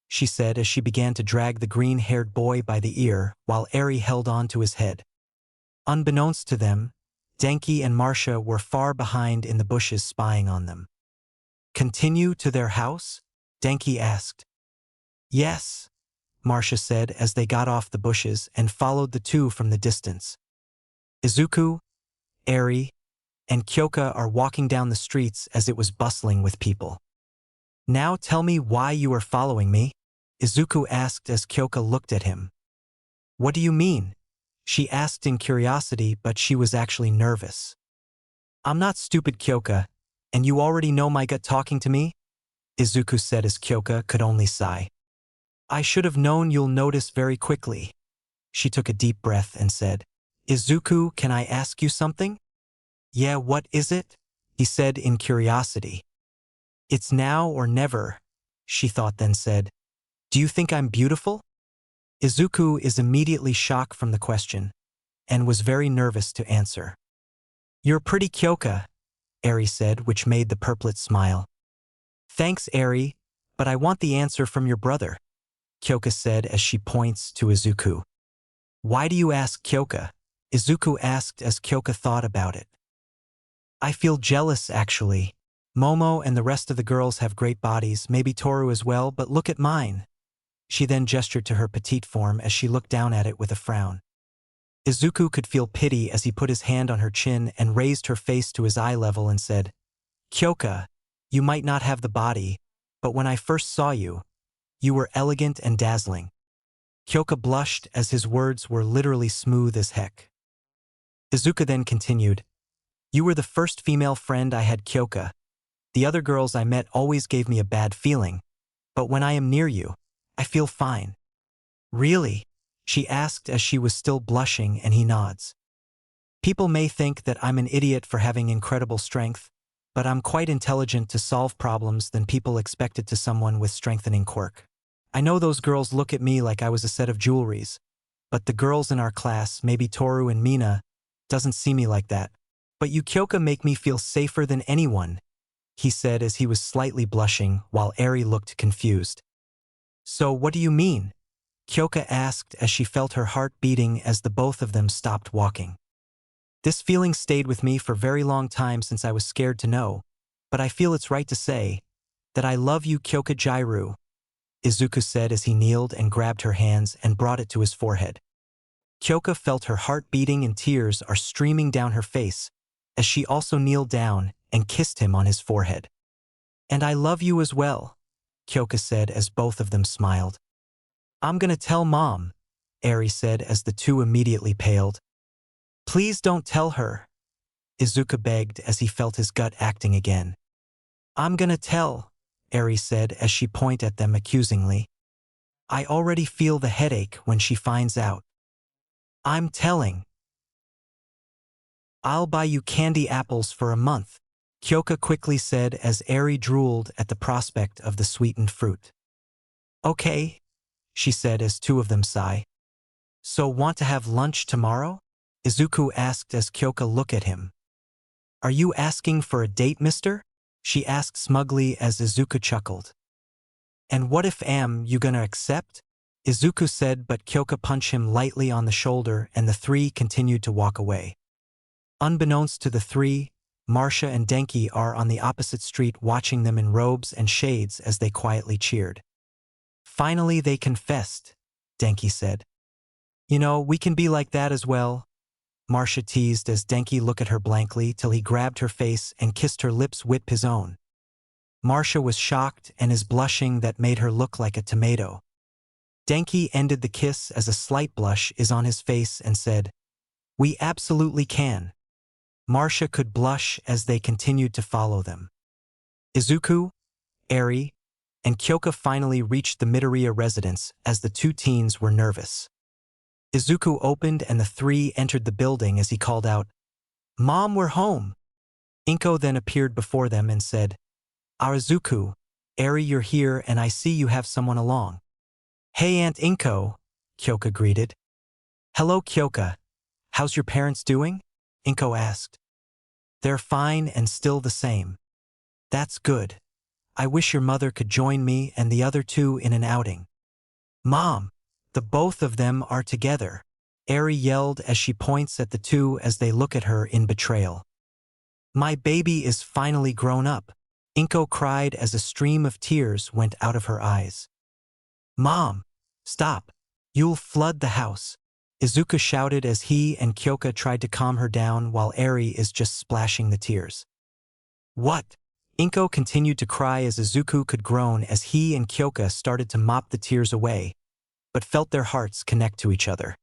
she said as she began to drag the green-haired boy by the ear while Eri held on to his head. Unbeknownst to them, Denki and Marcia were far behind in the bushes spying on them. Continue to their house? Denki asked. Yes, Marcia said as they got off the bushes and followed the two from the distance. Izuku, Eri, and Kyoka are walking down the streets as it was bustling with people. Now tell me why you are following me, Izuku asked as Kyoka looked at him. What do you mean? She asked in curiosity, but she was actually nervous. I'm not stupid, Kyoka, and you already know my gut talking to me? Izuku said as Kyoka could only sigh. I should have known you'll notice very quickly. She took a deep breath and said, Izuku, can I ask you something? Yeah, what is it? He said in curiosity. It's now or never, she thought then said. Do you think I'm beautiful? Izuku is immediately shocked from the question, and was very nervous to answer. You're pretty, Kyoka, Eri said, which made the purplet smile. Thanks, Eri, but I want the answer from your brother, Kyoka said as she points to Izuku. Why do you ask, Kyoka? Izuku asked as Kyoka thought about it. I feel jealous, actually. Momo and the rest of the girls have great bodies, maybe Toru as well, but look at mine. She then gestured to her petite form as she looked down at it with a frown. Izuku could feel pity as he put his hand on her chin and raised her face to his eye level and said, Kyoka, you might not have the body, but when I first saw you, you were elegant and dazzling. Kyoka blushed as his words were literally smooth as heck. Izuku then continued, You were the first female friend I had, Kyoka. The other girls I met always gave me a bad feeling, but when I am near you, I feel fine. Really? She asked as she was still blushing, and he nods. People may think that I'm an idiot for having incredible strength, but I'm quite intelligent to solve problems than people expected to someone with strengthening quirk. I know those girls look at me like I was a set of jewelries, but the girls in our class, maybe Toru and Mina, doesn't see me like that. But you, Kyoka, make me feel safer than anyone, he said as he was slightly blushing while Eri looked confused. So what do you mean? Kyoka asked as she felt her heart beating as the both of them stopped walking. This feeling stayed with me for a very long time since I was scared to know, but I feel it's right to say that I love you, Kyoka Jairu, Izuku said as he kneeled and grabbed her hands and brought it to his forehead. Kyoka felt her heart beating and tears are streaming down her face as she also kneeled down and kissed him on his forehead. And I love you as well, Kyoka said as both of them smiled. I'm gonna tell Mom, Eri said as the two immediately paled. Please don't tell her, Izuku begged as he felt his gut acting again. I'm gonna tell, Eri said as she pointed at them accusingly. I already feel the headache when she finds out. I'm telling. I'll buy you candy apples for a month, Kyoka quickly said as Eri drooled at the prospect of the sweetened fruit. Okay, she said as two of them sighed. So want to have lunch tomorrow? Izuku asked as Kyoka looked at him. Are you asking for a date, mister? She asked smugly as Izuku chuckled. And what if you gonna accept? Izuku said, but Kyoka punched him lightly on the shoulder and the three continued to walk away. Unbeknownst to the three, Marcia and Denki are on the opposite street watching them in robes and shades as they quietly cheered. Finally they confessed, Denki said. You know, we can be like that as well, Marcia teased as Denki looked at her blankly till he grabbed her face and kissed her lips with his own. Marcia was shocked and is blushing that made her look like a tomato. Denki ended the kiss as a slight blush is on his face and said, We absolutely can. Marcia could blush as they continued to follow them. Izuku, Eri, and Kyoka finally reached the Midoriya residence as the two teens were nervous. Izuku opened and the three entered the building as he called out, Mom, we're home. Inko then appeared before them and said, Izuku, Eri, you're here and I see you have someone along. Hey Aunt Inko, Kyoka greeted. Hello Kyoka, how's your parents doing? Inko asked. They're fine and still the same. That's good. I wish your mother could join me and the other two in an outing. Mom, the both of them are together, Eri yelled as she points at the two as they look at her in betrayal. My baby is finally grown up, Inko cried as a stream of tears went out of her eyes. Mom, stop. You'll flood the house, Izuku shouted as he and Kyoka tried to calm her down while Eri is just splashing the tears. What? Inko continued to cry as Izuku could groan as he and Kyoka started to mop the tears away, but felt their hearts connect to each other.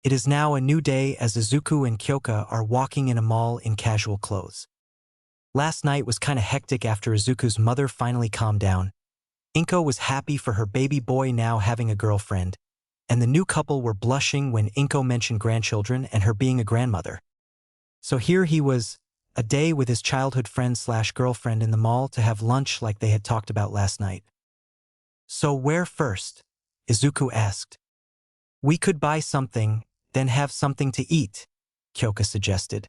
It is now a new day as Izuku and Kyoka are walking in a mall in casual clothes. Last night was kinda hectic after Izuku's mother finally calmed down. Inko was happy for her baby boy now having a girlfriend, and the new couple were blushing when Inko mentioned grandchildren and her being a grandmother. So here he was, a day with his childhood friend/girlfriend in the mall to have lunch like they had talked about last night. So where first? Izuku asked. We could buy something, then have something to eat, Kyoka suggested.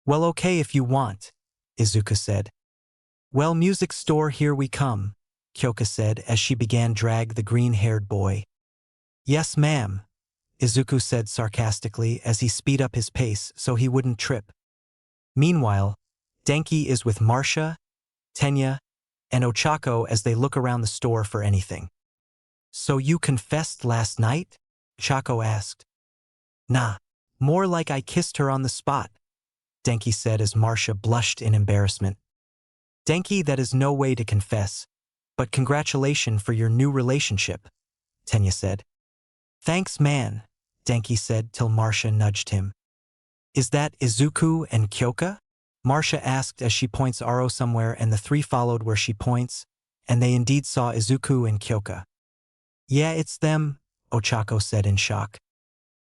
Well, okay if you want, Izuku said. Well, music store, here we come, Kyoka said as she began drag the green-haired boy. Yes, ma'am, Izuku said sarcastically as he speed up his pace so he wouldn't trip. Meanwhile, Denki is with Marcia, Tenya, and Ochako as they look around the store for anything. So you confessed last night? Ochako asked. Nah, more like I kissed her on the spot, Denki said as Marcia blushed in embarrassment. Denki, that is no way to confess, but congratulations for your new relationship, Tenya said. Thanks, man, Denki said till Marcia nudged him. Is that Izuku and Kyoka? Marcia asked as she points Aro somewhere and the three followed where she points, and they indeed saw Izuku and Kyoka. Yeah, it's them, Ochako said in shock.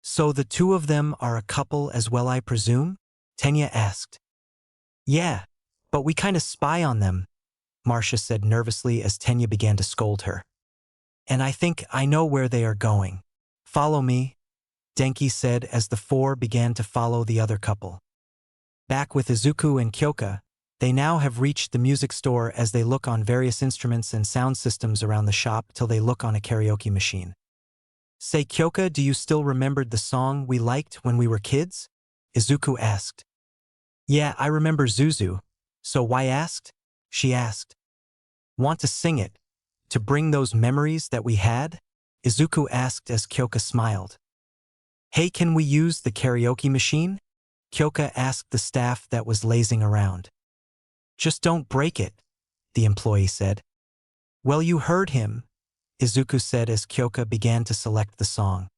So the two of them are a couple as well, I presume? Tenya asked. Yeah, but we kinda spy on them, Marcia said nervously as Tenya began to scold her. And I think I know where they are going. Follow me, Denki said as the four began to follow the other couple. Back with Izuku and Kyoka, they now have reached the music store as they look on various instruments and sound systems around the shop till they look on a karaoke machine. Say, Kyoka, do you still remember the song we liked when we were kids? Izuku asked. Yeah, I remember Zuzu. So why asked? She asked. Want to sing it? To bring those memories that we had? Izuku asked as Kyoka smiled. Hey, can we use the karaoke machine? Kyoka asked the staff that was lazing around. Just don't break it, the employee said. Well, you heard him, Izuku said as Kyoka began to select the song.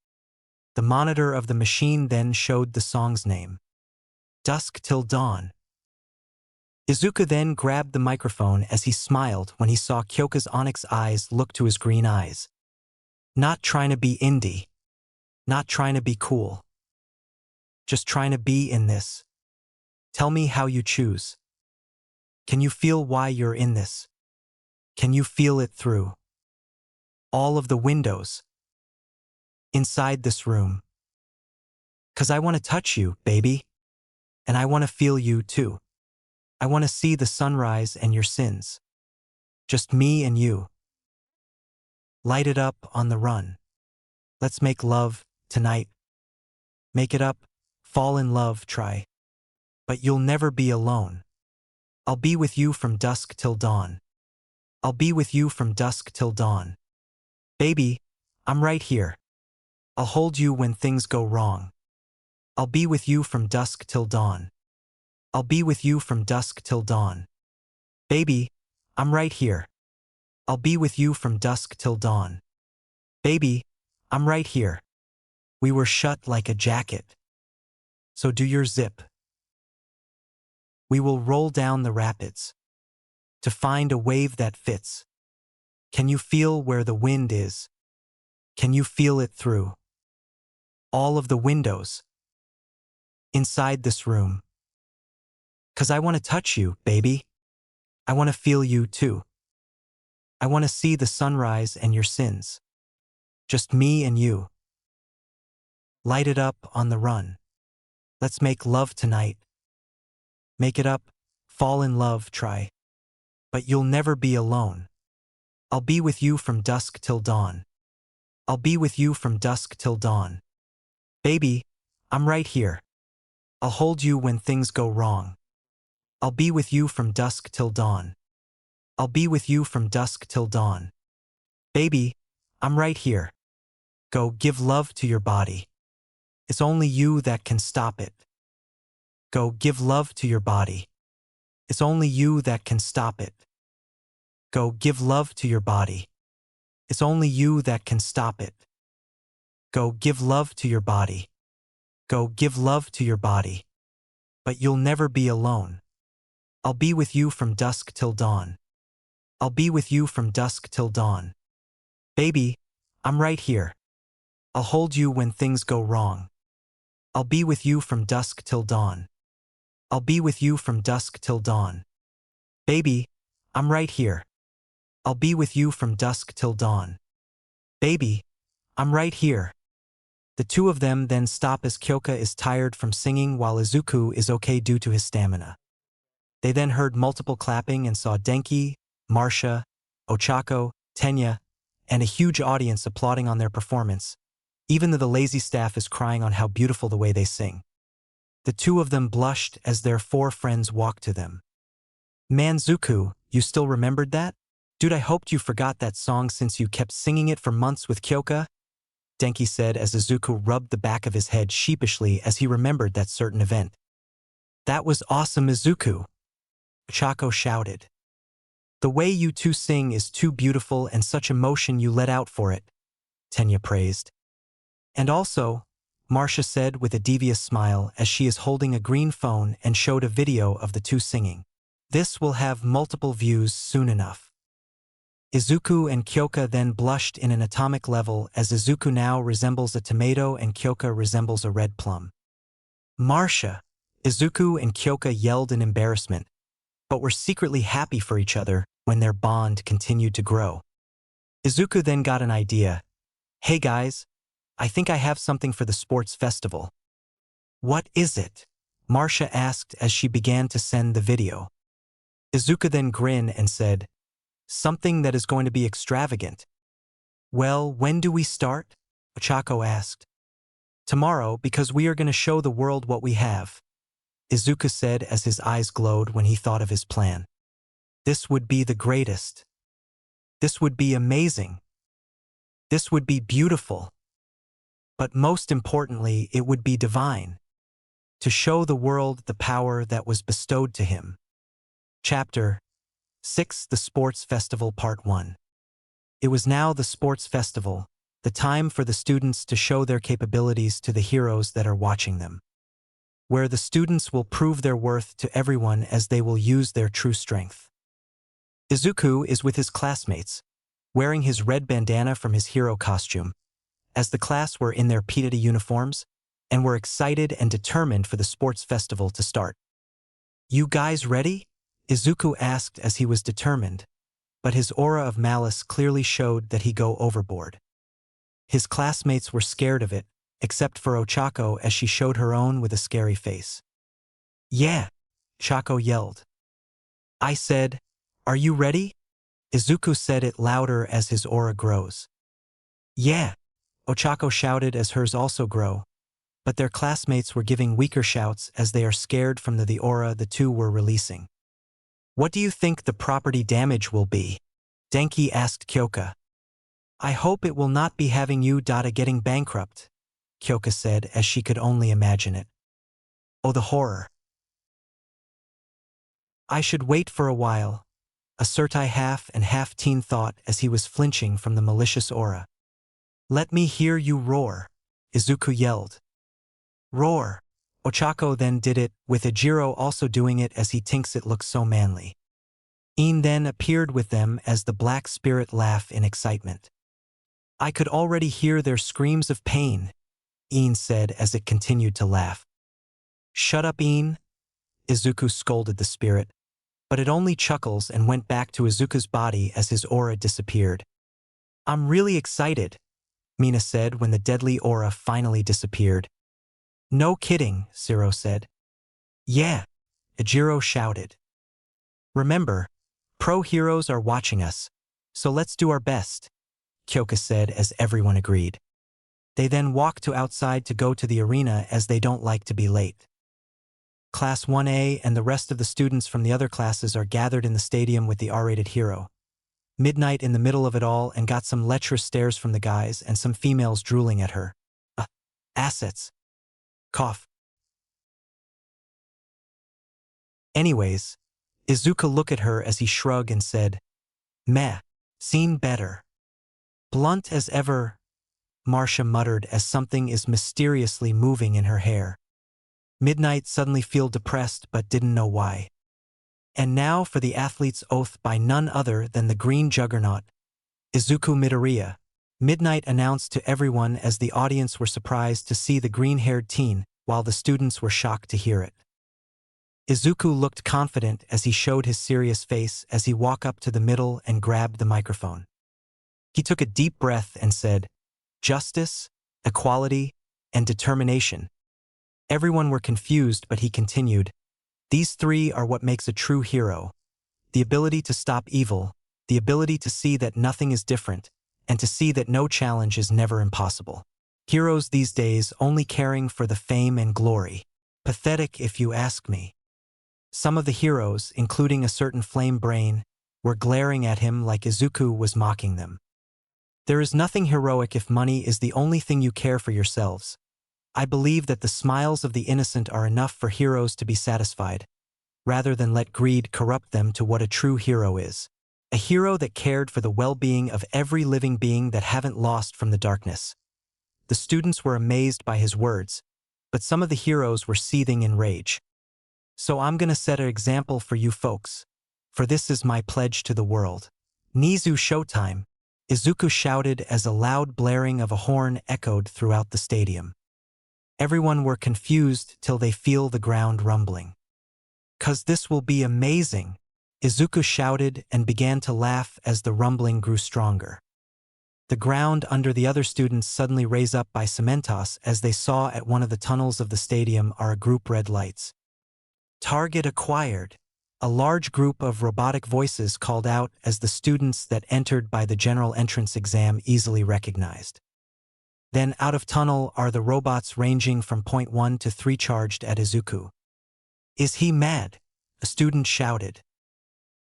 The monitor of the machine then showed the song's name. Dusk Till Dawn. Izuku then grabbed the microphone as he smiled when he saw Kyoka's onyx eyes look to his green eyes. Not trying to be indie. Not trying to be cool. Just trying to be in this. Tell me how you choose. Can you feel why you're in this? Can you feel it through all of the windows? inside this room. 'Cause I want to touch you, baby. And I want to feel you too. I want to see the sunrise and your sins. Just me and you. Light it up on the run. Let's make love tonight. Make it up, fall in love, try. But you'll never be alone. I'll be with you from dusk till dawn. I'll be with you from dusk till dawn. Baby, I'm right here. I'll hold you when things go wrong. I'll be with you from dusk till dawn. I'll be with you from dusk till dawn. Baby, I'm right here. I'll be with you from dusk till dawn. Baby, I'm right here. We were shut like a jacket. So do your zip. We will roll down the rapids to find a wave that fits. Can you feel where the wind is? Can you feel it through all of the windows inside this room? 'Cause I want to touch you, baby. I want to feel you too. I want to see the sunrise and your sins. Just me and you. Light it up on the run. Let's make love tonight. Make it up, fall in love, try. But you'll never be alone. I'll be with you from dusk till dawn. I'll be with you from dusk till dawn. Baby, I'm right here. I'll hold you when things go wrong. I'll be with you from dusk till dawn. I'll be with you from dusk till dawn. Baby, I'm right here. Go give love to your body. It's only you that can stop it. Go give love to your body. It's only you that can stop it. Go give love to your body. It's only you that can stop it. Go give love to your body. Go give love to your body. But you'll never be alone. I'll be with you from dusk till dawn. I'll be with you from dusk till dawn. Baby, I'm right here. I'll hold you when things go wrong. I'll be with you from dusk till dawn. I'll be with you from dusk till dawn. Baby, I'm right here. I'll be with you from dusk till dawn. Baby, I'm right here. The two of them then stop as Kyoka is tired from singing while Izuku is okay due to his stamina. They then heard multiple clapping and saw Denki, Marcia, Ochako, Tenya, and a huge audience applauding on their performance, even though the lazy staff is crying on how beautiful the way they sing. The two of them blushed as their four friends walked to them. Man, Zuku, you still remembered that? Dude, I hoped you forgot that song since you kept singing it for months with Kyoka, Denki said as Izuku rubbed the back of his head sheepishly as he remembered that certain event. That was awesome, Izuku, Ochako shouted. The way you two sing is too beautiful and such emotion you let out for it, Tenya praised. And also, Marcia said with a devious smile as she is holding a green phone and showed a video of the two singing. This will have multiple views soon enough. Izuku and Kyoka then blushed in an atomic level as Izuku now resembles a tomato and Kyoka resembles a red plum. Marcia, Izuku and Kyoka yelled in embarrassment, but were secretly happy for each other when their bond continued to grow. Izuku then got an idea. Hey guys, I think I have something for the sports festival. What is it? Marcia asked as she began to send the video. Izuku then grinned and said, something that is going to be extravagant. Well, when do we start? Ochako asked. Tomorrow, because we are going to show the world what we have, Izuku said as his eyes glowed when he thought of his plan. This would be the greatest. This would be amazing. This would be beautiful. But most importantly, it would be divine. To show the world the power that was bestowed to him. Chapter 6: The Sports Festival Part 1. It was now the sports festival, the time for the students to show their capabilities to the heroes that are watching them. Where the students will prove their worth to everyone as they will use their true strength. Izuku is with his classmates, wearing his red bandana from his hero costume, as the class were in their PTA uniforms and were excited and determined for the sports festival to start. You guys ready? Izuku asked as he was determined, but his aura of malice clearly showed that he go overboard. His classmates were scared of it, except for Ochako as she showed her own with a scary face. "Yeah," Ochako yelled. I said, "Are you ready?" Izuku said it louder as his aura grows. "Yeah," Ochako shouted as hers also grow, but their classmates were giving weaker shouts as they are scared from the aura the two were releasing. "What do you think the property damage will be?" Denki asked Kyoka. "I hope it will not be having you Dada getting bankrupt," Kyoka said as she could only imagine it. "Oh, the horror." "I should wait for a while," Asurtai half and half teen thought as he was flinching from the malicious aura. "Let me hear you roar," Izuku yelled. "Roar." Ochako then did it, with Ejiro also doing it as he thinks it looks so manly. Een then appeared with them as the black spirit laugh in excitement. "I could already hear their screams of pain," Een said as it continued to laugh. "Shut up, Een," Izuku scolded the spirit, but it only chuckles and went back to Izuku's body as his aura disappeared. "I'm really excited," Mina said when the deadly aura finally disappeared. "No kidding," Zero said. "Yeah," Ejiro shouted. "Remember, pro heroes are watching us, so let's do our best," Kyoka said as everyone agreed. They then walked to outside to go to the arena as they don't like to be late. Class 1A and the rest of the students from the other classes are gathered in the stadium with the R-rated hero. Midnight in the middle of it all and got some lecherous stares from the guys and some females drooling at her. Assets. Cough. Anyways, Izuku looked at her as he shrugged and said, "Meh, seen better." "Blunt as ever," Marcia muttered as something is mysteriously moving in her hair. Midnight suddenly feel depressed but didn't know why. And now for the athlete's oath by none other than the green juggernaut, Izuku Midoriya, Midnight announced to everyone as the audience were surprised to see the green-haired teen, while the students were shocked to hear it. Izuku looked confident as he showed his serious face as he walked up to the middle and grabbed the microphone. He took a deep breath and said, "Justice, equality, and determination." Everyone were confused, but he continued, "These three are what makes a true hero. The ability to stop evil, the ability to see that nothing is different, and to see that no challenge is never impossible. Heroes these days only caring for the fame and glory. Pathetic if you ask me." Some of the heroes, including a certain flame brain, were glaring at him like Izuku was mocking them. "There is nothing heroic if money is the only thing you care for yourselves. I believe that the smiles of the innocent are enough for heroes to be satisfied, rather than let greed corrupt them to what a true hero is. A hero that cared for the well-being of every living being that haven't lost from the darkness." The students were amazed by his words, but some of the heroes were seething in rage. "So I'm gonna set an example for you folks, for this is my pledge to the world." "Nizu showtime," Izuku shouted as a loud blaring of a horn echoed throughout the stadium. Everyone were confused till they feel the ground rumbling. "'Cause this will be amazing," Izuku shouted and began to laugh as the rumbling grew stronger. The ground under the other students suddenly raised up by Cementos as they saw at one of the tunnels of the stadium are a group red lights. "Target acquired," a large group of robotic voices called out as the students that entered by the general entrance exam easily recognized. Then out of tunnel are the robots ranging from point 1 to 3 charged at Izuku. "Is he mad?" a student shouted.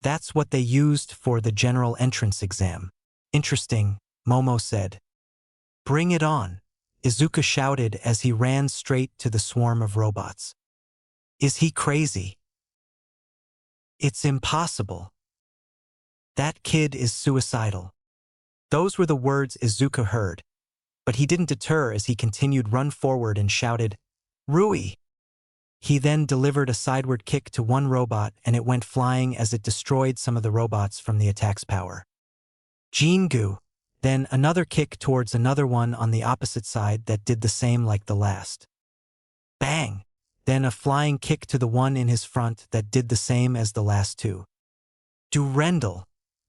"That's what they used for the general entrance exam." "Interesting," Momo said. "Bring it on," Izuku shouted as he ran straight to the swarm of robots. "Is he crazy? It's impossible. That kid is suicidal." Those were the words Izuku heard, but he didn't deter as he continued run forward and shouted, "Rui!" He then delivered a sideward kick to one robot and it went flying as it destroyed some of the robots from the attack's power. Jingu, then another kick towards another one on the opposite side that did the same like the last. Bang! Then a flying kick to the one in his front that did the same as the last two. Durendal!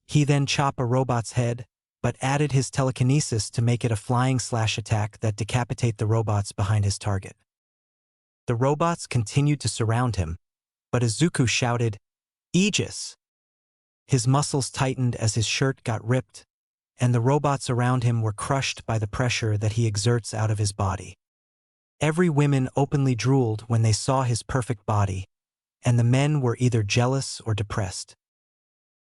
He then chop a robot's head, but added his telekinesis to make it a flying slash attack that decapitate the robots behind his target. The robots continued to surround him, but Izuku shouted, "Aegis!" His muscles tightened as his shirt got ripped, and the robots around him were crushed by the pressure that he exerts out of his body. Every woman openly drooled when they saw his perfect body, and the men were either jealous or depressed.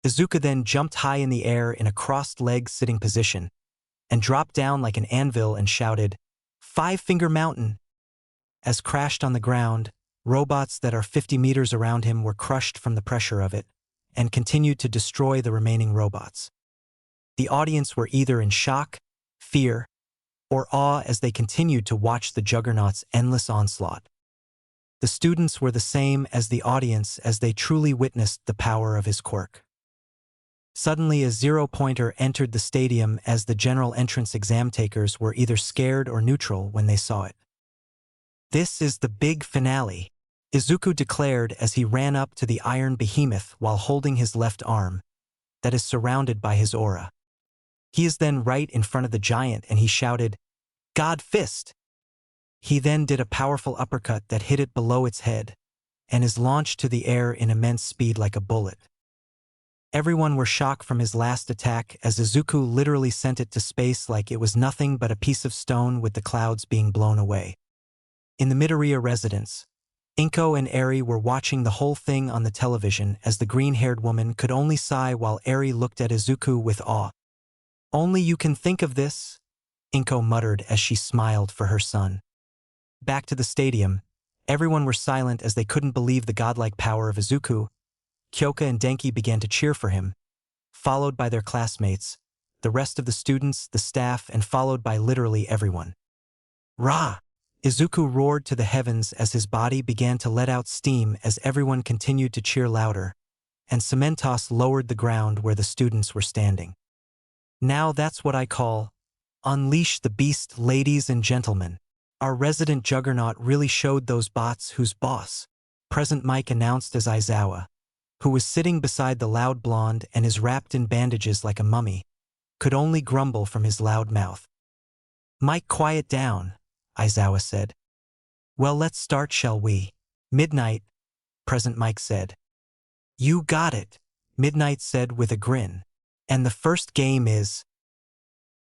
Izuku then jumped high in the air in a crossed-leg sitting position, and dropped down like an anvil and shouted, "Five-Finger Mountain!" As crashed on the ground, robots that are 50 meters around him were crushed from the pressure of it, and continued to destroy the remaining robots. The audience were either in shock, fear, or awe as they continued to watch the Juggernaut's endless onslaught. The students were the same as the audience as they truly witnessed the power of his quirk. Suddenly a zero-pointer entered the stadium as the general entrance exam takers were either scared or neutral when they saw it. "This is the big finale," Izuku declared as he ran up to the iron behemoth while holding his left arm, that is surrounded by his aura. He is then right in front of the giant and he shouted, "God Fist!" He then did a powerful uppercut that hit it below its head, and is launched to the air in immense speed like a bullet. Everyone were shocked from his last attack as Izuku literally sent it to space like it was nothing but a piece of stone with the clouds being blown away. In the Midoriya residence, Inko and Eri were watching the whole thing on the television as the green-haired woman could only sigh while Eri looked at Izuku with awe. "Only you can think of this," Inko muttered as she smiled for her son. Back to the stadium, everyone were silent as they couldn't believe the godlike power of Izuku. Kyoka and Denki began to cheer for him, followed by their classmates, the rest of the students, the staff, and followed by literally everyone. "Rah!" Izuku roared to the heavens as his body began to let out steam as everyone continued to cheer louder, and Cementos lowered the ground where the students were standing. "Now that's what I call unleash the beast, ladies and gentlemen. Our resident juggernaut really showed those bots who's boss," Present Mike announced as Aizawa, who was sitting beside the loud blonde and is wrapped in bandages like a mummy, could only grumble from his loud mouth. "Mike, quiet down," Aizawa said. "Well, let's start, shall we?" "Midnight," Present Mike said. "You got it," Midnight said with a grin. "And the first game is—"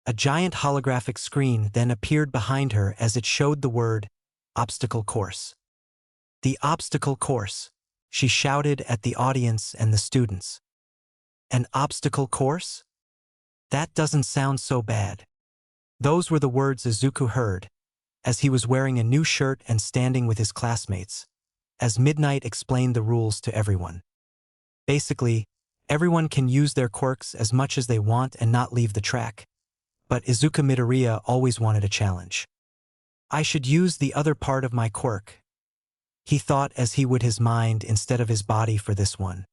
A giant holographic screen then appeared behind her as it showed the word, "Obstacle Course." "The obstacle course," she shouted at the audience and the students. "An obstacle course? That doesn't sound so bad." Those were the words Izuku heard, as he was wearing a new shirt and standing with his classmates, as Midnight explained the rules to everyone. Basically, everyone can use their quirks as much as they want and not leave the track, but Izuku Midoriya always wanted a challenge. "I should use the other part of my quirk," he thought as he would his mind instead of his body for this one.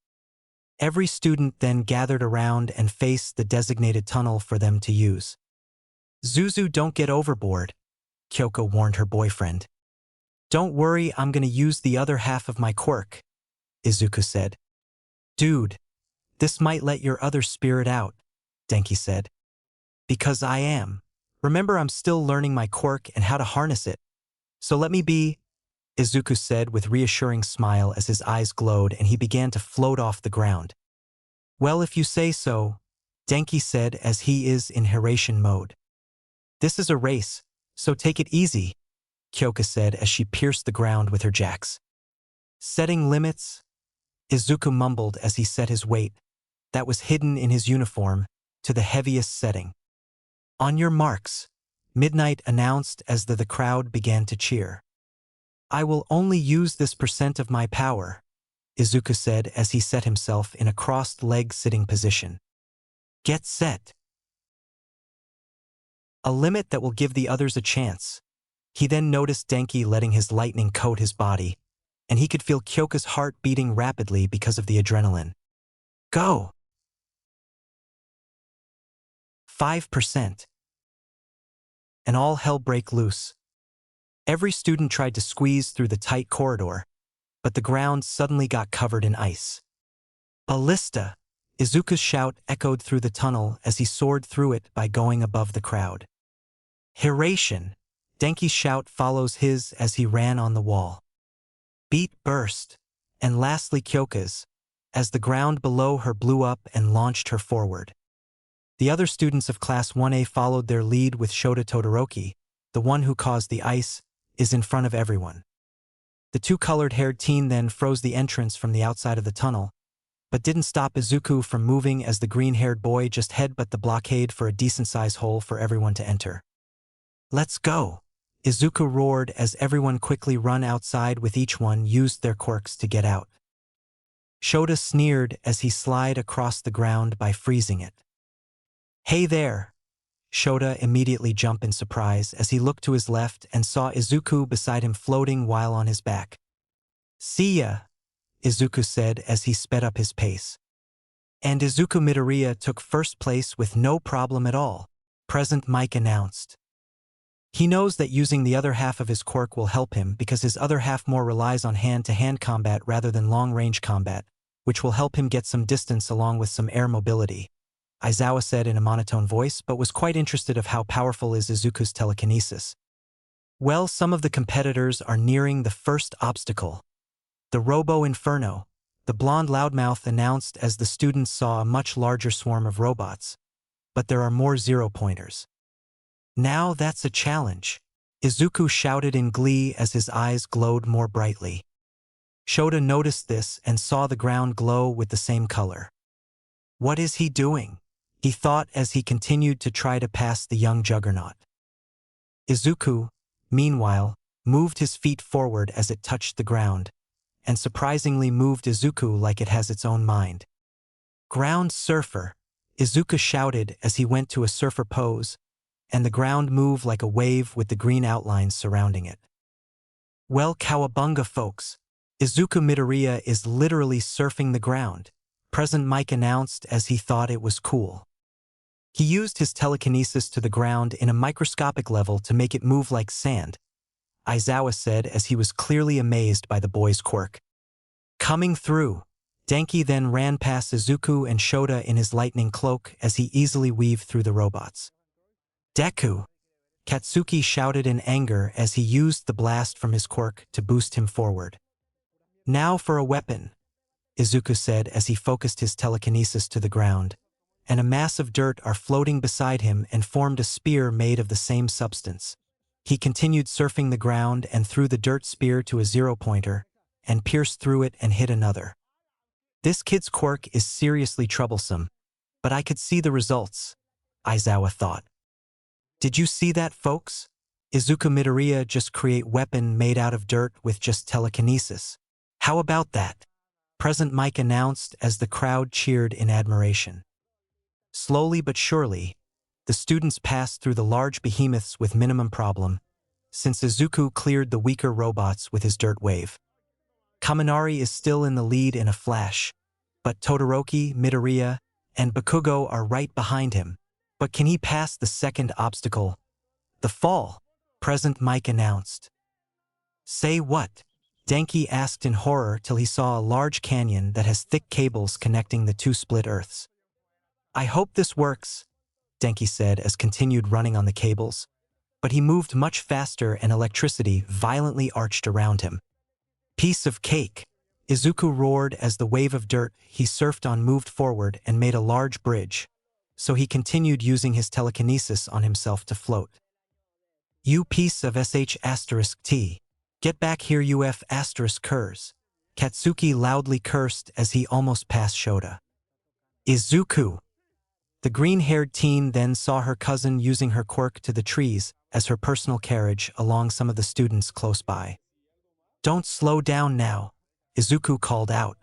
Every student then gathered around and faced the designated tunnel for them to use. "Zuzu, don't get overboard," Kyoko warned her boyfriend. "Don't worry, I'm gonna use the other half of my quirk," Izuku said. "Dude, this might let your other spirit out," Denki said. "Because I am. Remember, I'm still learning my quirk and how to harness it. So let me be," Izuku said with reassuring smile as his eyes glowed and he began to float off the ground. "Well, if you say so," Denki said as he is in Haration mode. "This is a race, so take it easy," Kyoka said as she pierced the ground with her jacks. "Setting limits?" Izuku mumbled as he set his weight, that was hidden in his uniform, to the heaviest setting. "On your marks," Midnight announced as the crowd began to cheer. "I will only use this % of my power," Izuku said as he set himself in a crossed-leg sitting position. "Get set." A limit that will give the others a chance. He then noticed Denki letting his lightning coat his body, and he could feel Kyoka's heart beating rapidly because of the adrenaline. "Go!" 5%. And all hell broke loose. Every student tried to squeeze through the tight corridor, but the ground suddenly got covered in ice. "Ballista!" Izuku's shout echoed through the tunnel as he soared through it by going above the crowd. Hiration! Denki's shout follows his as he ran on the wall. Beat burst, and lastly Kyoka's, as the ground below her blew up and launched her forward. The other students of Class 1A followed their lead with Shota Todoroki, the one who caused the ice, is in front of everyone. The two colored-haired teen then froze the entrance from the outside of the tunnel, but didn't stop Izuku from moving as the green-haired boy just headbutt the blockade for a decent-sized hole for everyone to enter. Let's go! Izuku roared as everyone quickly run outside with each one used their quirks to get out. Shota sneered as he slid across the ground by freezing it. Hey there! Shota immediately jumped in surprise as he looked to his left and saw Izuku beside him floating while on his back. See ya! Izuku said as he sped up his pace. And Izuku Midoriya took first place with no problem at all, Present Mike announced. He knows that using the other half of his quirk will help him because his other half more relies on hand-to-hand combat rather than long-range combat, which will help him get some distance along with some air mobility, Aizawa said in a monotone voice, but was quite interested of how powerful is Izuku's telekinesis. Well, some of the competitors are nearing the first obstacle. The Robo Inferno, the blonde loudmouth announced as the students saw a much larger swarm of robots. But there are more zero-pointers. Now that's a challenge, Izuku shouted in glee as his eyes glowed more brightly. Shota noticed this and saw the ground glow with the same color. What is he doing? He thought as he continued to try to pass the young juggernaut. Izuku, meanwhile, moved his feet forward as it touched the ground, and surprisingly moved Izuku like it has its own mind. Ground surfer, Izuku shouted as he went to a surfer pose, and the ground moved like a wave with the green outlines surrounding it. Well, cowabunga folks, Izuku Midoriya is literally surfing the ground, Present Mike announced as he thought it was cool. He used his telekinesis to the ground in a microscopic level to make it move like sand, Aizawa said as he was clearly amazed by the boy's quirk. Coming through, Denki then ran past Izuku and Shota in his lightning cloak as he easily weaved through the robots. Deku! Katsuki shouted in anger as he used the blast from his quirk to boost him forward. Now for a weapon, Izuku said as he focused his telekinesis to the ground, and a mass of dirt are floating beside him and formed a spear made of the same substance. He continued surfing the ground and threw the dirt spear to a zero-pointer, and pierced through it and hit another. This kid's quirk is seriously troublesome, but I could see the results, Aizawa thought. Did you see that, folks? Izuku Midoriya just create weapon made out of dirt with just telekinesis. How about that? Present Mike announced as the crowd cheered in admiration. Slowly but surely, the students passed through the large behemoths with minimum problem, since Izuku cleared the weaker robots with his dirt wave. Kaminari is still in the lead in a flash, but Todoroki, Midoriya, and Bakugo are right behind him. But can he pass the second obstacle? The fall, Present Mike announced. Say what? Denki asked in horror till he saw a large canyon that has thick cables connecting the two split earths. I hope this works, Denki said as continued running on the cables, but he moved much faster and electricity violently arched around him. Piece of cake, Izuku roared as the wave of dirt he surfed on moved forward and made a large bridge, so he continued using his telekinesis on himself to float. You piece of sh*t. Get back here uf** curs. Katsuki loudly cursed as he almost passed Shota. Izuku! The green-haired teen then saw her cousin using her quirk to the trees as her personal carriage along some of the students close by. Don't slow down now, Izuku called out.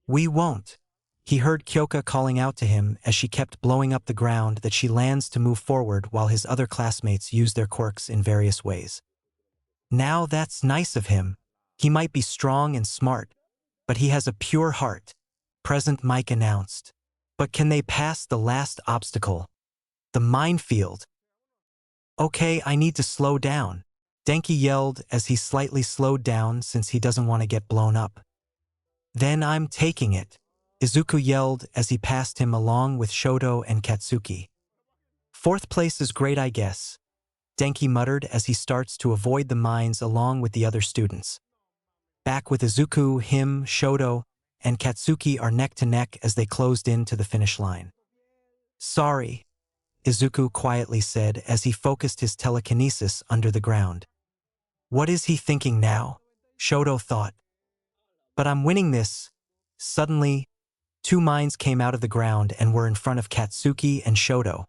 We won't. He heard Kyoka calling out to him as she kept blowing up the ground that she lands to move forward while his other classmates use their quirks in various ways. Now that's nice of him. He might be strong and smart, but he has a pure heart, Present Mike announced. But can they pass the last obstacle? The minefield. Okay, I need to slow down, Denki yelled as he slightly slowed down since he doesn't want to get blown up. Then I'm taking it. Izuku yelled as he passed him along with Shoto and Katsuki. Fourth place is great, I guess, Denki muttered as he starts to avoid the mines along with the other students. Back with Izuku, him, Shoto, and Katsuki are neck to neck as they closed in to the finish line. Sorry, Izuku quietly said as he focused his telekinesis under the ground. What is he thinking now? Shoto thought. But I'm winning this. Suddenly, two mines came out of the ground and were in front of Katsuki and Shoto.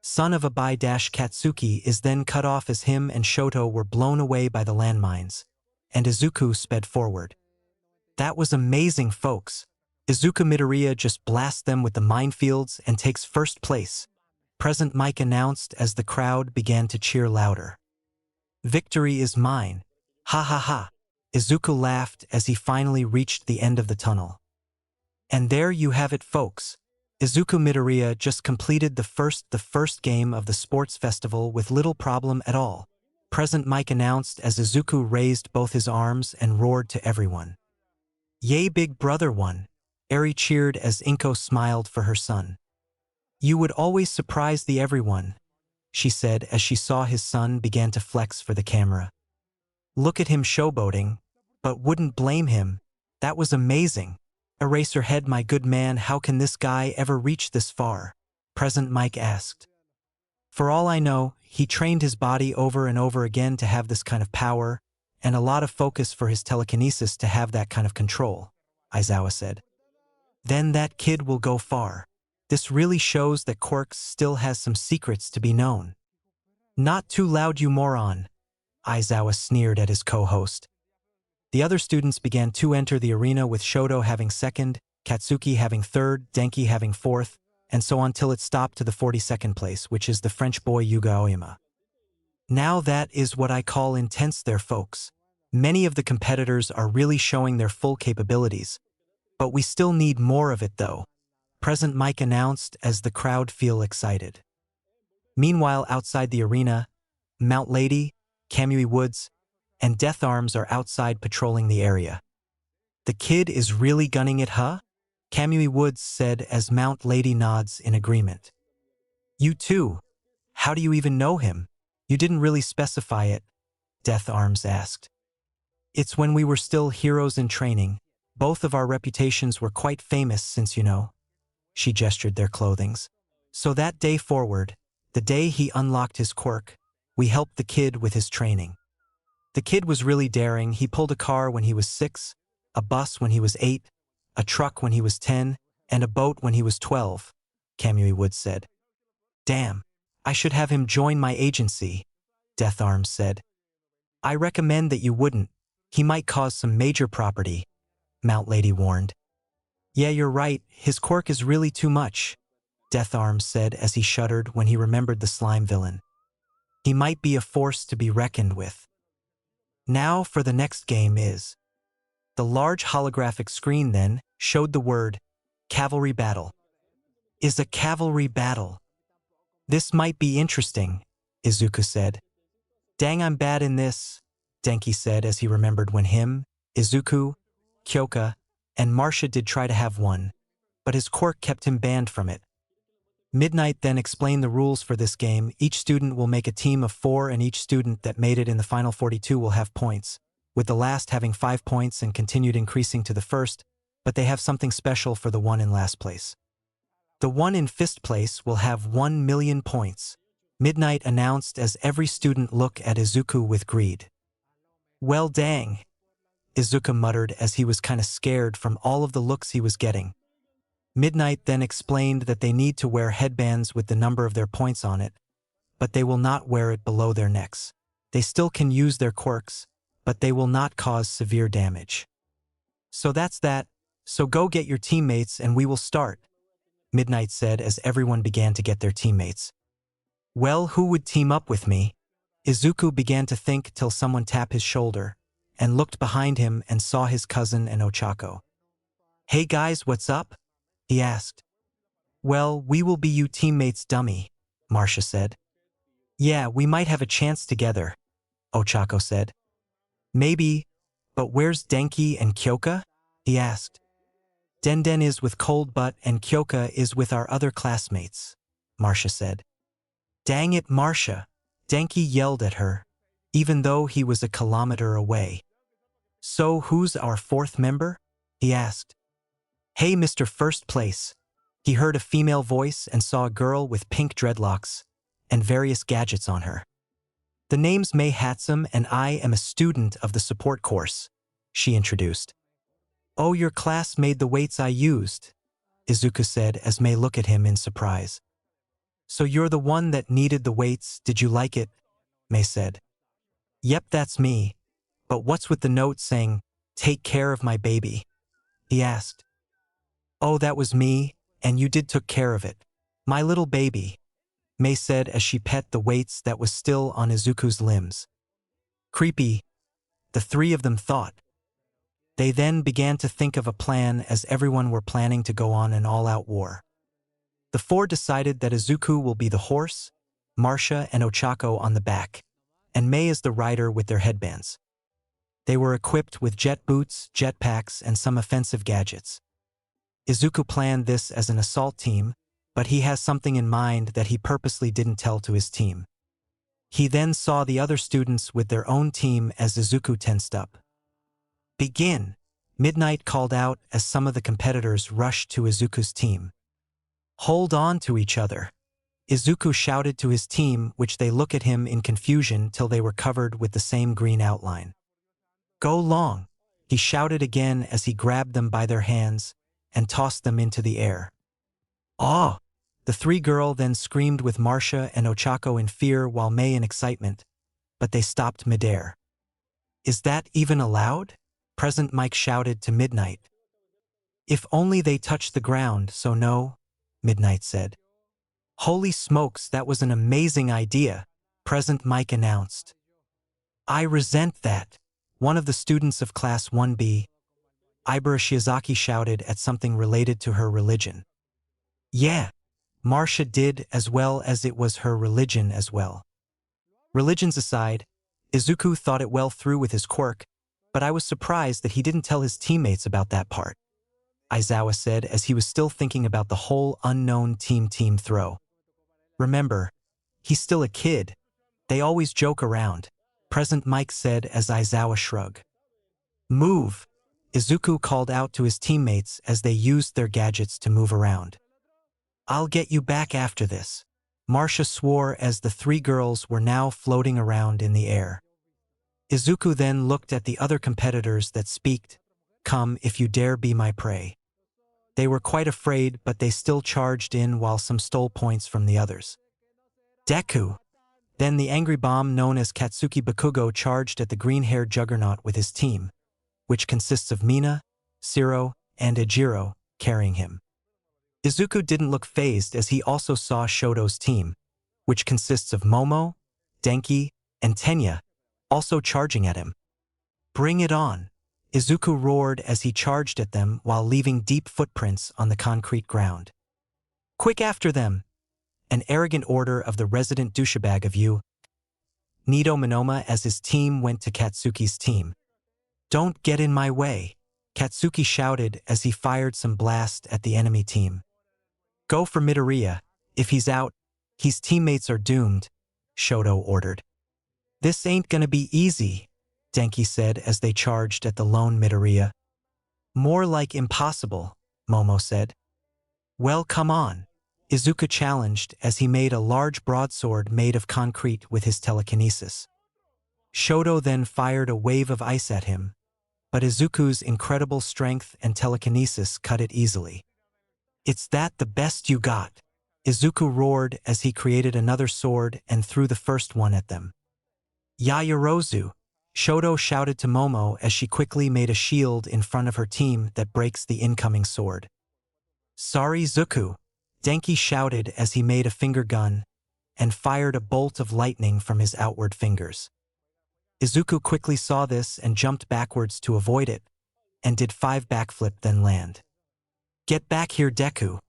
Son of a Katsuki is then cut off as him and Shoto were blown away by the landmines, and Izuku sped forward. That was amazing, folks. Izuku Midoriya just blasts them with the minefields and takes first place, President Mike announced as the crowd began to cheer louder. Victory is mine. Ha ha ha. Izuku laughed as he finally reached the end of the tunnel. And there you have it, folks. Izuku Midoriya just completed the first game of the sports festival with little problem at all, President Mike announced as Izuku raised both his arms and roared to everyone. Yay, big brother won. Eri cheered as Inko smiled for her son. You would always surprise the everyone, she said as she saw his son began to flex for the camera. Look at him showboating, but wouldn't blame him. That was amazing. Eraserhead, my good man, how can this guy ever reach this far? President Mike asked. For all I know, he trained his body over and over again to have this kind of power, and a lot of focus for his telekinesis to have that kind of control, Aizawa said. Then that kid will go far. This really shows that Quirk still has some secrets to be known. Not too loud, you moron, Aizawa sneered at his co-host. The other students began to enter the arena with Shoto having second, Katsuki having third, Denki having fourth, and so on till it stopped to the 42nd place, which is the French boy Yuga Aoyama. Now that is what I call intense there, folks. Many of the competitors are really showing their full capabilities, but we still need more of it though, President Mike announced as the crowd feel excited. Meanwhile, outside the arena, Mount Lady, Kamui Woods, and Death Arms are outside patrolling the area. The kid is really gunning it, huh? Kamui Woods said as Mount Lady nods in agreement. You too. How do you even know him? You didn't really specify it, Death Arms asked. It's when we were still heroes in training. Both of our reputations were quite famous since, she gestured their clothings. So that day forward, the day he unlocked his quirk, we helped the kid with his training. The kid was really daring. He pulled a car when he was 6, a bus when he was 8, a truck when he was 10, and a boat when he was 12, Kamui Woods said. Damn, I should have him join my agency, Death Arms said. I recommend that you wouldn't. He might cause some major property, Mount Lady warned. Yeah, you're right. His quirk is really too much, Death Arms said as he shuddered when he remembered the slime villain. He might be a force to be reckoned with. Now for the next game is. The large holographic screen then showed the word, Cavalry Battle. Is a cavalry battle. This might be interesting, Izuku said. Dang, I'm bad in this, Denki said as he remembered when him, Izuku, Kyoka, and Marcia did try to have one, but his quirk kept him banned from it. Midnight then explained the rules for this game. Each student will make a team of 4 and each student that made it in the final 42 will have points, with the last having 5 points and continued increasing to the first, but they have something special for the one in last place. The one in fifth place will have 1 million points, Midnight announced as every student looked at Izuku with greed. Well dang, Izuku muttered as he was kinda scared from all of the looks he was getting. Midnight then explained that they need to wear headbands with the number of their points on it, but they will not wear it below their necks. They still can use their quirks, but they will not cause severe damage. So that's that, so go get your teammates and we will start, Midnight said as everyone began to get their teammates. Well, who would team up with me? Izuku began to think till someone tapped his shoulder, and looked behind him and saw his cousin and Ochako. Hey guys, what's up? He asked. Well, we will be you teammates, dummy, Marcia said. Yeah, we might have a chance together, Ochako said. Maybe, but where's Denki and Kyoka? He asked. Denden is with Cold Butt and Kyoka is with our other classmates, Marcia said. Dang it, Marcia, Denki yelled at her, even though he was a kilometer away. So who's our fourth member? He asked. Hey, Mr. First Place. He heard a female voice and saw a girl with pink dreadlocks and various gadgets on her. The name's May Hatsum and I am a student of the support course, she introduced. Oh, your class made the weights I used, Izuku said as May looked at him in surprise. So you're the one that needed the weights, did you like it? May said. Yep, that's me. But what's with the note saying, take care of my baby? He asked. Oh, that was me, and you did took care of it. My little baby, May said as she pet the weights that was still on Izuku's limbs. Creepy, the three of them thought. They then began to think of a plan as everyone were planning to go on an all-out war. The four decided that Izuku will be the horse, Marcia and Ochako on the back, and May is the rider with their headbands. They were equipped with jet boots, jetpacks, and some offensive gadgets. Izuku planned this as an assault team, but he has something in mind that he purposely didn't tell to his team. He then saw the other students with their own team as Izuku tensed up. Begin, Midnight called out as some of the competitors rushed to Izuku's team. Hold on to each other, Izuku shouted to his team, which they look at him in confusion till they were covered with the same green outline. Go long, he shouted again as he grabbed them by their hands and tossed them into the air. Ah! The three girls then screamed with Marcia and Ochako in fear while May in excitement, but they stopped midair. Is that even allowed? Present Mike shouted to Midnight. If only they touched the ground, so no, Midnight said. Holy smokes, that was an amazing idea, Present Mike announced. I resent that, one of the students of Class 1B, Ibara Shiozaki shouted at something related to her religion. Yeah, Marcia did, as well as it was her religion as well. Religions aside, Izuku thought it well through with his quirk, but I was surprised that he didn't tell his teammates about that part, Aizawa said as he was still thinking about the whole unknown team throw. Remember, he's still a kid. They always joke around, Present Mike said as Aizawa shrugged. Move, Izuku called out to his teammates as they used their gadgets to move around. I'll get you back after this, Marcia swore as the three girls were now floating around in the air. Izuku then looked at the other competitors that speaked, come if you dare be my prey. They were quite afraid, but they still charged in while some stole points from the others. Deku! Then the angry bomb known as Katsuki Bakugo charged at the green-haired juggernaut with his team, which consists of Mina, Shiro, and Ejiro, carrying him. Izuku didn't look fazed as he also saw Shoto's team, which consists of Momo, Denki, and Tenya, also charging at him. Bring it on, Izuku roared as he charged at them while leaving deep footprints on the concrete ground. Quick after them! An arrogant order of the resident douchebag of you, Nido Monoma as his team went to Katsuki's team. Don't get in my way, Katsuki shouted as he fired some blast at the enemy team. Go for Midoriya. If he's out, his teammates are doomed, Shoto ordered. This ain't gonna be easy, Denki said as they charged at the lone Midoriya. More like impossible, Momo said. Well, come on, Izuku challenged as he made a large broadsword made of concrete with his telekinesis. Shoto then fired a wave of ice at him, but Izuku's incredible strength and telekinesis cut it easily. It's that the best you got, Izuku roared as he created another sword and threw the first one at them. Yaoyorozu, Shoto shouted to Momo as she quickly made a shield in front of her team that breaks the incoming sword. Sorry, Zuku, Denki shouted as he made a finger gun and fired a bolt of lightning from his outward fingers. Izuku quickly saw this and jumped backwards to avoid it, and did 5 backflip then land. Get back here, Deku!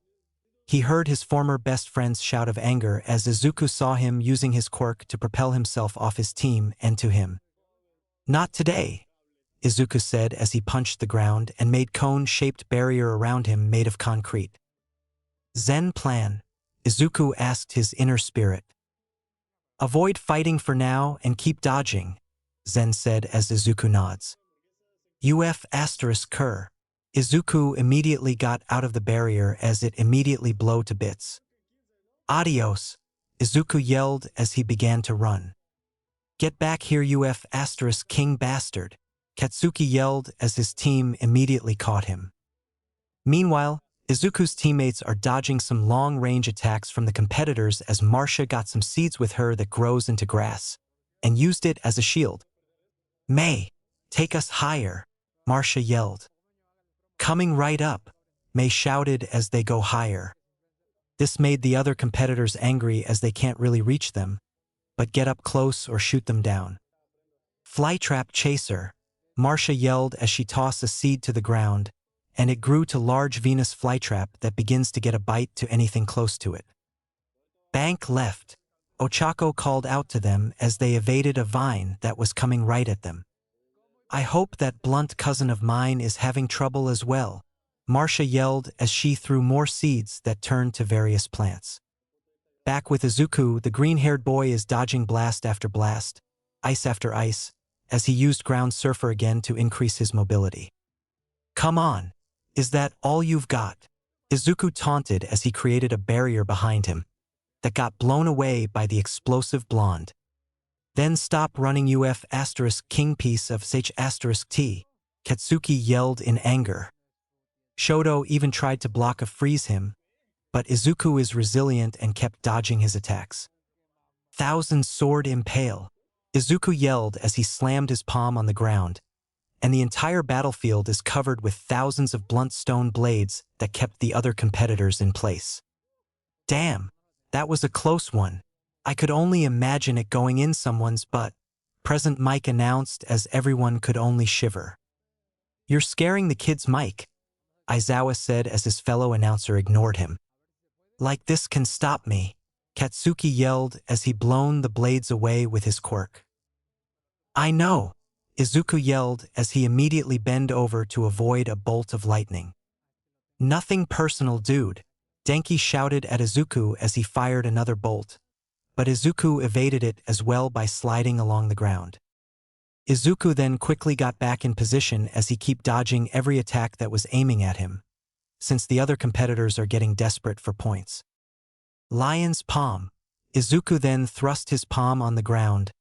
He heard his former best friend's shout of anger as Izuku saw him using his quirk to propel himself off his team and to him. Not today! Izuku said as he punched the ground and made cone-shaped barrier around him made of concrete. Zen plan, Izuku asked his inner spirit. Avoid fighting for now and keep dodging, Zen said as Izuku nods. Uf*Ker. Izuku immediately got out of the barrier as it immediately blew to bits. Adios, Izuku yelled as he began to run. Get back here Uf*King bastard, Katsuki yelled as his team immediately caught him. Meanwhile, Izuku's teammates are dodging some long-range attacks from the competitors as Marcia got some seeds with her that grows into grass, and used it as a shield. May, take us higher, Marcia yelled. Coming right up, May shouted as they go higher. This made the other competitors angry as they can't really reach them, but get up close or shoot them down. Flytrap chaser, Marcia yelled as she tossed a seed to the ground, and it grew to large Venus flytrap that begins to get a bite to anything close to it. Bank left, Ochako called out to them as they evaded a vine that was coming right at them. I hope that blunt cousin of mine is having trouble as well, Marcia yelled as she threw more seeds that turned to various plants. Back with Izuku, the green-haired boy is dodging blast after blast, ice after ice, as he used ground surfer again to increase his mobility. Come on, is that all you've got? Izuku taunted as he created a barrier behind him that got blown away by the explosive blonde. Then stop running Uf*King piece of Ch*T, Katsuki yelled in anger. Shoto even tried to block a freeze him, but Izuku is resilient and kept dodging his attacks. Thousand sword impale, Izuku yelled as he slammed his palm on the ground, and the entire battlefield is covered with thousands of blunt stone blades that kept the other competitors in place. Damn, that was a close one. I could only imagine it going in someone's butt, Present Mike announced as everyone could only shiver. You're scaring the kids, Mike, Aizawa said as his fellow announcer ignored him. Like this can stop me, Katsuki yelled as he blown the blades away with his quirk. I know, Izuku yelled as he immediately bent over to avoid a bolt of lightning. Nothing personal, dude, Denki shouted at Izuku as he fired another bolt, but Izuku evaded it as well by sliding along the ground. Izuku then quickly got back in position as he kept dodging every attack that was aiming at him, since the other competitors are getting desperate for points. Lion's palm, Izuku then thrust his palm on the ground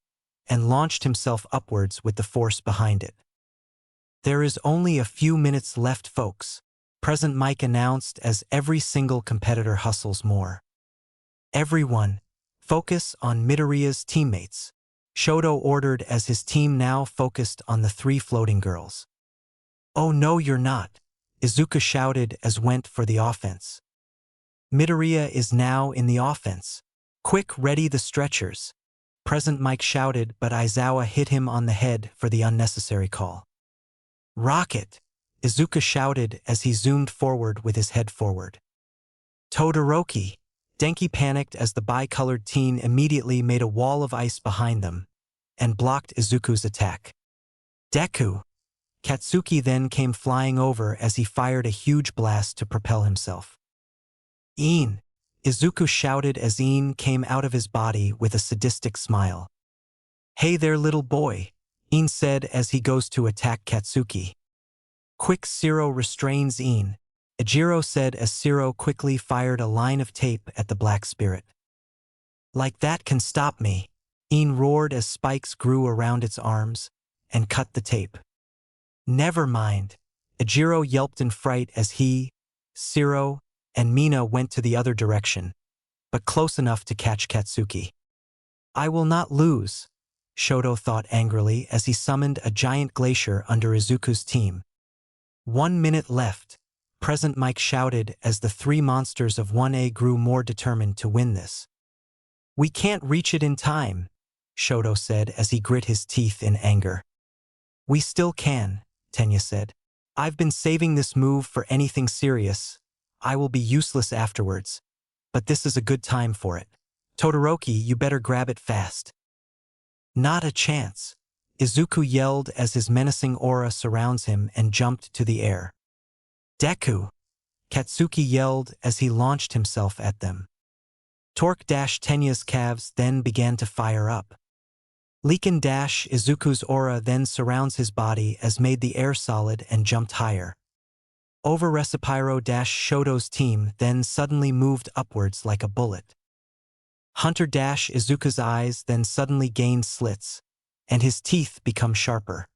and launched himself upwards with the force behind it. There is only a few minutes left, folks, Present Mike announced as every single competitor hustles more. Everyone, focus on Midoriya's teammates, Shoto ordered as his team now focused on the three floating girls. Oh no, you're not, Izuku shouted as went for the offense. Midoriya is now in the offense. Quick, ready the stretchers, Present Mike shouted, but Aizawa hit him on the head for the unnecessary call. Rocket, Izuku shouted as he zoomed forward with his head forward. Todoroki, Denki panicked as the bi-colored teen immediately made a wall of ice behind them and blocked Izuku's attack. Deku, Katsuki then came flying over as he fired a huge blast to propel himself. Een, Izuku shouted as Een came out of his body with a sadistic smile. Hey there, little boy, Een said as he goes to attack Katsuki. Quick, Zero restrains Een, Ejiro said as Zero quickly fired a line of tape at the black spirit. Like that can stop me, Een roared as spikes grew around its arms and cut the tape. Never mind, Ejiro yelped in fright as he, Zero, and Mina went to the other direction, but close enough to catch Katsuki. I will not lose, Shoto thought angrily as he summoned a giant glacier under Izuku's team. 1 minute left, Present Mike shouted as the three monsters of 1A grew more determined to win this. We can't reach it in time, Shoto said as he grit his teeth in anger. We still can, Tenya said. I've been saving this move for anything serious. I will be useless afterwards, but this is a good time for it. Todoroki, you better grab it fast. Not a chance, Izuku yelled as his menacing aura surrounds him and jumped to the air. Deku! Katsuki yelled as he launched himself at them. Torque-Tenya's calves then began to fire up. Leakin Izuku's aura then surrounds his body as made the air solid and jumped higher. Over Resipiro Shoto's team then suddenly moved upwards like a bullet. Hunter Izuku's eyes then suddenly gained slits, and his teeth become sharper.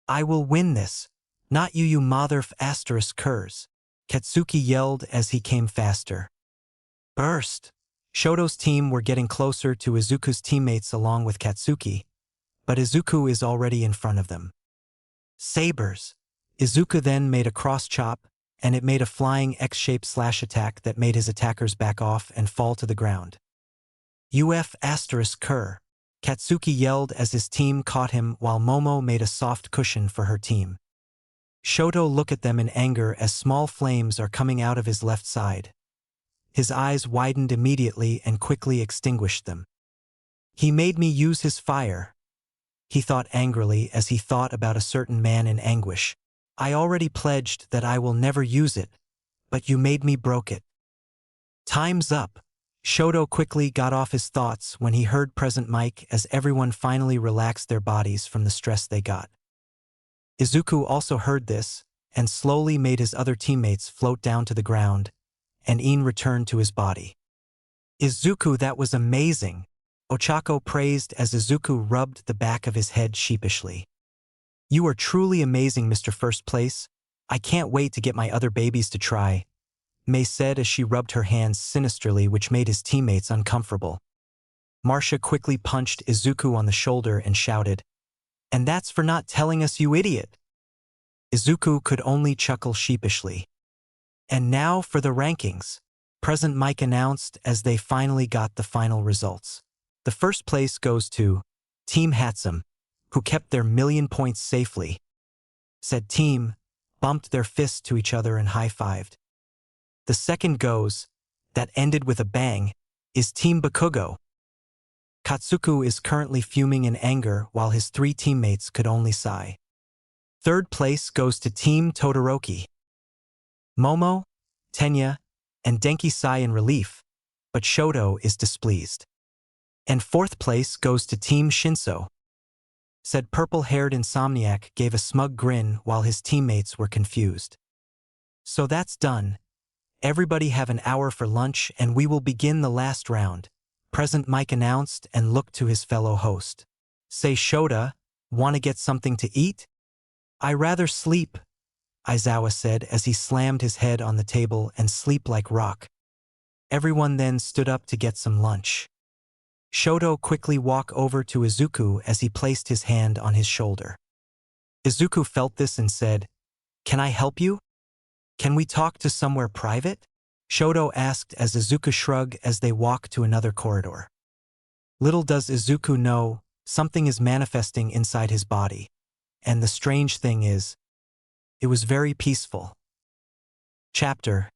I will win this, not you motherf asterisk curs, Katsuki yelled as he came faster. Burst! Shoto's team were getting closer to Izuku's teammates along with Katsuki, but Izuku is already in front of them. Sabers! Izuku then made a cross chop, and it made a flying X-shaped slash attack that made his attackers back off and fall to the ground. UF asterisk cur! Katsuki yelled as his team caught him while Momo made a soft cushion for her team. Shoto looked at them in anger as small flames are coming out of his left side. His eyes widened immediately and quickly extinguished them. He made me use his fire, he thought angrily as he thought about a certain man in anguish. I already pledged that I will never use it, but you made me broke it. Time's up. Shoto quickly got off his thoughts when he heard Present Mike as everyone finally relaxed their bodies from the stress they got. Izuku also heard this, and slowly made his other teammates float down to the ground, and Iin returned to his body. Izuku, that was amazing, Ochako praised as Izuku rubbed the back of his head sheepishly. You are truly amazing, Mr. First Place. I can't wait to get my other babies to try, Mei said as she rubbed her hands sinisterly, which made his teammates uncomfortable. Marcia quickly punched Izuku on the shoulder and shouted, "And that's for not telling us, you idiot!" Izuku could only chuckle sheepishly. And now for the rankings, Present Mike announced as they finally got the final results. The first place goes to Team Hatsum, who kept their 1,000,000 points safely. Said team bumped their fists to each other and high-fived. The second goes, that ended with a bang, is Team Bakugo. Katsuku is currently fuming in anger while his 3 teammates could only sigh. Third place goes to Team Todoroki. Momo, Tenya, and Denki sigh in relief, but Shoto is displeased. And fourth place goes to Team Shinso. Said purple-haired insomniac gave a smug grin while his teammates were confused. So that's done. Everybody have an hour for lunch and we will begin the last round, Present Mike announced and looked to his fellow host. Say Shota, wanna get something to eat? I rather sleep, Aizawa said as he slammed his head on the table and sleep like rock. Everyone then stood up to get some lunch. Shoto quickly walked over to Izuku as he placed his hand on his shoulder. Izuku felt this and said, "Can I help you? Can we talk to somewhere private?" Shoto asked as Izuku shrugged as they walked to another corridor. Little does Izuku know, something is manifesting inside his body. And the strange thing is, it was very peaceful. Chapter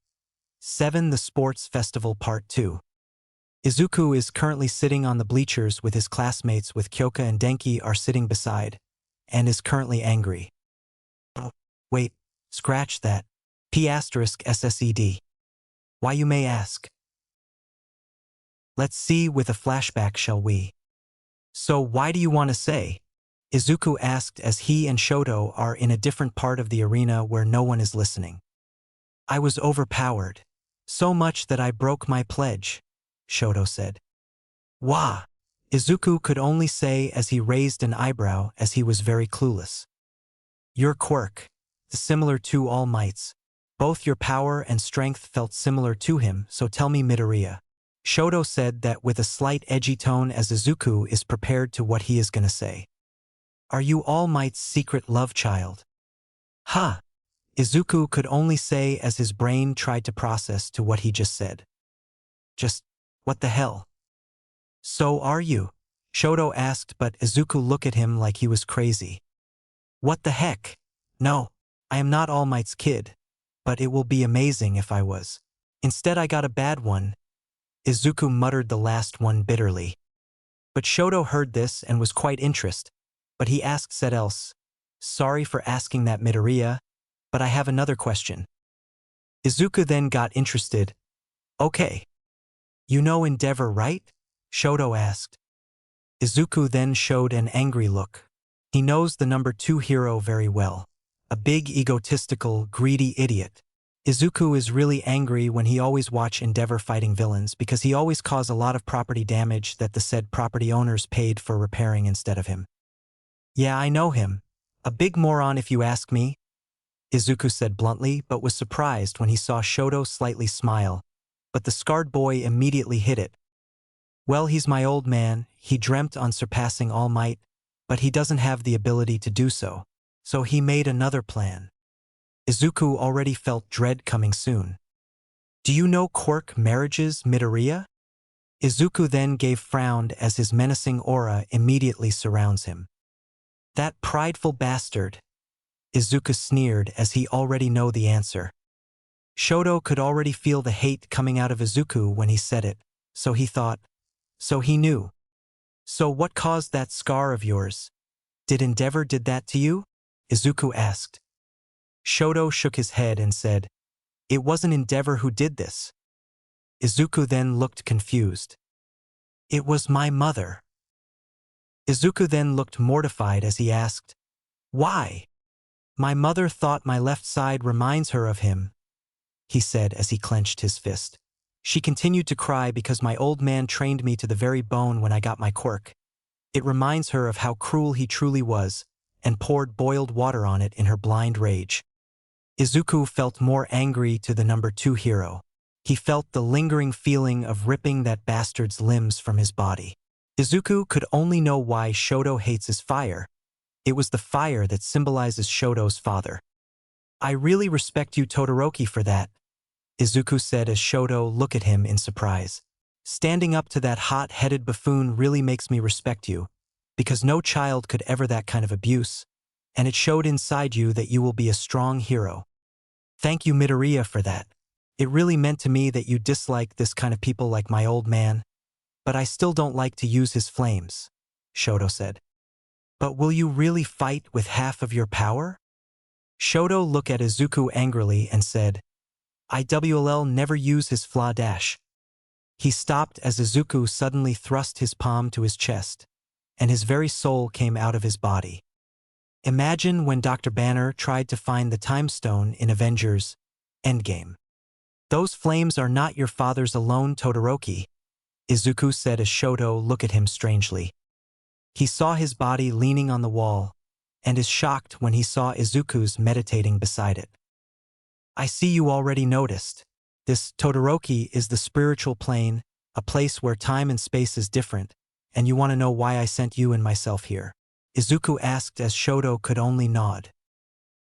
7: The Sports Festival Part 2. Izuku is currently sitting on the bleachers with his classmates with Kyoka and Denki are sitting beside, and is currently angry. Oh, wait, scratch that. P*SSED. Why, you may ask. Let's see with a flashback, shall we? So why do you want to say? Izuku asked as he and Shoto are in a different part of the arena where no one is listening. I was overpowered. So much that I broke my pledge, Shoto said. Wah! Izuku could only say as he raised an eyebrow as he was very clueless. Your quirk, similar to All Might's. Both your power and strength felt similar to him, so tell me Midoriya. Shoto said that with a slight edgy tone as Izuku is prepared to what he is gonna say. Are you All Might's secret love child? Ha! Izuku could only say as his brain tried to process to what he just said. Just, what the hell? So are you? Shoto asked, but Izuku looked at him like he was crazy. What the heck? No, I am not All Might's kid. But it will be amazing if I was. Instead I got a bad one. Izuku muttered the last one bitterly. But Shoto heard this and was quite interested. but he said else, "Sorry for asking that, Midoriya, but I have another question." Izuku then got interested. "Okay. You know Endeavor, right?" Shoto asked. Izuku then showed an angry look. He knows the number 2 hero very well. A big egotistical, greedy idiot. Izuku is really angry when he always watch Endeavor fighting villains because he always cause a lot of property damage that the said property owners paid for repairing instead of him. "Yeah, I know him. A big moron if you ask me," Izuku said bluntly, but was surprised when he saw Shoto slightly smile. But the scarred boy immediately hit it. "Well, he's my old man. He dreamt on surpassing All Might, but he doesn't have the ability to do so. So he made another plan." Izuku already felt dread coming soon. "Do you know Quirk marriages, Midoriya?" Izuku then gave frowned as his menacing aura immediately surrounds him. "That prideful bastard," Izuku sneered as he already know the answer. Shoto could already feel the hate coming out of Izuku when he said it, so he thought. So he knew. "So what caused that scar of yours? Did Endeavor did that to you?" Izuku asked. Shoto shook his head and said, "It wasn't Endeavor who did this." Izuku then looked confused. "It was my mother." Izuku then looked mortified as he asked, "Why?" "My mother thought my left side reminds her of him," he said as he clenched his fist. "She continued to cry because my old man trained me to the very bone when I got my quirk. It reminds her of how cruel he truly was, and poured boiled water on it in her blind rage." Izuku felt more angry to the number 2 hero. He felt the lingering feeling of ripping that bastard's limbs from his body. Izuku could only know why Shoto hates his fire. It was the fire that symbolizes Shoto's father. "I really respect you, Todoroki, for that," Izuku said as Shoto looked at him in surprise. "Standing up to that hot-headed buffoon really makes me respect you, because no child could ever that kind of abuse, and it showed inside you that you will be a strong hero. Thank you, Midoriya, for that. It really meant to me that you dislike this kind of people like my old man, but I still don't like to use his flames," Shoto said. "But will you really fight with half of your power?" Shoto looked at Izuku angrily and said, "IWLL never use his flaw dash." He stopped as Izuku suddenly thrust his palm to his chest, and his very soul came out of his body. Imagine when Dr. Banner tried to find the Time Stone in Avengers Endgame. "Those flames are not your father's alone, Todoroki," Izuku said as Shoto looked at him strangely. He saw his body leaning on the wall, and is shocked when he saw Izuku's meditating beside it. "I see you already noticed. This Todoroki is the spiritual plane, a place where time and space is different, and you want to know why I sent you and myself here?" Izuku asked as Shoto could only nod.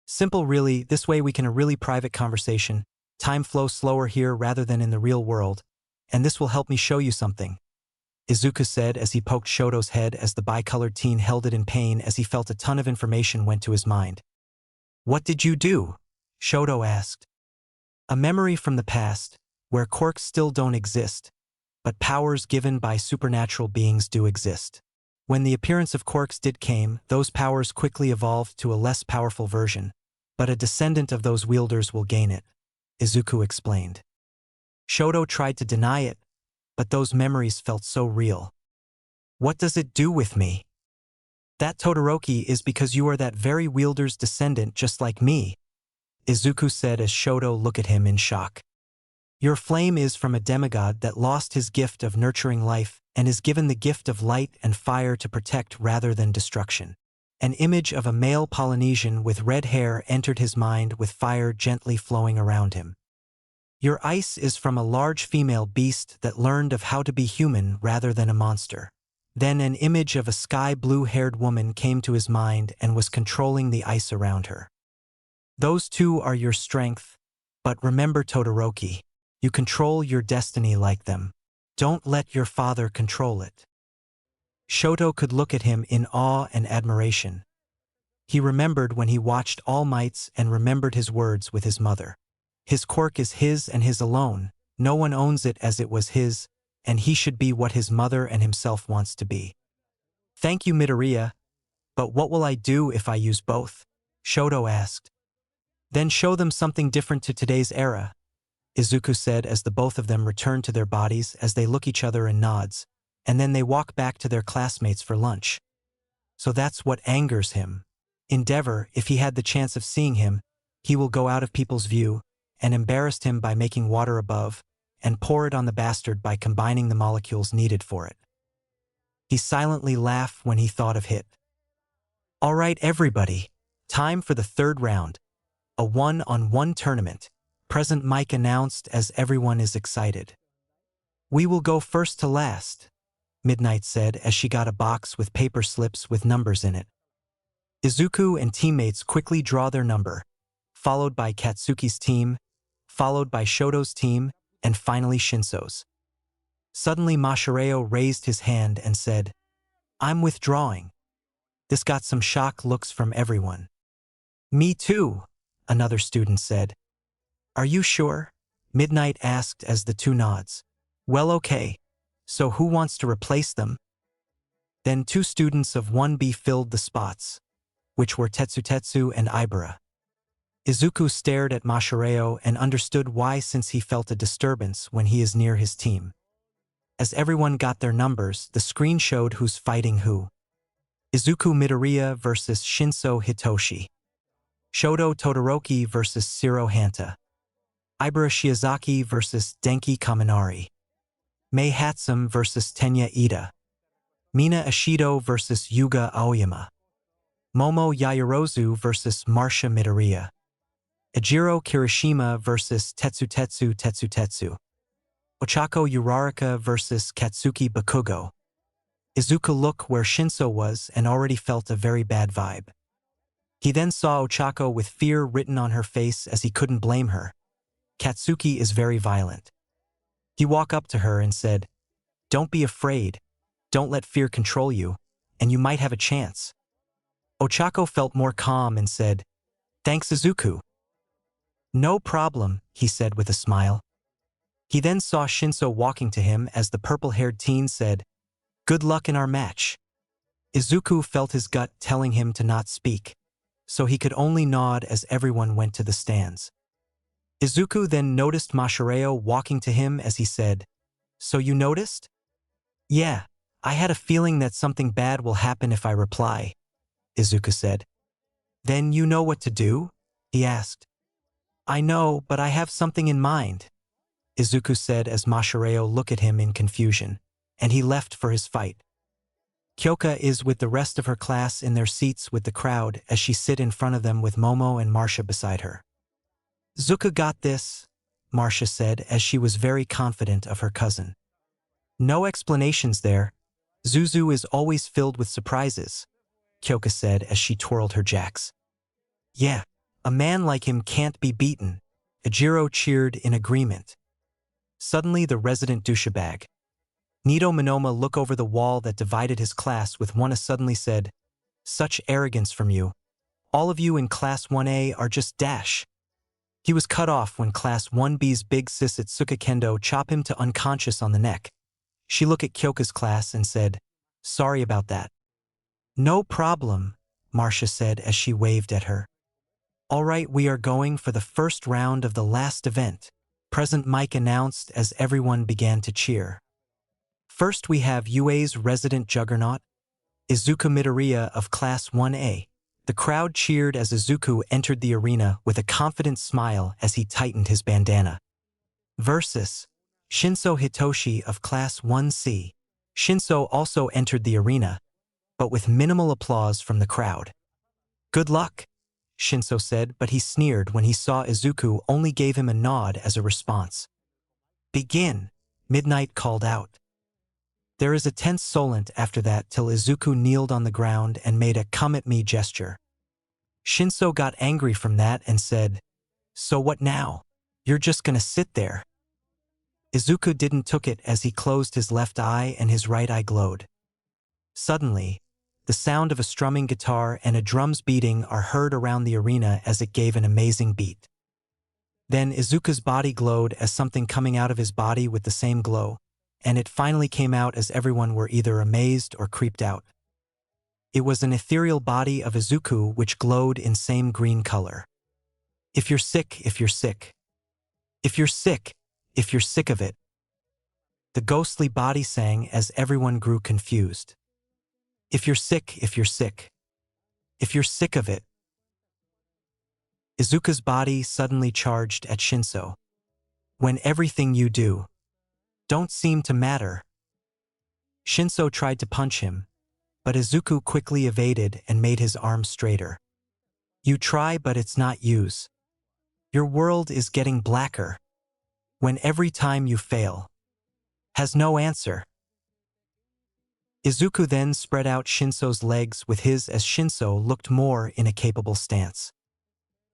"Simple really, this way we can have a really private conversation. Time flows slower here rather than in the real world, and this will help me show you something," Izuku said as he poked Shoto's head as the bicolored teen held it in pain as he felt a ton of information went to his mind. "What did you do?" Shoto asked. "A memory from the past, where quirks still don't exist, but powers given by supernatural beings do exist. When the appearance of quirks did came, those powers quickly evolved to a less powerful version, but a descendant of those wielders will gain it," Izuku explained. Shoto tried to deny it, but those memories felt so real. "What does it do with me?" "That, Todoroki, is because you are that very wielder's descendant just like me," Izuku said as Shoto looked at him in shock. "Your flame is from a demigod that lost his gift of nurturing life and is given the gift of light and fire to protect rather than destruction." An image of a male Polynesian with red hair entered his mind with fire gently flowing around him. "Your ice is from a large female beast that learned of how to be human rather than a monster." Then an image of a sky blue-haired woman came to his mind and was controlling the ice around her. "Those two are your strength, but remember, Todoroki, you control your destiny like them. Don't let your father control it." Shoto could look at him in awe and admiration. He remembered when he watched All Mights and remembered his words with his mother. His quirk is his and his alone, no one owns it as it was his, and he should be what his mother and himself wants to be. "Thank you, Midoriya," But what will I do if I use both? Shoto asked. Then show them something different to today's era, Izuku said as the both of them return to their bodies as they look each other and nods, and then they walk back to their classmates for lunch. So that's what angers him. Endeavor, if he had the chance of seeing him, he will go out of people's view, and embarrassed him by making water above, and pour it on the bastard by combining the molecules needed for it. He silently laughed when he thought of Hit. All right, everybody, time for the third round. A one-on-one tournament, Present Mike announced as everyone is excited. We will go first to last, Midnight said as she got a box with paper slips with numbers in it. Izuku and teammates quickly draw their number, followed by Katsuki's team, followed by Shoto's team, and finally Shinso's. Suddenly Mashireo raised his hand and said, I'm withdrawing. This got some shocked looks from everyone. Me too, another student said. Are you sure? Midnight asked as the two nods. Well, okay. So who wants to replace them? Then two students of 1B filled the spots, which were Tetsu and Ibara. Izuku stared at Mashireo and understood why, since he felt a disturbance when he is near his team. As everyone got their numbers, the screen showed who's fighting who. Izuku Midoriya versus Shinso Hitoshi. Shoto Todoroki versus Shiro Hanta. Ibara Shiozaki versus Denki Kaminari. Mei Hatsum versus Tenya Ida. Mina Ashido versus Yuga Aoyama. Momo Yaoyorozu versus Marsha Midoriya. Ejiro Kirishima versus Tetsu. Ochako Uraraka versus Katsuki Bakugo. Izuku looked where Shinso was and already felt a very bad vibe. He then saw Ochako with fear written on her face as he couldn't blame her. Katsuki is very violent. He walked up to her and said, Don't be afraid, don't let fear control you, and you might have a chance. Ochako felt more calm and said, Thanks, Izuku. No problem, he said with a smile. He then saw Shinso walking to him as the purple-haired teen said, Good luck in our match. Izuku felt his gut telling him to not speak, so he could only nod as everyone went to the stands. Izuku then noticed Mashireo walking to him as he said, So you noticed? Yeah, I had a feeling that something bad will happen if I reply, Izuku said. Then you know what to do? He asked. I know, but I have something in mind, Izuku said as Mashireo looked at him in confusion, and he left for his fight. Kyoka is with the rest of her class in their seats with the crowd as she sit in front of them with Momo and Marsha beside her. Zuka got this, Marsha said as she was very confident of her cousin. No explanations there. Zuzu is always filled with surprises, Kyoka said as she twirled her jacks. Yeah, a man like him can't be beaten, Ejiro cheered in agreement. Suddenly the resident douchebag, Nito Monoma, looked over the wall that divided his class with one suddenly said, Such arrogance from you. All of you in Class 1A are just dash. He was cut off when Class 1B's big sis at Suka Kendo chopped him to unconscious on the neck. She looked at Kyoka's class and said, Sorry about that. No problem, Marsha said as she waved at her. All right, we are going for the first round of the last event, Present Mike announced as everyone began to cheer. First we have UA's resident juggernaut, Izuku Midoriya of Class 1A. The crowd cheered as Izuku entered the arena with a confident smile as he tightened his bandana. Versus Shinso Hitoshi of Class 1C. Shinso also entered the arena, but with minimal applause from the crowd. Good luck, Shinso said, but he sneered when he saw Izuku only gave him a nod as a response. Begin, Midnight called out. There is a tense silence after that till Izuku kneeled on the ground and made a come-at-me gesture. Shinso got angry from that and said, So what now? You're just gonna sit there. Izuku didn't took it as he closed his left eye and his right eye glowed. Suddenly, the sound of a strumming guitar and a drum's beating are heard around the arena as it gave an amazing beat. Then Izuku's body glowed as something coming out of his body with the same glow, and it finally came out as everyone were either amazed or creeped out. It was an ethereal body of Izuku which glowed in same green color. If you're sick, if you're sick. If you're sick, if you're sick of it. The ghostly body sang as everyone grew confused. If you're sick, if you're sick. If you're sick of it. Izuku's body suddenly charged at Shinso. When everything you do don't seem to matter. Shinso tried to punch him, but Izuku quickly evaded and made his arm straighter. You try, but it's not use. Your world is getting blacker. When every time you fail has no answer. Izuku then spread out Shinso's legs with his as Shinso looked more in a capable stance.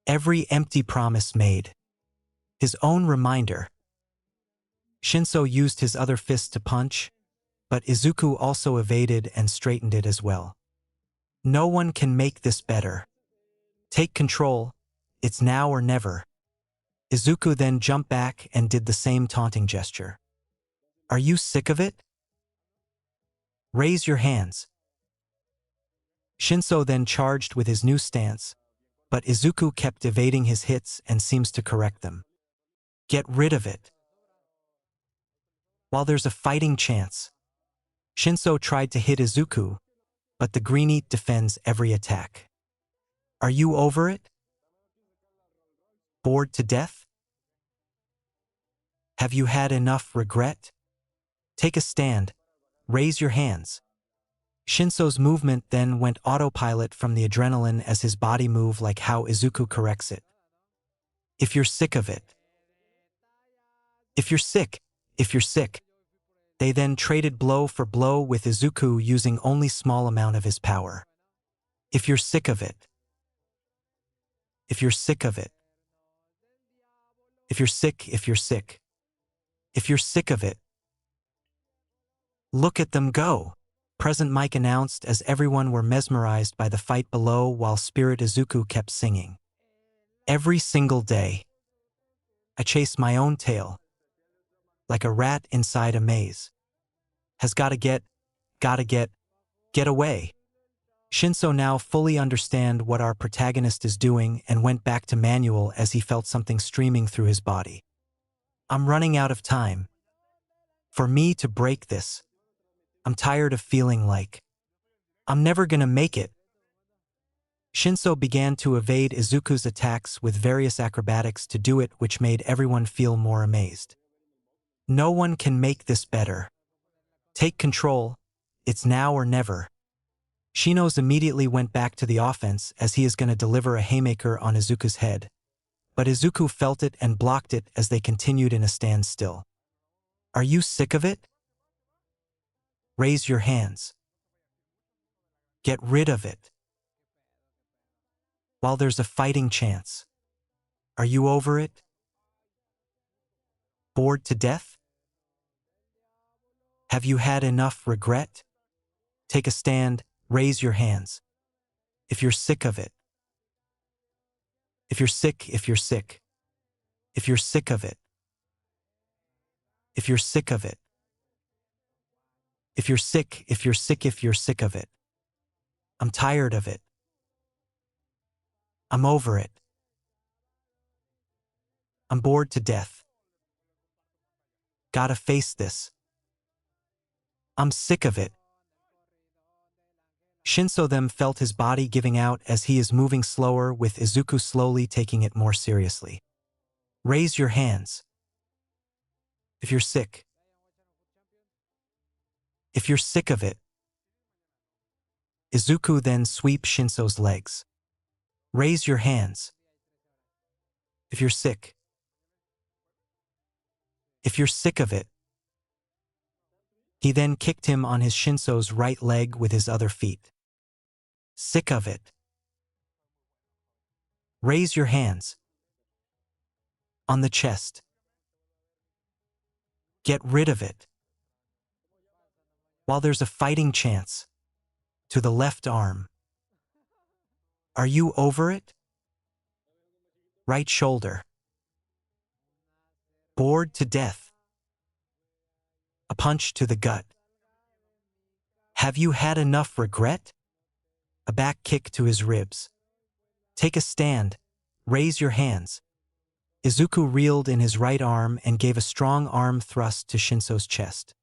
Every empty promise made. His own reminder. Shinso used his other fist to punch, but Izuku also evaded and straightened it as well. No one can make this better. Take control. It's now or never. Izuku then jumped back and did the same taunting gesture. Are you sick of it? Raise your hands. Shinso then charged with his new stance, but Izuku kept evading his hits and seems to correct them. Get rid of it. While there's a fighting chance. Shinso tried to hit Izuku, but the Green defends every attack. Are you over it? Bored to death? Have you had enough regret? Take a stand. Raise your hands. Shinso's movement then went autopilot from the adrenaline as his body moved like how Izuku corrects it. If you're sick of it. If you're sick, if you're sick. They then traded blow for blow with Izuku using only small amount of his power. If you're sick of it. If you're sick of it. If you're sick, if you're sick. If you're sick of it. Look at them go. Present Mike announced as everyone were mesmerized by the fight below while Spirit Izuku kept singing. Every single day. I chase my own tail. Like a rat inside a maze. Has gotta get away. Shinso now fully understand what our protagonist is doing and went back to manual as he felt something streaming through his body. I'm running out of time. For me to break this. I'm tired of feeling like I'm never gonna make it. Shinso began to evade Izuku's attacks with various acrobatics to do it, which made everyone feel more amazed. No one can make this better. Take control. It's now or never. Shinos immediately went back to the offense as he is going to deliver a haymaker on Izuku's head. But Izuku felt it and blocked it as they continued in a standstill. Are you sick of it? Raise your hands. Get rid of it. While there's a fighting chance. Are you over it? Bored to death? Have you had enough regret? Take a stand, raise your hands. If you're sick of it. If you're sick, if you're sick. If you're sick of it. If you're sick of it. If you're sick, if you're sick, if you're sick of it. I'm tired of it. I'm over it. I'm bored to death. Gotta face this. I'm sick of it. Shinso then felt his body giving out as he is moving slower with Izuku slowly taking it more seriously. Raise your hands. If you're sick. If you're sick of it. Izuku then sweep Shinso's legs. Raise your hands. If you're sick. If you're sick of it. He then kicked him on his Shinso's right leg with his other feet. Sick of it. Raise your hands. On the chest. Get rid of it. While there's a fighting chance. To the left arm. Are you over it? Right shoulder. Bored to death. A punch to the gut. Have you had enough regret? a back kick to his ribs. Take a stand. Raise your hands. Izuku reeled in his right arm and gave a strong arm thrust to Shinso's chest.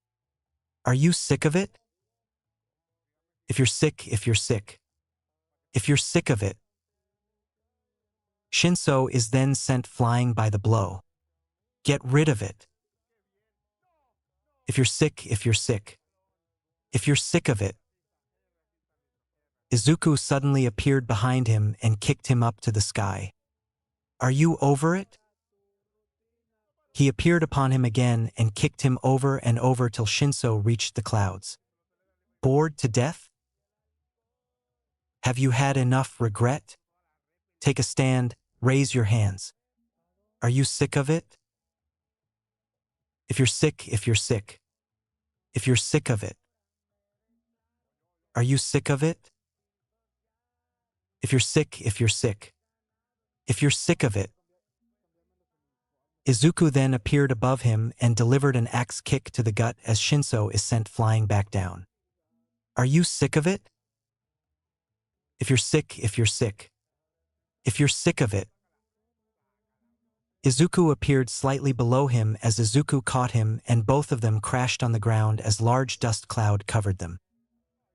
Are you sick of it? If you're sick, if you're sick. If you're sick of it. Shinso is then sent flying by the blow. Get rid of it. If you're sick, if you're sick. If you're sick of it. Izuku suddenly appeared behind him and kicked him up to the sky. Are you over it? He appeared upon him again and kicked him over and over till Shinso reached the clouds. Bored to death? Have you had enough regret? Take a stand, raise your hands. Are you sick of it? If you're sick, if you're sick. If you're sick of it. Are you sick of it? If you're sick, if you're sick. If you're sick of it. Izuku then appeared above him and delivered an axe kick to the gut as Shinso is sent flying back down. Are you sick of it? If you're sick, if you're sick. If you're sick of it. Izuku appeared slightly below him as Izuku caught him and both of them crashed on the ground as large dust cloud covered them.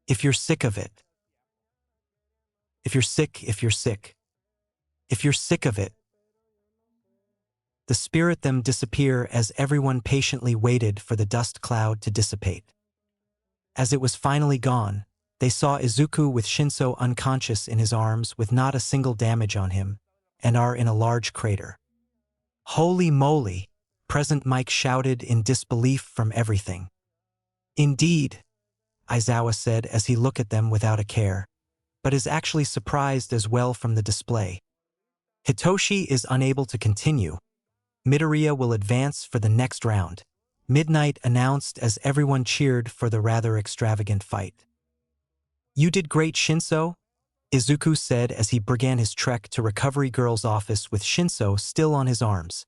If you're sick of it. If you're sick, if you're sick. If you're sick of it. The spirit them disappear as everyone patiently waited for the dust cloud to dissipate. As it was finally gone, they saw Izuku with Shinso unconscious in his arms with not a single damage on him, and are in a large crater. Holy moly! Present Mike shouted in disbelief from everything. Indeed, Aizawa said as he looked at them without a care, but is actually surprised as well from the display. Hitoshi is unable to continue. Midoriya will advance for the next round. Midnight announced as everyone cheered for the rather extravagant fight. You did great, Shinso, Izuku said as he began his trek to Recovery Girl's office with Shinso still on his arms.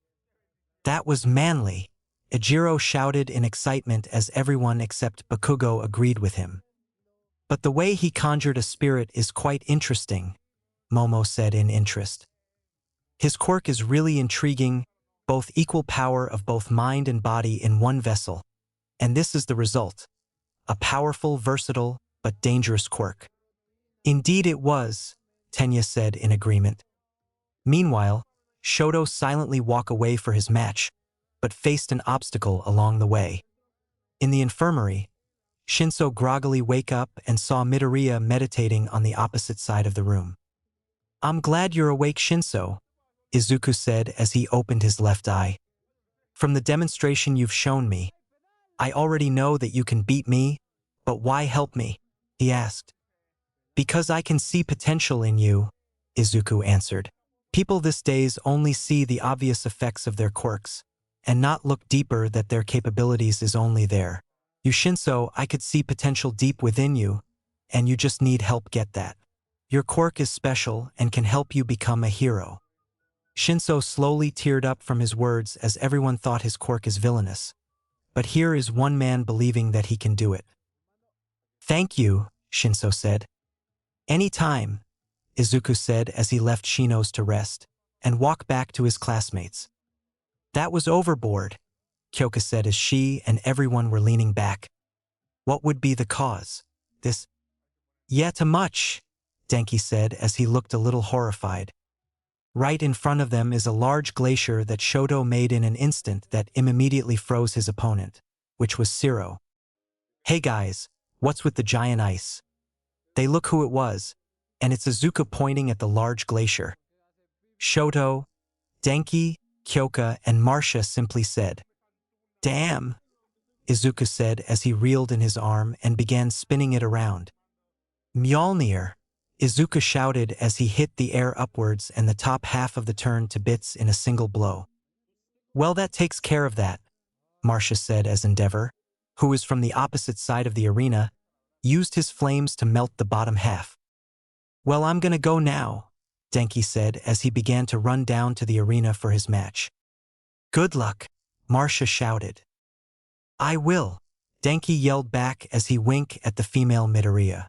That was manly, Ejiro shouted in excitement as everyone except Bakugo agreed with him. But the way he conjured a spirit is quite interesting, Momo said in interest. His quirk is really intriguing, both equal power of both mind and body in one vessel, and this is the result. A powerful, versatile, but dangerous quirk. Indeed it was, Tenya said in agreement. Meanwhile, Shoto silently walked away for his match, but faced an obstacle along the way. In the infirmary, Shinso groggily woke up and saw Midoriya meditating on the opposite side of the room. I'm glad you're awake, Shinso, Izuku said as he opened his left eye. From the demonstration you've shown me, I already know that you can beat me, but why help me? He asked. Because I can see potential in you, Izuku answered. People these days only see the obvious effects of their quirks, and not look deeper that their capabilities is only there. You Shinso, I could see potential deep within you, and you just need help get that. Your quirk is special and can help you become a hero. Shinso slowly teared up from his words as everyone thought his quirk is villainous. But here is one man believing that he can do it. Thank you, Shinso said. Any time, Izuku said as he left Shinos to rest, and walked back to his classmates. That was overboard, Kyoka said as she and everyone were leaning back. What would be the cause? This? Yeah, too much, Denki said as he looked a little horrified. Right in front of them is a large glacier that Shoto made in an instant that immediately froze his opponent, which was Zero. Hey guys, what's with the giant ice? They look who it was, and it's Izuku pointing at the large glacier. Shoto, Denki, Kyoka, and Marcia simply said. Damn, Izuku said as he reeled in his arm and began spinning it around. Mjolnir, Izuku shouted as he hit the air upwards and the top half of the turn to bits in a single blow. Well, that takes care of that, Marcia said as Endeavor, who was from the opposite side of the arena, used his flames to melt the bottom half. Well, I'm gonna go now, Denki said as he began to run down to the arena for his match. Good luck, Marcia shouted. I will, Denki yelled back as he winked at the female Midoriya.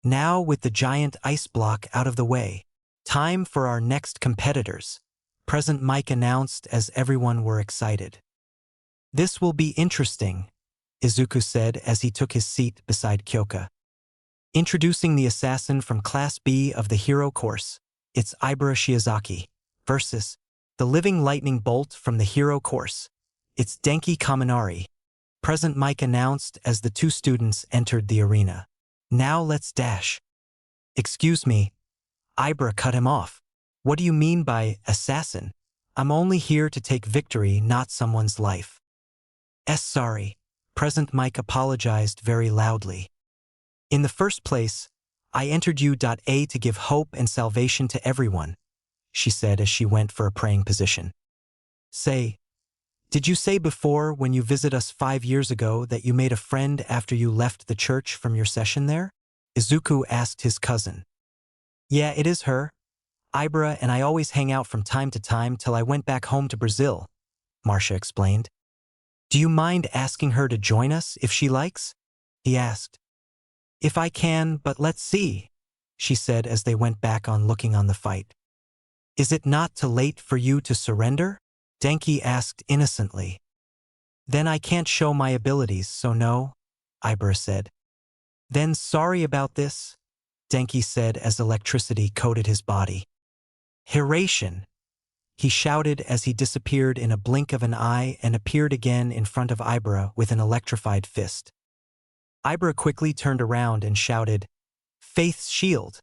Now with the giant ice block out of the way, time for our next competitors, President Mike announced as everyone were excited. This will be interesting, Izuku said as he took his seat beside Kyoka. Introducing the assassin from Class B of the Hero Course, it's Ibara Shiozaki, versus the living lightning bolt from the Hero Course, it's Denki Kaminari, President Mike announced as the two students entered the arena. Now let's dash. Excuse me, Ibara cut him off. What do you mean by assassin? I'm only here to take victory, not someone's life. Sorry, President Mike apologized very loudly. In the first place, I entered U.A to give hope and salvation to everyone, she said as she went for a praying position. Did you say before when you visited us 5 years ago that you made a friend after you left the church from your session there? Izuku asked his cousin. Yeah, it is her. Ibara and I always hang out from time to time till I went back home to Brazil, Marcia explained. Do you mind asking her to join us if she likes? He asked. If I can, but let's see, she said as they went back on looking on the fight. Is it not too late for you to surrender? Denki asked innocently. Then I can't show my abilities, so no, Ibara said. Then sorry about this, Denki said as electricity coated his body. Hiration, he shouted as he disappeared in a blink of an eye and appeared again in front of Ibara with an electrified fist. Ibara quickly turned around and shouted, Faith's shield.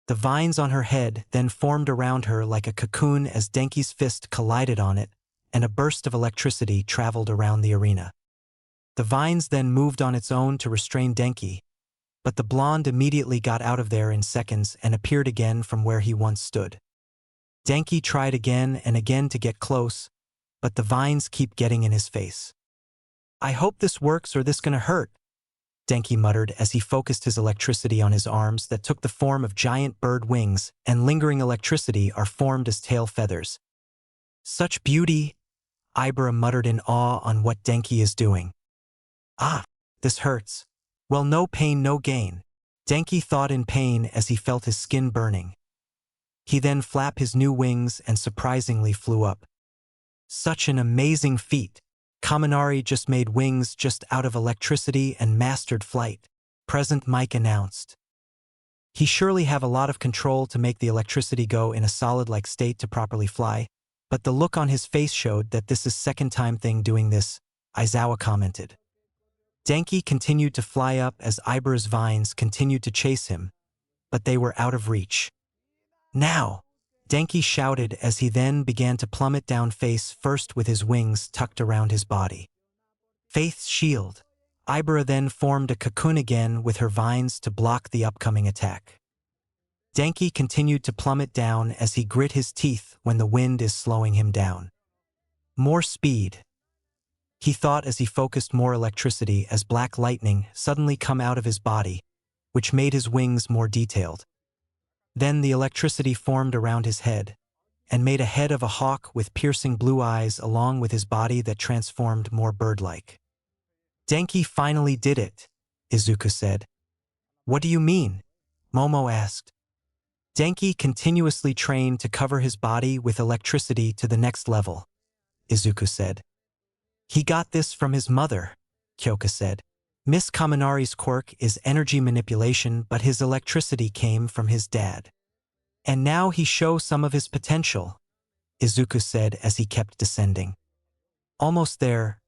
The vines on her head then formed around her like a cocoon as Denki's fist collided on it, and a burst of electricity traveled around the arena. The vines then moved on its own to restrain Denki, but the blonde immediately got out of there in seconds and appeared again from where he once stood. Denki tried again and again to get close, but the vines keep getting in his face. I hope this works or this gonna hurt, Denki muttered as he focused his electricity on his arms that took the form of giant bird wings, and lingering electricity are formed as tail feathers. Such beauty, Ibara muttered in awe on what Denki is doing. Ah, this hurts. Well, no pain, no gain, Denki thought in pain as he felt his skin burning. He then flapped his new wings and surprisingly flew up. Such an amazing feat. Kaminari just made wings just out of electricity and mastered flight, President Mike announced. He surely have a lot of control to make the electricity go in a solid-like state to properly fly, but the look on his face showed that this is second time thing doing this, Aizawa commented. Denki continued to fly up as Ibara's vines continued to chase him, but they were out of reach. Now! Denki shouted as he then began to plummet down face first with his wings tucked around his body. Faith's shield. Ibara then formed a cocoon again with her vines to block the upcoming attack. Denki continued to plummet down as he grit his teeth when the wind is slowing him down. More speed, he thought as he focused more electricity as black lightning suddenly come out of his body, which made his wings more detailed. Then the electricity formed around his head, and made a head of a hawk with piercing blue eyes along with his body that transformed more bird-like. Denki finally did it, Izuku said. What do you mean? Momo asked. Denki continuously trained to cover his body with electricity to the next level, Izuku said. He got this from his mother, Kyoka said. Miss Kaminari's quirk is energy manipulation, but his electricity came from his dad. And now he shows some of his potential, Izuku said as he kept descending. Almost there,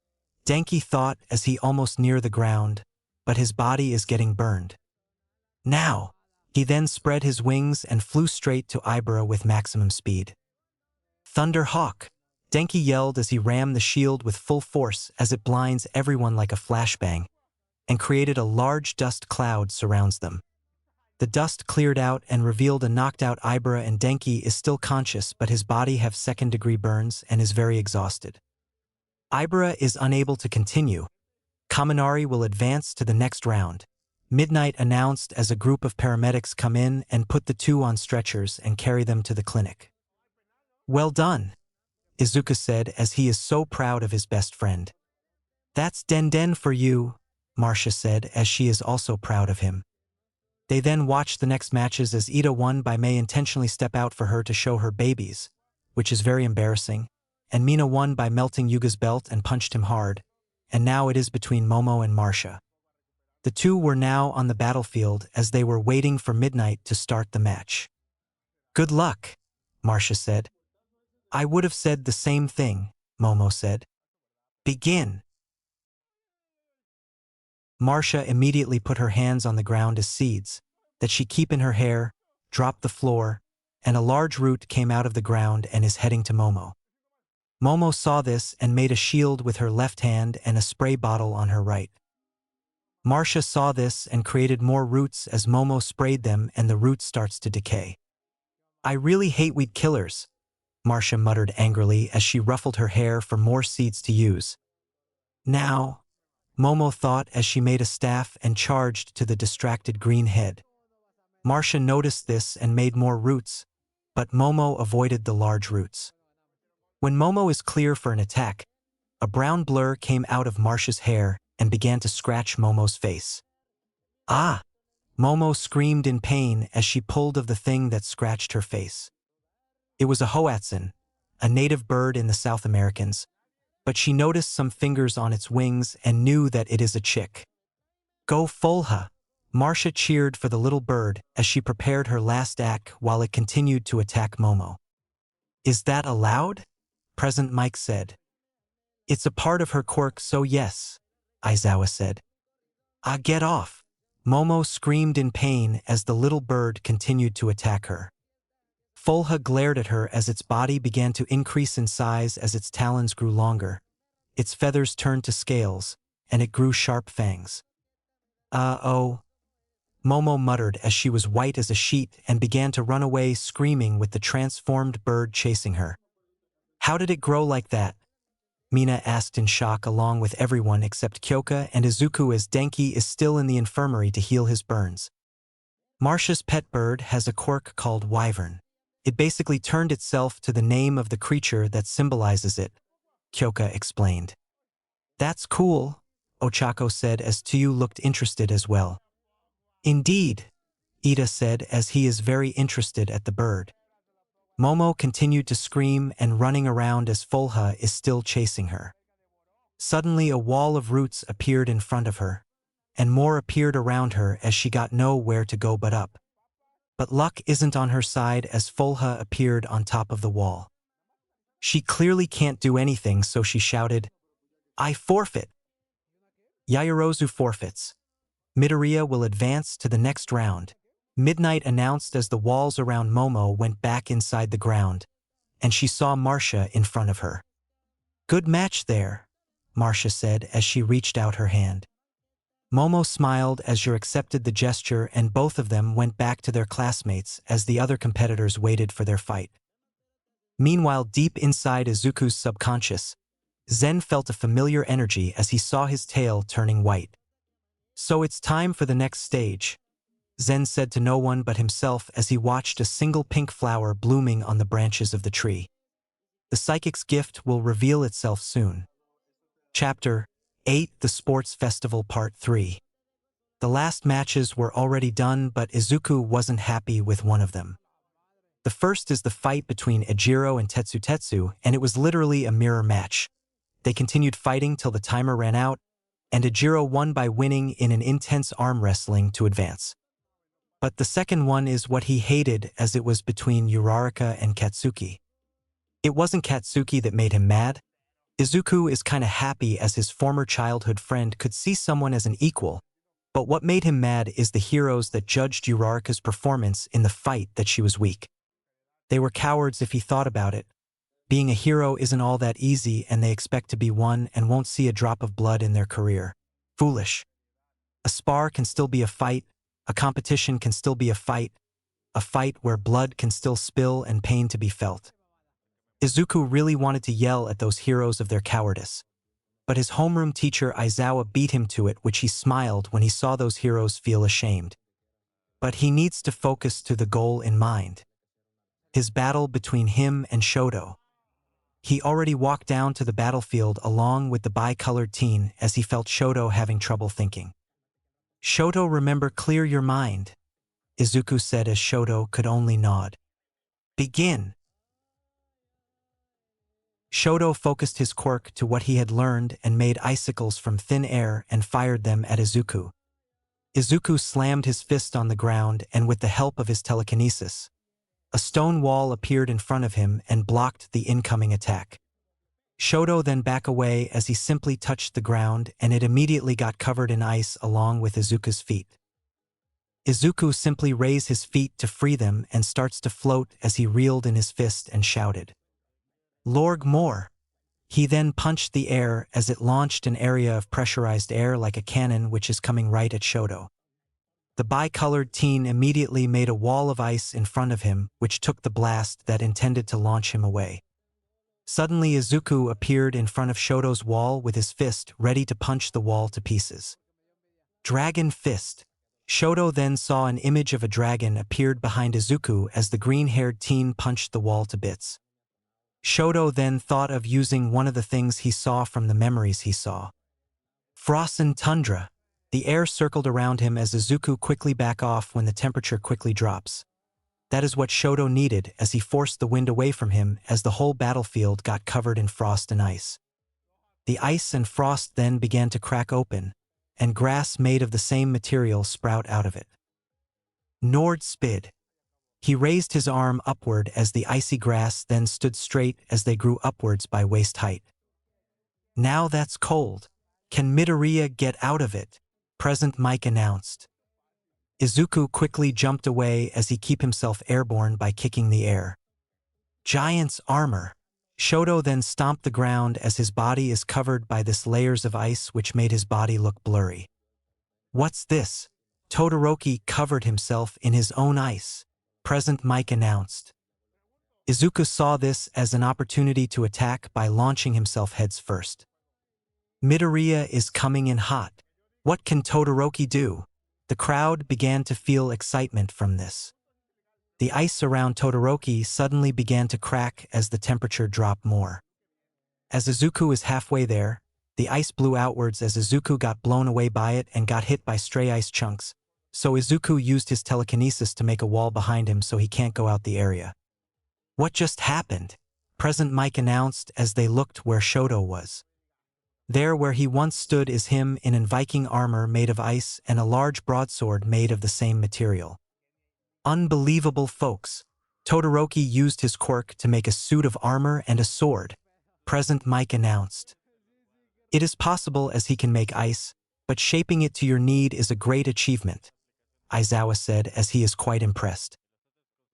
Denki thought as he almost near the ground, but his body is getting burned. Now! He then spread his wings and flew straight to Ibara with maximum speed. Thunder Hawk! Denki yelled as he rammed the shield with full force as it blinds everyone like a flashbang, and created a large dust cloud surrounds them. The dust cleared out and revealed a knocked-out Ibara, and Denki is still conscious, but his body have second-degree burns and is very exhausted. Ibara is unable to continue. Kaminari will advance to the next round, Midnight announced as a group of paramedics come in and put the two on stretchers and carry them to the clinic. Well done, Izuku said as he is so proud of his best friend. That's Den Den for you, Marcia said as she is also proud of him. They then watched the next matches as Ida won by May intentionally step out for her to show her babies, which is very embarrassing, and Mina won by melting Yuga's belt and punched him hard, and now it is between Momo and Marcia. The two were now on the battlefield as they were waiting for midnight to start the match. "Good luck," Marcia said. "I would have said the same thing," Momo said. "Begin." Marcia immediately put her hands on the ground as seeds, that she keep in her hair, dropped the floor, and a large root came out of the ground and is heading to Momo. Momo saw this and made a shield with her left hand and a spray bottle on her right. Marcia saw this and created more roots as Momo sprayed them and the root starts to decay. "I really hate weed killers," Marcia muttered angrily as she ruffled her hair for more seeds to use. "Now," Momo thought as she made a staff and charged to the distracted green head. Marcia noticed this and made more roots, but Momo avoided the large roots. When Momo is clear for an attack, a brown blur came out of Marcia's hair and began to scratch Momo's face. "Ah!" Momo screamed in pain as she pulled of the thing that scratched her face. It was a hoatzin, a native bird in the South Americans, but she noticed some fingers on its wings and knew that it is a chick. "Go Folha!" Marcia cheered for the little bird as she prepared her last act while it continued to attack Momo. "Is that allowed?" Present Mike said. "It's a part of her quirk, so yes," Aizawa said. "Ah, get off!" Momo screamed in pain as the little bird continued to attack her. Folha glared at her as its body began to increase in size as its talons grew longer. Its feathers turned to scales, and it grew sharp fangs. Oh," Momo muttered as she was white as a sheet and began to run away screaming with the transformed bird chasing her. "How did it grow like that?" Mina asked in shock along with everyone except Kyoka and Izuku as Denki is still in the infirmary to heal his burns. "Marcia's pet bird has a quirk called Wyvern. It basically turned itself to the name of the creature that symbolizes it," Kyoka explained. "That's cool," Ochako said as Tsuyu looked interested as well. "Indeed," Ida said as he is very interested at the bird. Momo continued to scream and running around as Folha is still chasing her. Suddenly a wall of roots appeared in front of her, and more appeared around her as she got nowhere to go but up. But luck isn't on her side as Folha appeared on top of the wall. She clearly can't do anything, so she shouted, "I forfeit." Yaoyorozu forfeits. Midoriya will advance to the next round, Midnight announced as the walls around Momo went back inside the ground, and she saw Marcia in front of her. "Good match there," Marcia said as she reached out her hand. Momo smiled as Yor accepted the gesture and both of them went back to their classmates as the other competitors waited for their fight. Meanwhile, deep inside Izuku's subconscious, Zen felt a familiar energy as he saw his tail turning white. "So it's time for the next stage," Zen said to no one but himself as he watched a single pink flower blooming on the branches of the tree. The psychic's gift will reveal itself soon. Chapter 8: The Sports Festival Part 3. The last matches were already done, but Izuku wasn't happy with one of them. The first is the fight between Ejiro and Tetsu, and it was literally a mirror match. They continued fighting till the timer ran out, and Ejiro won by winning in an intense arm wrestling to advance. But the second one is what he hated, as it was between Uraraka and Katsuki. It wasn't Katsuki that made him mad. Izuku is kinda happy as his former childhood friend could see someone as an equal, but what made him mad is the heroes that judged Uraraka's performance in the fight that she was weak. They were cowards if he thought about it. Being a hero isn't all that easy and they expect to be one and won't see a drop of blood in their career. Foolish. A spar can still be a fight, a competition can still be a fight where blood can still spill and pain to be felt. Izuku really wanted to yell at those heroes of their cowardice, but his homeroom teacher Aizawa beat him to it, which he smiled when he saw those heroes feel ashamed. But he needs to focus to the goal in mind. His battle between him and Shoto. He already walked down to the battlefield along with the bi-colored teen as he felt Shoto having trouble thinking. "Shoto, remember, clear your mind," Izuku said as Shoto could only nod. Begin. Shoto focused his quirk to what he had learned and made icicles from thin air and fired them at Izuku. Izuku slammed his fist on the ground and with the help of his telekinesis, a stone wall appeared in front of him and blocked the incoming attack. Shoto then backed away as he simply touched the ground and it immediately got covered in ice along with Izuku's feet. Izuku simply raised his feet to free them and starts to float as he reeled in his fist and shouted, "Lorg more!" He then punched the air as it launched an area of pressurized air like a cannon which is coming right at Shoto. The bicolored teen immediately made a wall of ice in front of him which took the blast that intended to launch him away. Suddenly Izuku appeared in front of Shoto's wall with his fist ready to punch the wall to pieces. Dragon Fist. Shoto then saw an image of a dragon appeared behind Izuku as the green-haired teen punched the wall to bits. Shoto then thought of using one of the things he saw from the memories he saw. Frozen Tundra. The air circled around him as Izuku quickly back off when the temperature quickly drops. That is what Shoto needed as he forced the wind away from him as the whole battlefield got covered in frost and ice. The ice and frost then began to crack open, and grass made of the same material sprout out of it. Nord Spid. He raised his arm upward as the icy grass then stood straight as they grew upwards by waist height. Now that's cold. Can Midoriya get out of it? Present Mike announced. Izuku quickly jumped away as he kept himself airborne by kicking the air. Giant's armor. Shoto then stomped the ground as his body is covered by this layers of ice which made his body look blurry. What's this? Todoroki covered himself in his own ice. Present Mike announced. Izuku saw this as an opportunity to attack by launching himself heads first. Midoriya is coming in hot. What can Todoroki do? The crowd began to feel excitement from this. The ice around Todoroki suddenly began to crack as the temperature dropped more. As Izuku is halfway there, the ice blew outwards as Izuku got blown away by it and got hit by stray ice chunks, so Izuku used his telekinesis to make a wall behind him so he can't go out the area. What just happened? Present Mike announced as they looked where Shoto was. There where he once stood is him in Viking armor made of ice and a large broadsword made of the same material. Unbelievable, folks. Todoroki used his quirk to make a suit of armor and a sword, Present Mike announced. It is possible as he can make ice, but shaping it to your need is a great achievement, Aizawa said as he is quite impressed.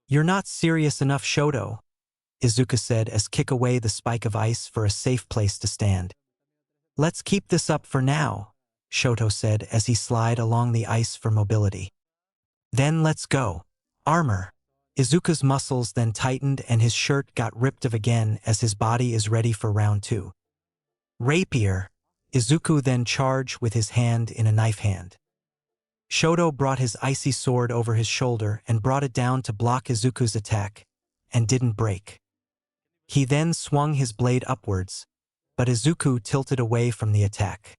You're not serious enough, Shoto, Izuku said as kick away the spike of ice for a safe place to stand. Let's keep this up for now, Shoto said as he slid along the ice for mobility. Then let's go. Armor. Izuku's muscles then tightened and his shirt got ripped of again as his body is ready for round 2. Rapier. Izuku then charged with his hand in a knife hand. Shoto brought his icy sword over his shoulder and brought it down to block Izuku's attack, and didn't break. He then swung his blade upwards, but Izuku tilted away from the attack.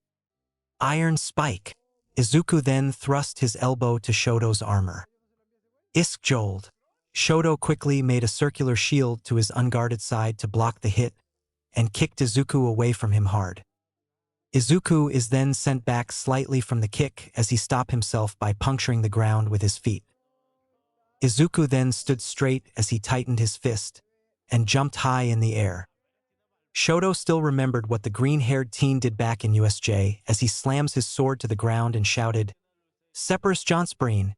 Iron Spike. Izuku then thrust his elbow to Shoto's armor. Iskjold. Shoto quickly made a circular shield to his unguarded side to block the hit, and kicked Izuku away from him hard. Izuku is then sent back slightly from the kick as he stopped himself by puncturing the ground with his feet. Izuku then stood straight as he tightened his fist, and jumped high in the air. Shoto still remembered what the green-haired teen did back in USJ as he slams his sword to the ground and shouted, "Separus Jonsbreen."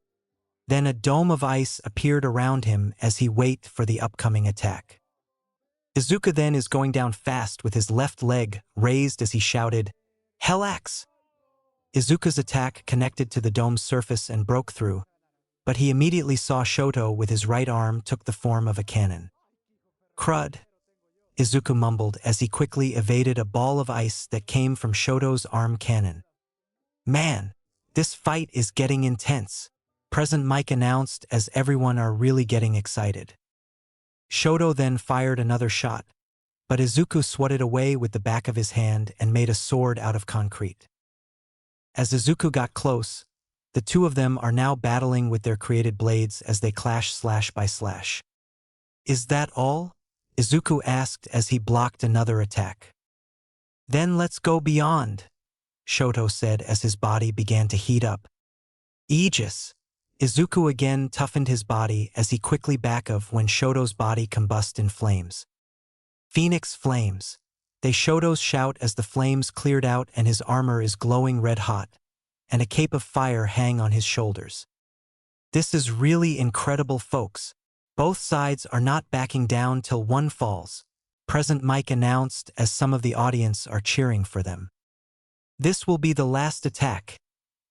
Then a dome of ice appeared around him as he waited for the upcoming attack. Izuku then is going down fast with his left leg raised as he shouted, "Hellax!" Izuku's attack connected to the dome's surface and broke through, but he immediately saw Shoto with his right arm took the form of a cannon. Crud, Izuku mumbled as he quickly evaded a ball of ice that came from Shoto's arm cannon. Man, this fight is getting intense, Present Mike announced as everyone are really getting excited. Shoto then fired another shot, but Izuku swatted away with the back of his hand and made a sword out of concrete. As Izuku got close, The two of them are now battling with their created blades as they clash slash by slash. Is that all? Izuku asked as he blocked another attack. Then let's go beyond, Shoto said as his body began to heat up. Aegis! Izuku again toughened his body as he quickly back of when Shoto's body combust in flames. Phoenix flames. They Shoto's shout as the flames cleared out and his armor is glowing red hot, and a cape of fire hang on his shoulders. This is really incredible, folks. Both sides are not backing down till one falls, Present Mike announced as some of the audience are cheering for them. This will be the last attack,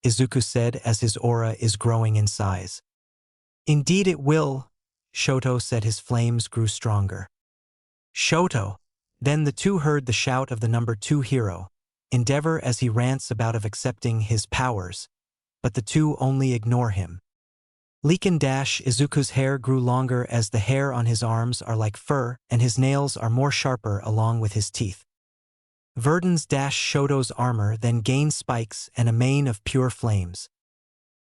Izuku said as his aura is growing in size. Indeed it will, Shoto said. His flames grew stronger. Shoto! Then the two heard the shout of the number 2 hero, Endeavor, as he rants about of accepting his powers, but the two only ignore him. Leakin dash Izuku's hair grew longer as the hair on his arms are like fur and his nails are more sharper along with his teeth. Verdon's dash Shoto's armor then gained spikes and a mane of pure flames.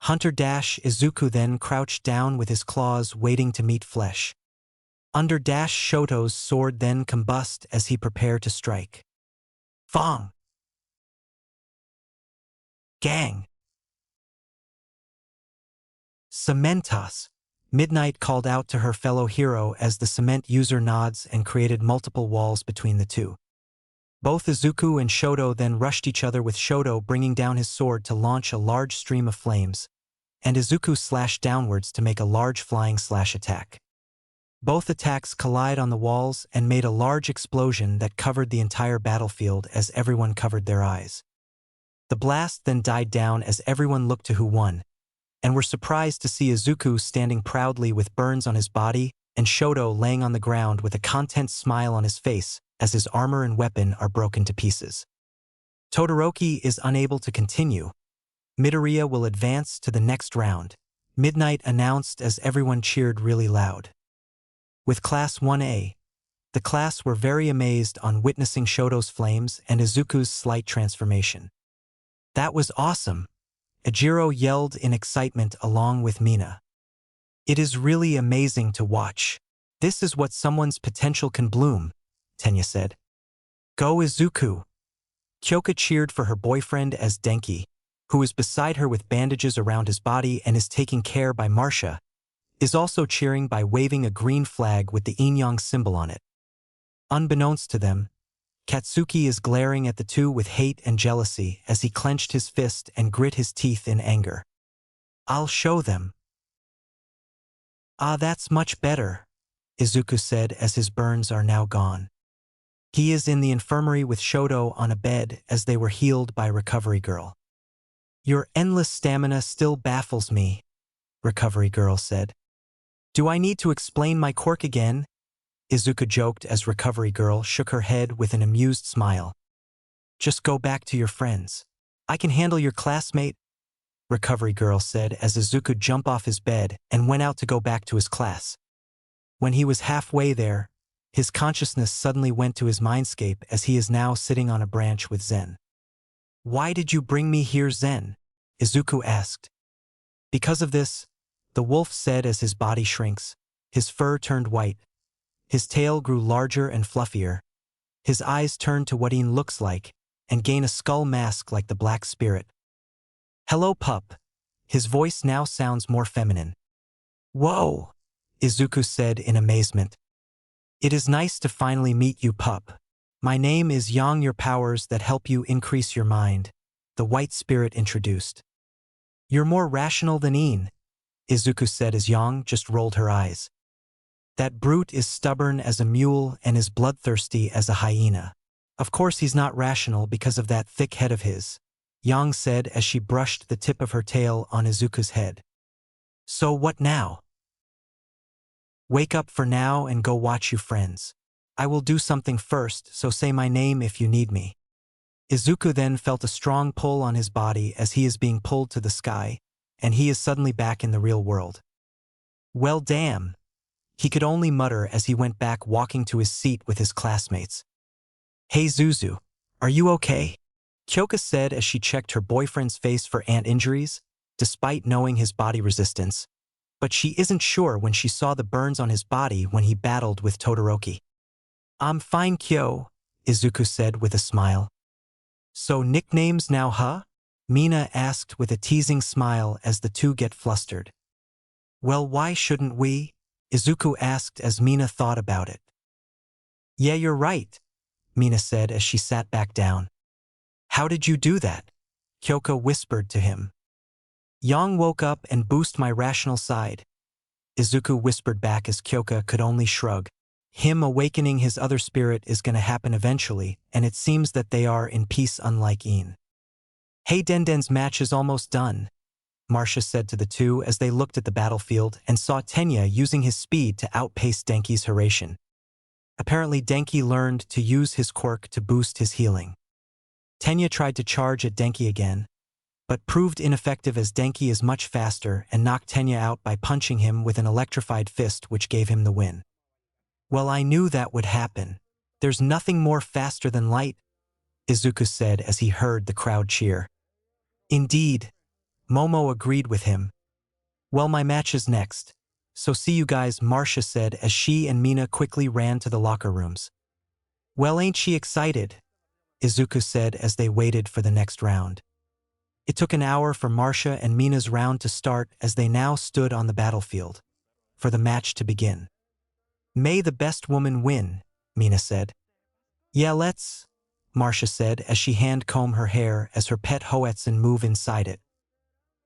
Hunter dash Izuku then crouched down with his claws waiting to meet flesh. Under dash Shoto's sword then combust as he prepared to strike. Fong! Gang! Cementos! Midnight called out to her fellow hero as the cement user nods and created multiple walls between the two. Both Izuku and Shoto then rushed each other, with Shoto bringing down his sword to launch a large stream of flames, and Izuku slashed downwards to make a large flying slash attack. Both attacks collide on the walls and made a large explosion that covered the entire battlefield as everyone covered their eyes. The blast then died down as everyone looked to who won, and were surprised to see Izuku standing proudly with burns on his body and Shoto laying on the ground with a content smile on his face as his armor and weapon are broken to pieces. Todoroki is unable to continue. Midoriya will advance to the next round, Midnight announced as everyone cheered really loud. With Class 1A, the class were very amazed on witnessing Shoto's flames and Izuku's slight transformation. That was awesome, Ejiro yelled in excitement along with Mina. It is really amazing to watch. This is what someone's potential can bloom, Tenya said. Go Izuku! Kyoka cheered for her boyfriend as Denki, who is beside her with bandages around his body and is taken care by Marcia, is also cheering by waving a green flag with the yin-yang symbol on it. Unbeknownst to them, Katsuki is glaring at the two with hate and jealousy as he clenched his fist and grit his teeth in anger. I'll show them. Ah, that's much better, Izuku said as his burns are now gone. He is in the infirmary with Shoto on a bed as they were healed by Recovery Girl. Your endless stamina still baffles me, Recovery Girl said. Do I need to explain my quirk again? Izuku joked as Recovery Girl shook her head with an amused smile. Just go back to your friends. I can handle your classmate, Recovery Girl said as Izuku jumped off his bed and went out to go back to his class. When he was halfway there, his consciousness suddenly went to his mindscape as he is now sitting on a branch with Zen. Why did you bring me here, Zen? Izuku asked. Because of this, the wolf said as his body shrinks, his fur turned white, his tail grew larger and fluffier, his eyes turned to what he looks like, and gain a skull mask like the Black Spirit. Hello, pup. His voice now sounds more feminine. Whoa, Izuku said in amazement. It is nice to finally meet you, pup. My name is Yang. Your powers that help you increase your mind, the White Spirit introduced. You're more rational than Een, Izuku said as Yang just rolled her eyes. That brute is stubborn as a mule and is bloodthirsty as a hyena. Of course he's not rational because of that thick head of his, Yang said as she brushed the tip of her tail on Izuku's head. So what now? Wake up for now and go watch you friends. I will do something first, so say my name if you need me. Izuku then felt a strong pull on his body as he is being pulled to the sky, and he is suddenly back in the real world. Well damn, he could only mutter as he went back walking to his seat with his classmates. Hey Zuzu, are you okay? Kyoka said as she checked her boyfriend's face for ant injuries. despite knowing his body resistance, but she isn't sure when she saw the burns on his body when he battled with Todoroki. "I'm fine, Kyo," Izuku said with a smile. "So nicknames now, huh?" Mina asked with a teasing smile as the two get flustered. "Well, why shouldn't we?" Izuku asked as Mina thought about it. "Yeah, you're right," Mina said as she sat back down. "How did you do that?" Kyoko whispered to him. "Yang woke up and boosted my rational side," Izuku whispered back as Kyoka could only shrug. Him awakening his other spirit is gonna happen eventually, and it seems that they are in peace unlike Iin. "Hey, Denden's match is almost done," Marcia said to the two as they looked at the battlefield and saw Tenya using his speed to outpace Denki's Hiraishin. Apparently Denki learned to use his quirk to boost his healing. Tenya tried to charge at Denki again, but proved ineffective as Denki is much faster and knocked Tenya out by punching him with an electrified fist which gave him the win. "Well, I knew that would happen. There's nothing more faster than light," Izuku said as he heard the crowd cheer. "Indeed," Momo agreed with him. "Well, my match is next, so see you guys," Marcia said as she and Mina quickly ran to the locker rooms. "Well, ain't she excited?" Izuku said as they waited for the next round. It took an hour for Marcia and Mina's round to start as they now stood on the battlefield, for the match to begin. "May the best woman win," Mina said. "Yeah, let's," Marcia said as she hand-combed her hair as her pet Hoetsun moved inside it.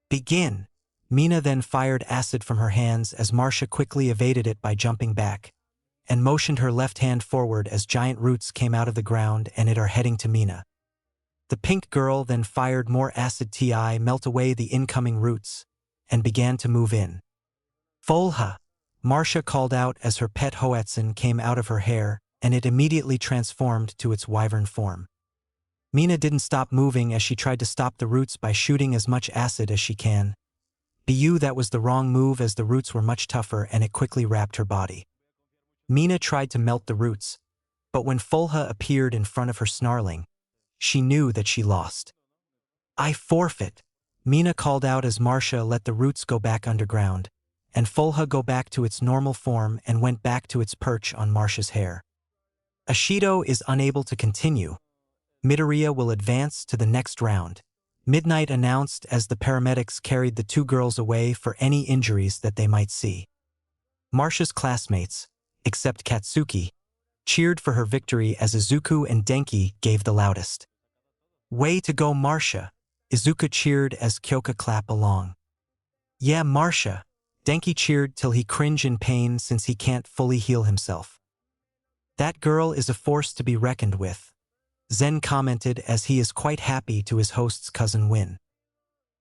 "Begin." Mina then fired acid from her hands as Marcia quickly evaded it by jumping back, and motioned her left hand forward as giant roots came out of the ground and it are heading to Mina. The pink girl then fired more acid to melt away the incoming roots, and began to move in. "Folha," Marcia called out as her pet Hoetsun came out of her hair, and it immediately transformed to its wyvern form. Mina didn't stop moving as she tried to stop the roots by shooting as much acid as she can. That was the wrong move as the roots were much tougher and it quickly wrapped her body. Mina tried to melt the roots, but when Folha appeared in front of her snarling, she knew that she lost. "I forfeit," Mina called out as Marcia let the roots go back underground, and Folha go back to its normal form and went back to its perch on Marcia's hair. Ashido is unable to continue. Midoriya will advance to the next round, Midnight announced as the paramedics carried the two girls away for any injuries that they might see. Marcia's classmates, except Katsuki, cheered for her victory as Izuku and Denki gave the loudest. "Way to go, Marcia," Izuku cheered as Kyoka clapped along. "Yeah, Marcia," Denki cheered till he cringed in pain since he can't fully heal himself. "That girl is a force to be reckoned with," Zen commented as he is quite happy to his host's cousin win.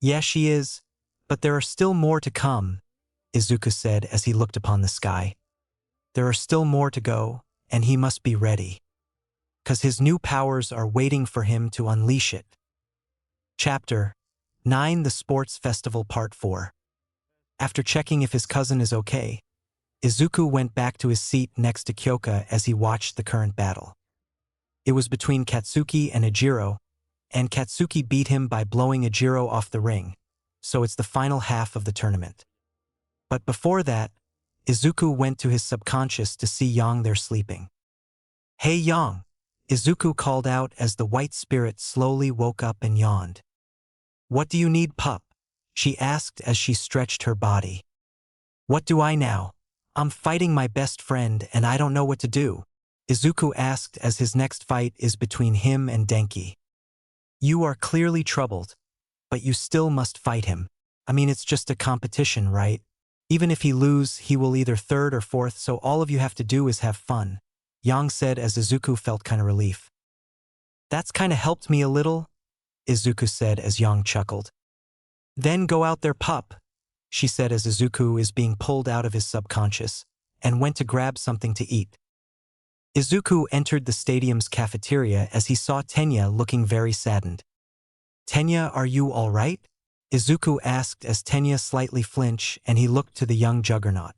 "Yeah, she is, but there are still more to come," Izuku said as he looked upon the sky. "There are still more to go, and he must be ready. 'Cause his new powers are waiting for him to unleash it." Chapter 9: The Sports Festival Part 4. After checking if his cousin is okay, Izuku went back to his seat next to Kyoka as he watched the current battle. It was between Katsuki and Ejiro, and Katsuki beat him by blowing Ejiro off the ring, so it's the final half of the tournament. But before that, Izuku went to his subconscious to see Yang there sleeping. "Hey Yang," Izuku called out as the white spirit slowly woke up and yawned. "What do you need, pup?" she asked as she stretched her body. "What do I now? I'm fighting my best friend and I don't know what to do," Izuku asked as his next fight is between him and Denki. "You are clearly troubled, but you still must fight him. I mean, it's just a competition, right? Even if he loses, he will either third or fourth, so all of you have to do is have fun," Yang said as Izuku felt kinda relief. "That's kinda helped me a little," Izuku said as Yang chuckled. "Then go out there, pup," she said as Izuku is being pulled out of his subconscious, and went to grab something to eat. Izuku entered the stadium's cafeteria as he saw Tenya looking very saddened. "Tenya, are you all right?" Izuku asked as Tenya slightly flinched and he looked to the young juggernaut.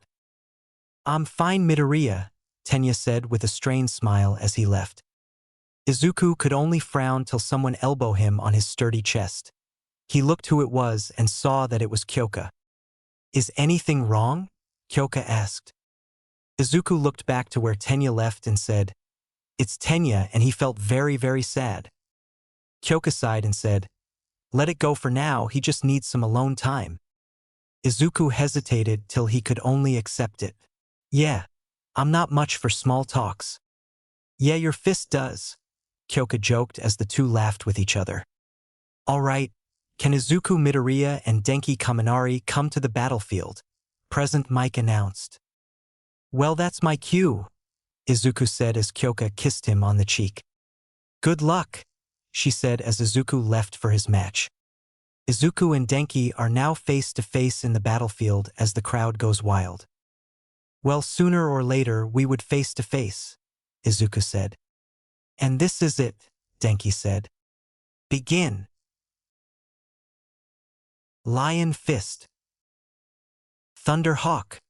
"I'm fine, Midoriya," Tenya said with a strained smile as he left. Izuku could only frown till someone elbowed him on his sturdy chest. He looked who it was and saw that it was Kyoka. "Is anything wrong?" Kyoka asked. Izuku looked back to where Tenya left and said, "It's Tenya," and he felt very, very sad. Kyoka sighed and said, "Let it go for now, he just needs some alone time." Izuku hesitated till he could only accept it. "Yeah, I'm not much for small talks." "Yeah, your fist does," Kyoka joked as the two laughed with each other. "All right, can Izuku Midoriya and Denki Kaminari come to the battlefield?" Present Mike announced. "Well, that's my cue," Izuku said as Kyoka kissed him on the cheek. "Good luck," she said as Izuku left for his match. Izuku and Denki are now face to face in the battlefield as the crowd goes wild. "Well, sooner or later we would face to face," Izuku said. "And this is it," Denki said. "Begin." Lion Fist. Thunder Hawk.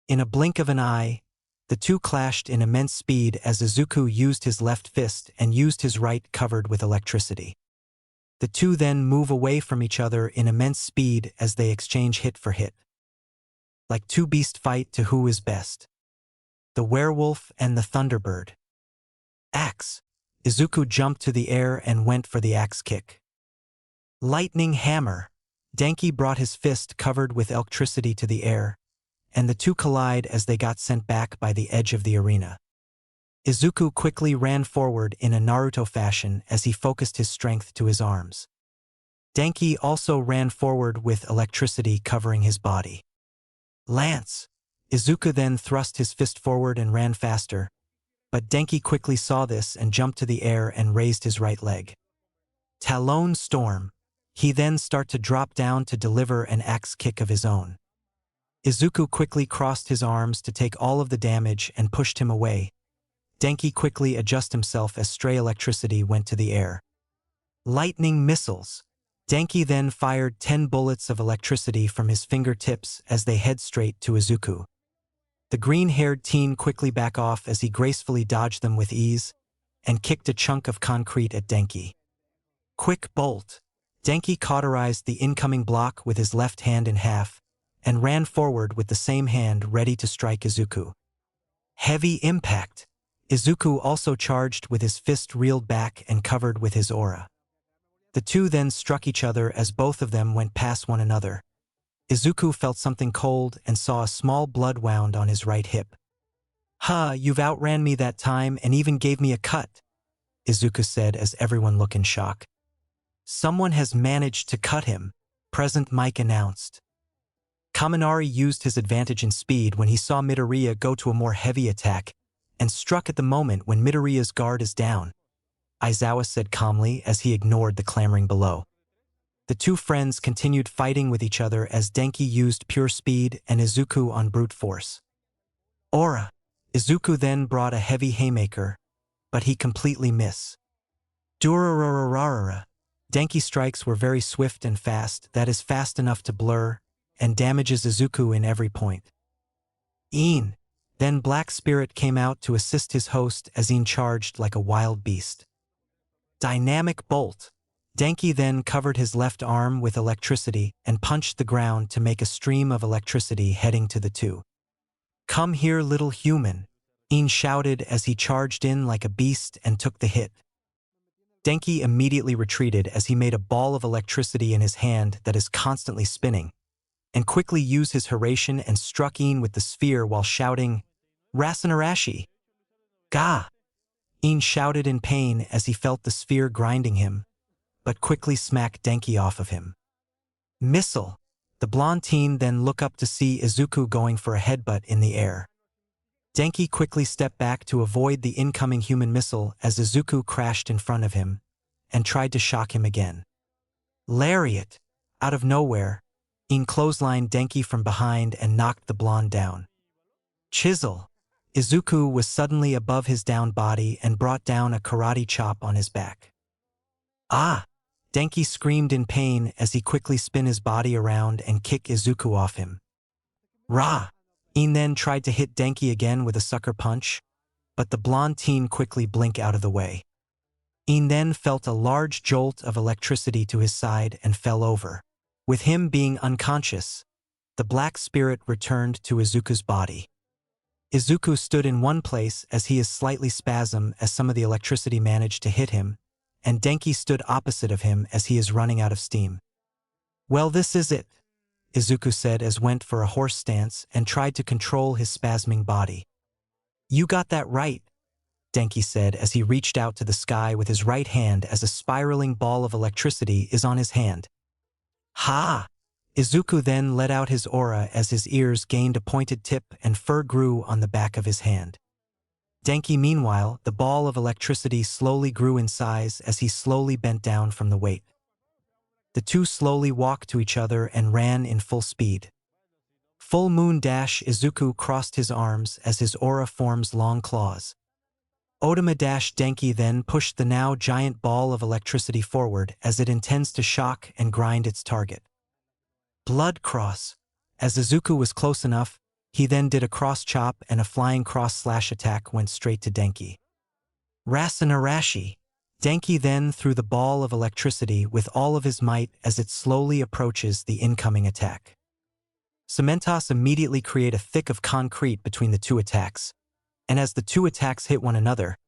In a blink of an eye, the two clashed in immense speed as Izuku used his left fist and used his right covered with electricity. The two then move away from each other in immense speed as they exchange hit for hit. Like two beasts fight to who is best. The werewolf and the thunderbird. Axe. Izuku jumped to the air and went for the axe kick. Lightning hammer. Denki brought his fist covered with electricity to the air, and the two collide as they got sent back by the edge of the arena. Izuku quickly ran forward in a Naruto fashion as he focused his strength to his arms. Denki also ran forward with electricity covering his body. Lance. Izuku then thrust his fist forward and ran faster, but Denki quickly saw this and jumped to the air and raised his right leg. Talon Storm. He then started to drop down to deliver an axe kick of his own. Izuku quickly crossed his arms to take all of the damage and pushed him away. Denki quickly adjusted himself as stray electricity went to the air. Lightning missiles. Denki then fired 10 bullets of electricity from his fingertips as they head straight to Izuku. The green-haired teen quickly backed off as he gracefully dodged them with ease and kicked a chunk of concrete at Denki. Quick bolt. Denki cauterized the incoming block with his left hand in half and ran forward with the same hand ready to strike Izuku. Heavy impact. Izuku also charged with his fist reeled back and covered with his aura. The two then struck each other as both of them went past one another. Izuku felt something cold and saw a small blood wound on his right hip. "Ha, you've outran me that time and even gave me a cut," Izuku said as everyone looked in shock. "Someone has managed to cut him," Present Mike announced. Kaminari used his advantage in speed when he saw Midoriya go to a more heavy attack and struck at the moment when Midoriya's guard is down, Aizawa said calmly as he ignored the clamoring below. The two friends continued fighting with each other as Denki used pure speed and Izuku on brute force. Aura. Izuku then brought a heavy haymaker, but he completely missed. Durarararara. Denki strikes were very swift and fast, that is fast enough to blur, and damages Izuku in every point. Een. Then Black Spirit came out to assist his host as Een charged like a wild beast. Dynamic bolt. Denki then covered his left arm with electricity and punched the ground to make a stream of electricity heading to the two. "Come here, little human," Een shouted as he charged in like a beast and took the hit. Denki immediately retreated as he made a ball of electricity in his hand that is constantly spinning, and quickly used his Hiraishin and struck Een with the sphere while shouting, "Rasenarashi!" "Gah!" Een shouted in pain as he felt the sphere grinding him, but quickly smacked Denki off of him. Missile. The blonde teen then looked up to see Izuku going for a headbutt in the air. Denki quickly stepped back to avoid the incoming human missile as Izuku crashed in front of him and tried to shock him again. Lariat. Out of nowhere, Een clotheslined Denki from behind and knocked the blonde down. Chisel. Izuku was suddenly above his downed body and brought down a karate chop on his back. Ah! Denki screamed in pain as he quickly spun his body around and kicked Izuku off him. Rah! Een then tried to hit Denki again with a sucker punch, but the blonde teen quickly blinked out of the way. Ian then felt a large jolt of electricity to his side and fell over. With him being unconscious, the black spirit returned to Izuku's body. Izuku stood in one place as he is slightly spasmed as some of the electricity managed to hit him, and Denki stood opposite of him as he is running out of steam. "Well, this is it," Izuku said as went for a horse stance and tried to control his spasming body. "You got that right," Denki said as he reached out to the sky with his right hand as a spiraling ball of electricity is on his hand. "Ha!" Izuku then let out his aura as his ears gained a pointed tip and fur grew on the back of his hand. Denki, meanwhile, the ball of electricity slowly grew in size as he slowly bent down from the weight. The two slowly walked to each other and ran in full speed. Full moon dash. Izuku crossed his arms as his aura forms long claws. Otama dash. Denki then pushed the now giant ball of electricity forward as it intends to shock and grind its target. Blood cross. As Izuku was close enough, he then did a cross chop and a flying cross slash attack went straight to Denki. Rasenarashi. Denki then threw the ball of electricity with all of his might as it slowly approaches the incoming attack. Cementos immediately create a thick of concrete between the two attacks, and as the two attacks hit one another,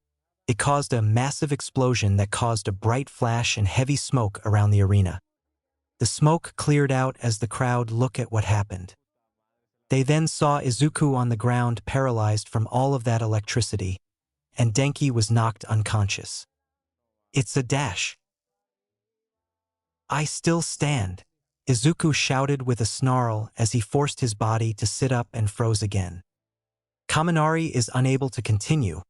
it caused a massive explosion that caused a bright flash and heavy smoke around the arena. The smoke cleared out as the crowd looked at what happened. They then saw Izuku on the ground paralyzed from all of that electricity, and Denki was knocked unconscious. "It's a dash. I still stand," Izuku shouted with a snarl as he forced his body to sit up and froze again. Kaminari is unable to continue.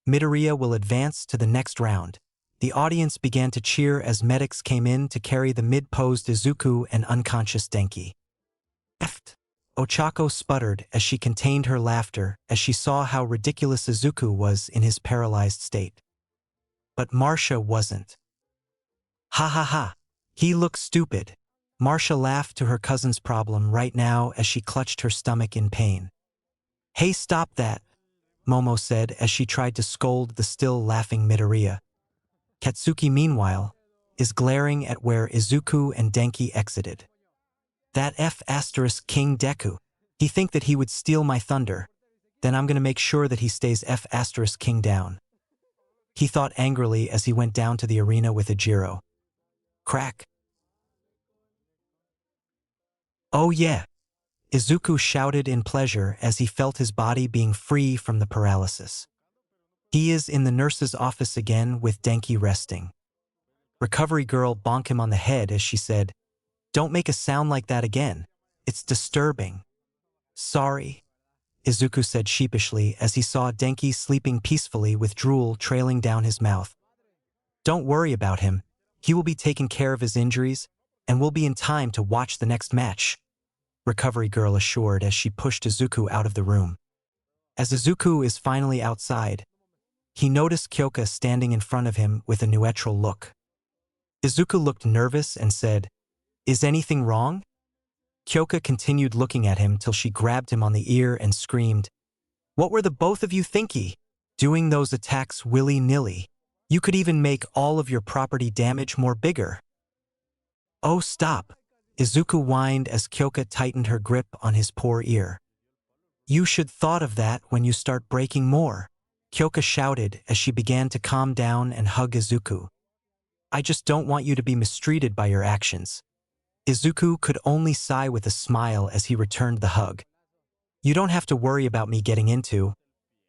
Midoriya will advance to the next round. The audience began to cheer as medics came in to carry the mid-posed Izuku and unconscious Denki. Ochako sputtered as she contained her laughter as she saw how ridiculous Izuku was in his paralyzed state. But Marcia wasn't. "Ha ha ha. He looks stupid." Marcia laughed to her cousin's problem right now as she clutched her stomach in pain. "Hey, stop that," Momo said as she tried to scold the still laughing Midoriya. Katsuki, meanwhile, is glaring at where Izuku and Denki exited. "That King Deku. He think that he would steal my thunder. Then I'm gonna make sure that he stays King down," he thought angrily as he went down to the arena with Ijiro. Crack. "Oh yeah," Izuku shouted in pleasure as he felt his body being free from the paralysis. He is in the nurse's office again with Denki resting. Recovery girl bonked him on the head as she said, "Don't make a sound like that again. It's disturbing." "Sorry," Izuku said sheepishly as he saw Denki sleeping peacefully with drool trailing down his mouth. "Don't worry about him. He will be taking care of his injuries and will be in time to watch the next match," Recovery girl assured as she pushed Izuku out of the room. As Izuku is finally outside, he noticed Kyoka standing in front of him with a neutral look. Izuku looked nervous and said, "Is anything wrong?" Kyoka continued looking at him till she grabbed him on the ear and screamed, "What were the both of you thinking? Doing those attacks willy-nilly? You could even make all of your property damage more bigger." "Oh, stop," Izuku whined as Kyoka tightened her grip on his poor ear. "You should thought of that when you start breaking more," Kyoka shouted as she began to calm down and hug Izuku. "I just don't want you to be mistreated by your actions." Izuku could only sigh with a smile as he returned the hug. "You don't have to worry about me getting into.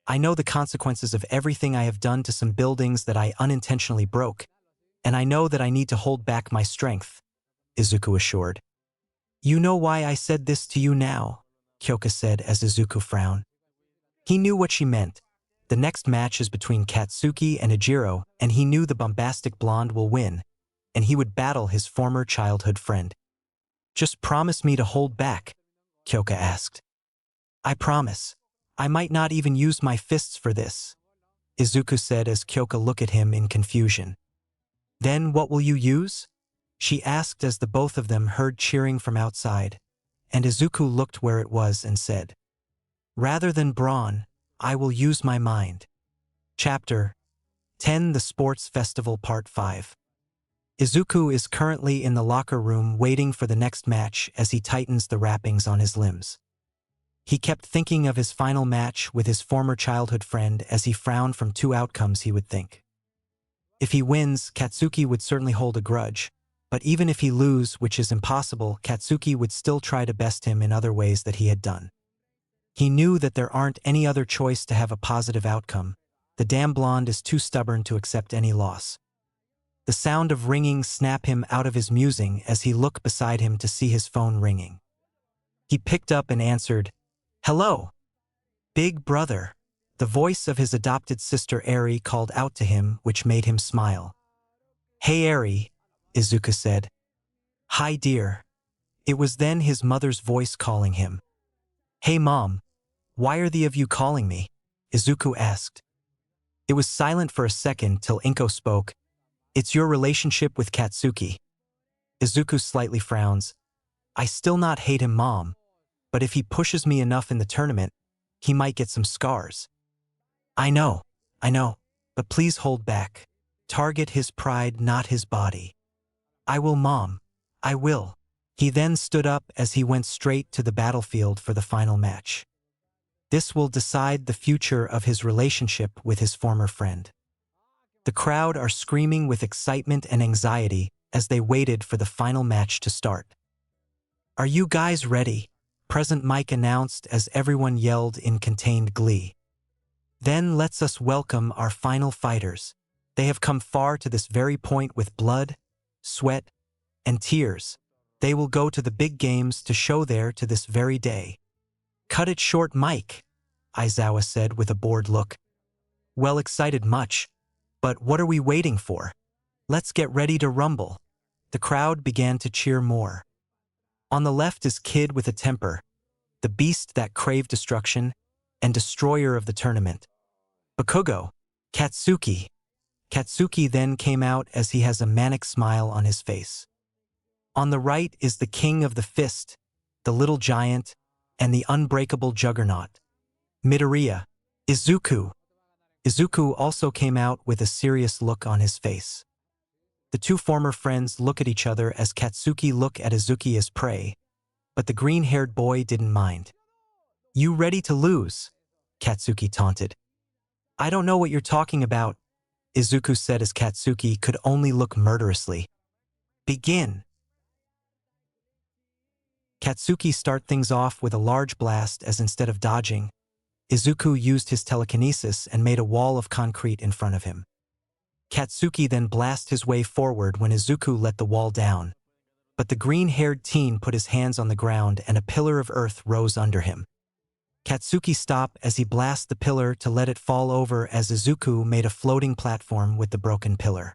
I know the consequences of everything I have done to some buildings that I unintentionally broke, and I know that I need to hold back my strength," Izuku assured. "You know why I said this to you now," Kyoka said as Izuku frowned. He knew what she meant. The next match is between Katsuki and Ijiro, and he knew the bombastic blonde will win, and he would battle his former childhood friend. "Just promise me to hold back," Kyoka asked. "I promise. I might not even use my fists for this," Izuku said as Kyoka looked at him in confusion. "Then what will you use?" she asked as the both of them heard cheering from outside, and Izuku looked where it was and said, "Rather than brawn, I will use my mind." Chapter 10. The Sports Festival Part 5. Izuku is currently in the locker room waiting for the next match as he tightens the wrappings on his limbs. He kept thinking of his final match with his former childhood friend as he frowned from two outcomes he would think. If he wins, Katsuki would certainly hold a grudge, but even if he lose, which is impossible, Katsuki would still try to best him in other ways that he had done. He knew that there aren't any other choice to have a positive outcome. The damn blonde is too stubborn to accept any loss. The sound of ringing snapped him out of his musing as he looked beside him to see his phone ringing. He picked up and answered, "Hello, big brother." The voice of his adopted sister Eri called out to him, which made him smile. "Hey Eri," Izuku said. "Hi dear." It was then his mother's voice calling him. "Hey mom, why are the of you calling me?" Izuku asked. It was silent for a second till Inko spoke. "It's your relationship with Katsuki." Izuku slightly frowns. "I still not hate him, mom, but if he pushes me enough in the tournament, he might get some scars." I know, but please hold back. Target his pride, not his body." "I will, mom, I will." He then stood up as he went straight to the battlefield for the final match. This will decide the future of his relationship with his former friend. The crowd are screaming with excitement and anxiety as they waited for the final match to start. "Are you guys ready?" President Mike announced as everyone yelled in contained glee. "Then let's us welcome our final fighters. They have come far to this very point with blood, sweat, and tears. They will go to the big games to show there to this very day." "Cut it short, Mike," Aizawa said with a bored look. "Well, excited much. But what are we waiting for? Let's get ready to rumble." The crowd began to cheer more. On the left is Kid with a temper, the beast that craved destruction and destroyer of the tournament. Bakugo, Katsuki. Katsuki then came out as he has a manic smile on his face. On the right is the king of the fist, the little giant, and the unbreakable juggernaut. Midoriya, Izuku. Izuku also came out with a serious look on his face. The two former friends look at each other as Katsuki look at Izuku as prey, but the green-haired boy didn't mind. "You ready to lose?" Katsuki taunted. "I don't know what you're talking about," Izuku said as Katsuki could only look murderously. "Begin." Katsuki start things off with a large blast as instead of dodging, Izuku used his telekinesis and made a wall of concrete in front of him. Katsuki then blasted his way forward when Izuku let the wall down, but the green-haired teen put his hands on the ground and a pillar of earth rose under him. Katsuki stopped as he blasted the pillar to let it fall over as Izuku made a floating platform with the broken pillar.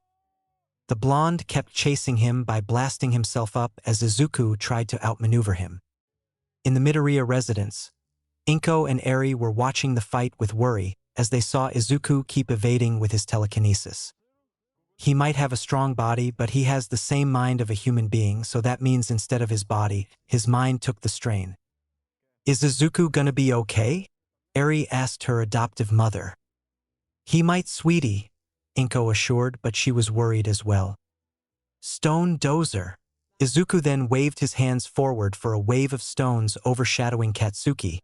The blonde kept chasing him by blasting himself up as Izuku tried to outmaneuver him. In the Midoriya residence, Inko and Eri were watching the fight with worry as they saw Izuku keep evading with his telekinesis. He might have a strong body, but he has the same mind of a human being, so that means instead of his body, his mind took the strain. "Is Izuku gonna be okay?" Eri asked her adoptive mother. "He might, sweetie," Inko assured, but she was worried as well. "Stone dozer." Izuku then waved his hands forward for a wave of stones overshadowing Katsuki,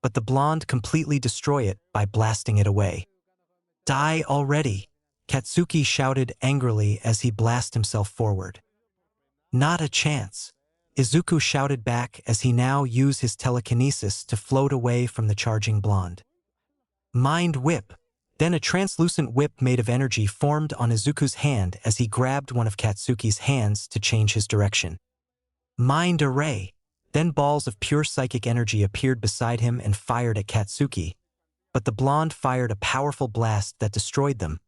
but the blonde completely destroyed it by blasting it away. "Die already," Katsuki shouted angrily as he blasted himself forward. "Not a chance," Izuku shouted back as he now used his telekinesis to float away from the charging blonde. "Mind whip." Then a translucent whip made of energy formed on Izuku's hand as he grabbed one of Katsuki's hands to change his direction. "Mind array." Then balls of pure psychic energy appeared beside him and fired at Katsuki, but the blonde fired a powerful blast that destroyed them,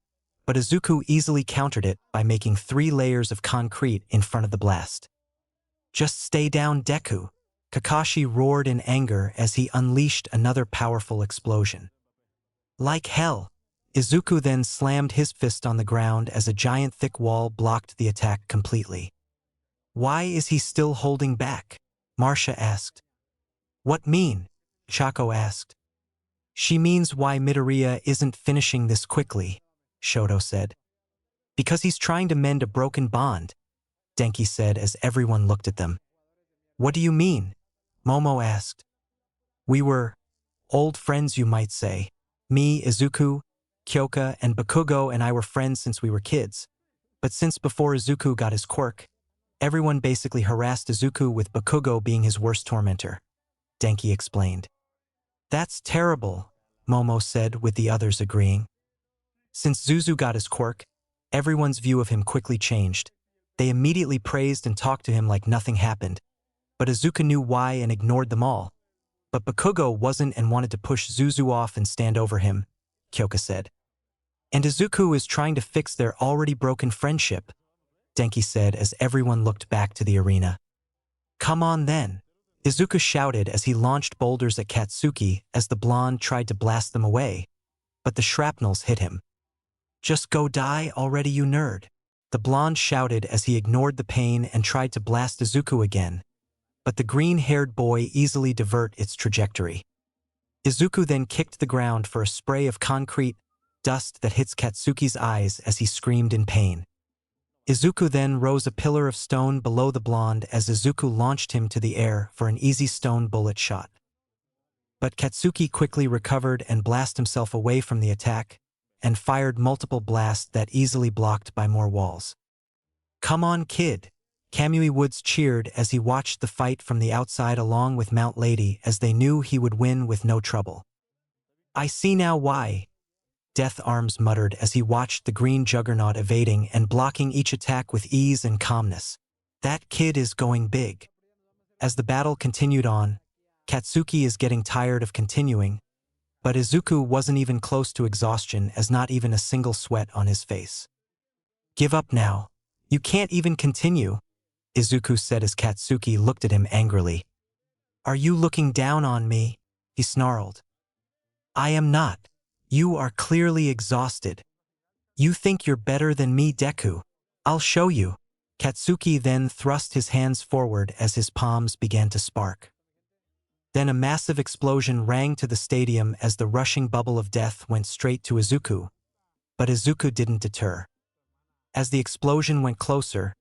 but Izuku easily countered it by making 3 layers of concrete in front of the blast. "Just stay down, Deku," Kakashi roared in anger as he unleashed another powerful explosion. Like hell, Izuku then slammed his fist on the ground as a giant thick wall blocked the attack completely. "Why is he still holding back?" Marcia asked. "What mean?" Chaco asked. "She means why Midoriya isn't finishing this quickly." Shoto said. Because he's trying to mend a broken bond, Denki said as everyone looked at them. What do you mean? Momo asked. We were old friends, you might say. Me, Izuku, Kyoka, and Bakugo and I were friends since we were kids. But since before Izuku got his quirk, everyone basically harassed Izuku with Bakugo being his worst tormentor, Denki explained. That's terrible, Momo said with the others agreeing. Since Zuzu got his quirk, everyone's view of him quickly changed. They immediately praised and talked to him like nothing happened. But Izuku knew why and ignored them all. But Bakugo wasn't and wanted to push Zuzu off and stand over him, Kyoka said. And Izuku is trying to fix their already broken friendship, Denki said as everyone looked back to the arena. Come on then, Izuku shouted as he launched boulders at Katsuki as the blonde tried to blast them away. But the shrapnels hit him. Just go die already, you nerd, the blonde shouted as he ignored the pain and tried to blast Izuku again. But the green-haired boy easily diverted its trajectory. Izuku then kicked the ground for a spray of concrete dust that hits Katsuki's eyes as he screamed in pain. Izuku then rose a pillar of stone below the blonde as Izuku launched him to the air for an easy stone bullet shot. But Katsuki quickly recovered and blasted himself away from the attack, and fired multiple blasts that easily blocked by more walls. Come on, kid! Kamui Woods cheered as he watched the fight from the outside along with Mount Lady as they knew he would win with no trouble. I see now why, Death Arms muttered as he watched the green juggernaut evading and blocking each attack with ease and calmness. That kid is going big. As the battle continued on, Katsuki is getting tired of continuing, but Izuku wasn't even close to exhaustion as not even a single sweat on his face. Give up now. You can't even continue, Izuku said as Katsuki looked at him angrily. Are you looking down on me? He snarled. I am not. You are clearly exhausted. You think you're better than me, Deku. I'll show you. Katsuki then thrust his hands forward as his palms began to spark. Then a massive explosion rang to the stadium as the rushing bubble of death went straight to Izuku. But Izuku didn't deter. As the explosion went closer,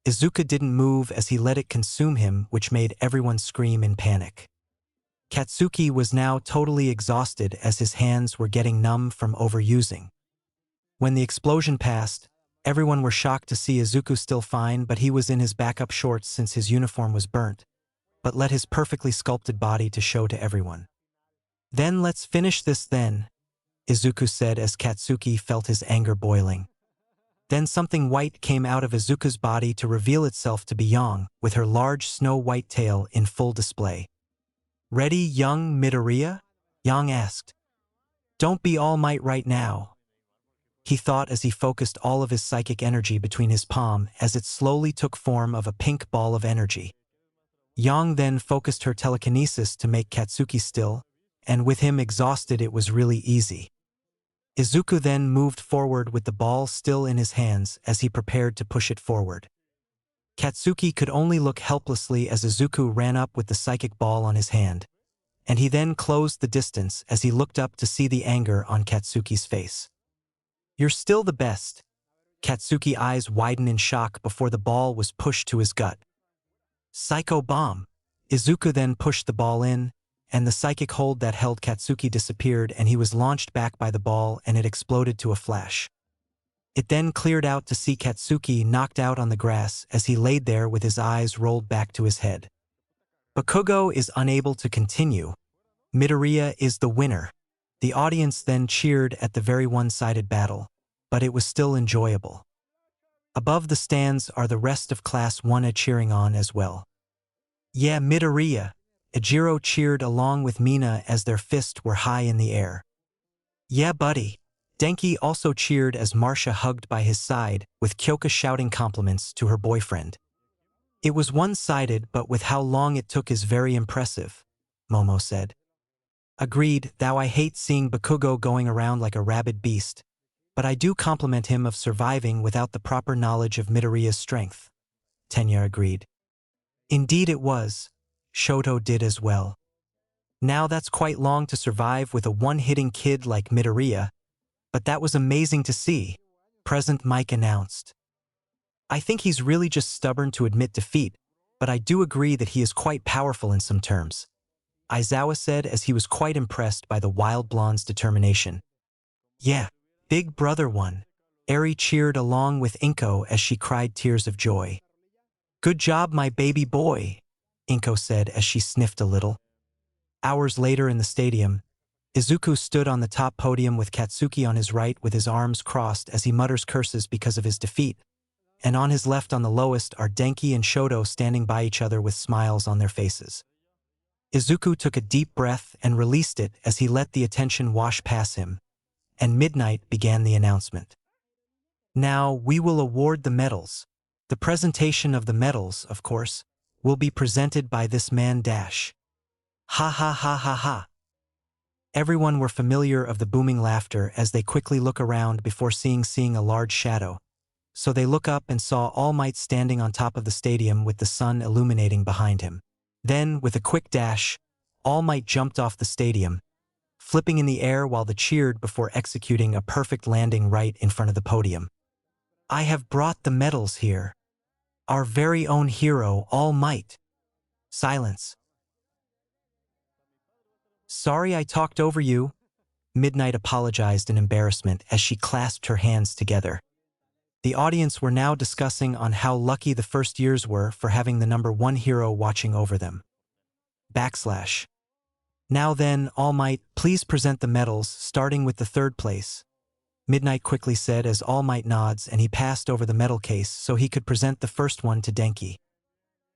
Izuku didn't move as he let it consume him, which made everyone scream in panic. Katsuki was now totally exhausted as his hands were getting numb from overusing. When the explosion passed, everyone were shocked to see Izuku still fine, but he was in his backup shorts since his uniform was burnt, but let his perfectly sculpted body to show to everyone. Then let's finish this then, Izuku said as Katsuki felt his anger boiling. Then something white came out of Izuku's body to reveal itself to be Yang, with her large snow-white tail in full display. Ready, young Midoriya? Yang asked. Don't be All Might right now, he thought as he focused all of his psychic energy between his palm as it slowly took form of a pink ball of energy. Yang then focused her telekinesis to make Katsuki still, and with him exhausted it was really easy. Izuku then moved forward with the ball still in his hands as he prepared to push it forward. Katsuki could only look helplessly as Izuku ran up with the psychic ball on his hand, and he then closed the distance as he looked up to see the anger on Katsuki's face. You're still the best. Katsuki's eyes widened in shock before the ball was pushed to his gut. Psycho Bomb! Izuku then pushed the ball in, and the psychic hold that held Katsuki disappeared and he was launched back by the ball and it exploded to a flash. It then cleared out to see Katsuki knocked out on the grass as he laid there with his eyes rolled back to his head. Bakugo is unable to continue. Midoriya is the winner. The audience then cheered at the very one-sided battle, but it was still enjoyable. Above the stands are the rest of Class 1A cheering on as well. Yeah, Midoriya, Ejiro cheered along with Mina as their fists were high in the air. Yeah, buddy. Denki also cheered as Marcia hugged by his side, with Kyoka shouting compliments to her boyfriend. It was one-sided, but with how long it took is very impressive, Momo said. Agreed, though I hate seeing Bakugo going around like a rabid beast, but I do compliment him of surviving without the proper knowledge of Midoriya's strength, Tenya agreed. Indeed it was. Shoto did as well. Now that's quite long to survive with a one-hitting kid like Midoriya, But that was amazing to see, Present Mike announced. I think he's really just stubborn to admit defeat, but I do agree that he is quite powerful in some terms, Aizawa said as he was quite impressed by the wild blonde's determination. Yeah, big brother won. Eri cheered along with Inko as she cried tears of joy. Good job, my baby boy, Inko said as she sniffed a little. Hours later in the stadium, Izuku stood on the top podium with Katsuki on his right with his arms crossed as he mutters curses because of his defeat, and on his left on the lowest are Denki and Shoto standing by each other with smiles on their faces. Izuku took a deep breath and released it as he let the attention wash past him, and midnight began the announcement. Now we will award the medals. The presentation of the medals, of course, will be presented by this man dash. Ha ha ha ha ha. Everyone were familiar of the booming laughter as they quickly look around before seeing a large shadow. So they look up and saw All Might standing on top of the stadium with the sun illuminating behind him. Then, with a quick dash, All Might jumped off the stadium, flipping in the air while they cheered before executing a perfect landing right in front of the podium. I have brought the medals here. Our very own hero, All Might. Silence. Sorry I talked over you, Midnight apologized in embarrassment as she clasped her hands together. The audience were now discussing on how lucky the first years were for having the number one hero watching over them. \. Now then, All Might, please present the medals, starting with the third place. Midnight quickly said as All Might nods and he passed over the medal case so he could present the first one to Denki.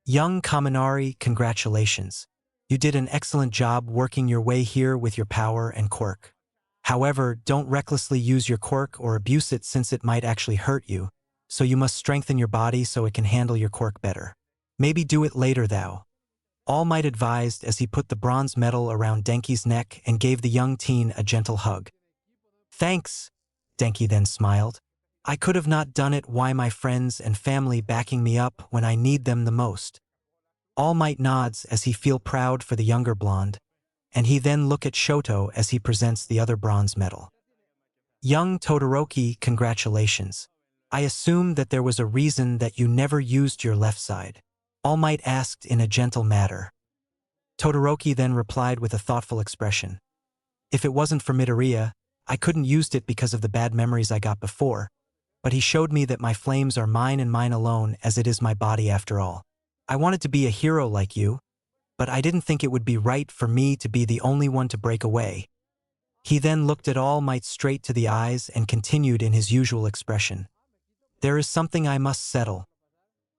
Young Kaminari, congratulations. You did an excellent job working your way here with your power and quirk. However, don't recklessly use your quirk or abuse it since it might actually hurt you, so you must strengthen your body so it can handle your quirk better. Maybe do it later thou. All Might advised as he put the bronze medal around Denki's neck and gave the young teen a gentle hug. Thanks, Denki then smiled. I could have not done it. Why my friends and family backing me up when I need them the most. All Might nods as he feel proud for the younger blonde, and he then look at Shoto as he presents the other bronze medal. Young Todoroki, congratulations. I assume that there was a reason that you never used your left side. All Might asked in a gentle manner. Todoroki then replied with a thoughtful expression. If it wasn't for Midoriya, I couldn't used it because of the bad memories I got before, but he showed me that my flames are mine and mine alone as it is my body after all. I wanted to be a hero like you, but I didn't think it would be right for me to be the only one to break away. He then looked at All Might straight to the eyes and continued in his usual expression. There is something I must settle.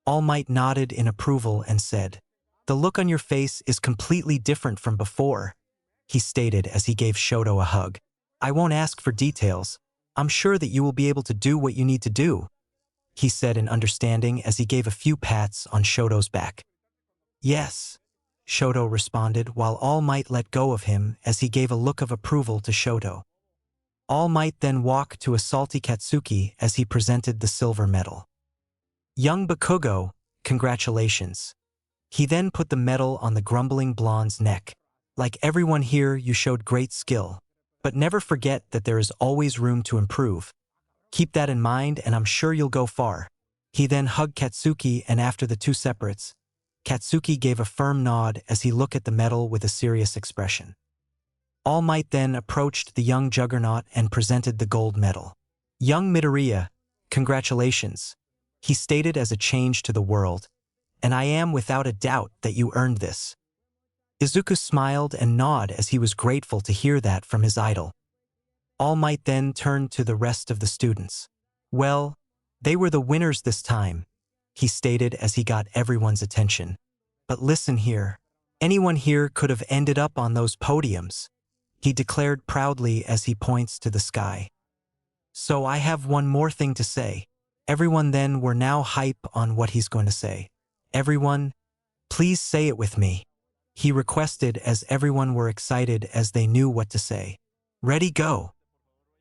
All Might nodded in approval and said, The look on your face is completely different from before, he stated as he gave Shoto a hug. I won't ask for details. I'm sure that you will be able to do what you need to do, he said in understanding as he gave a few pats on Shoto's back. Yes, Shoto responded while All Might let go of him as he gave a look of approval to Shoto. All Might then walked to a salty Katsuki as he presented the silver medal. Young Bakugo, congratulations. He then put the medal on the grumbling blonde's neck. Like everyone here, you showed great skill, but never forget that there is always room to improve. Keep that in mind and I'm sure you'll go far. He then hugged Katsuki and after the two separates, Katsuki gave a firm nod as he looked at the medal with a serious expression. All Might then approached the young Juggernaut and presented the gold medal. Young Midoriya, congratulations, he stated as a change to the world, and I am without a doubt that you earned this. Izuku smiled and nodded as he was grateful to hear that from his idol. All Might then turned to the rest of the students. Well, they were the winners this time, he stated as he got everyone's attention. But listen here, anyone here could have ended up on those podiums, he declared proudly as he points to the sky. So I have one more thing to say. Everyone then were now hype on what he's going to say. Everyone, please say it with me, he requested as everyone were excited as they knew what to say. Ready, go.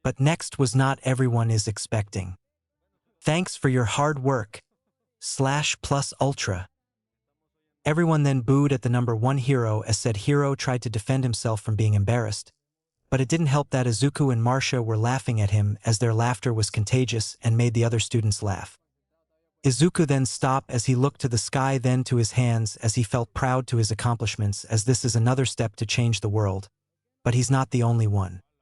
But next was not everyone is expecting. Thanks for your hard work. / Ultra. Everyone then booed at the number one hero as said hero tried to defend himself from being embarrassed, But it didn't help that Izuku and Marcia were laughing at him, as their laughter was contagious and made the other students laugh. Izuku then stopped as he looked to the sky, then to his hands, as he felt proud to his accomplishments, as this is another step to change the world. But he's not the only one.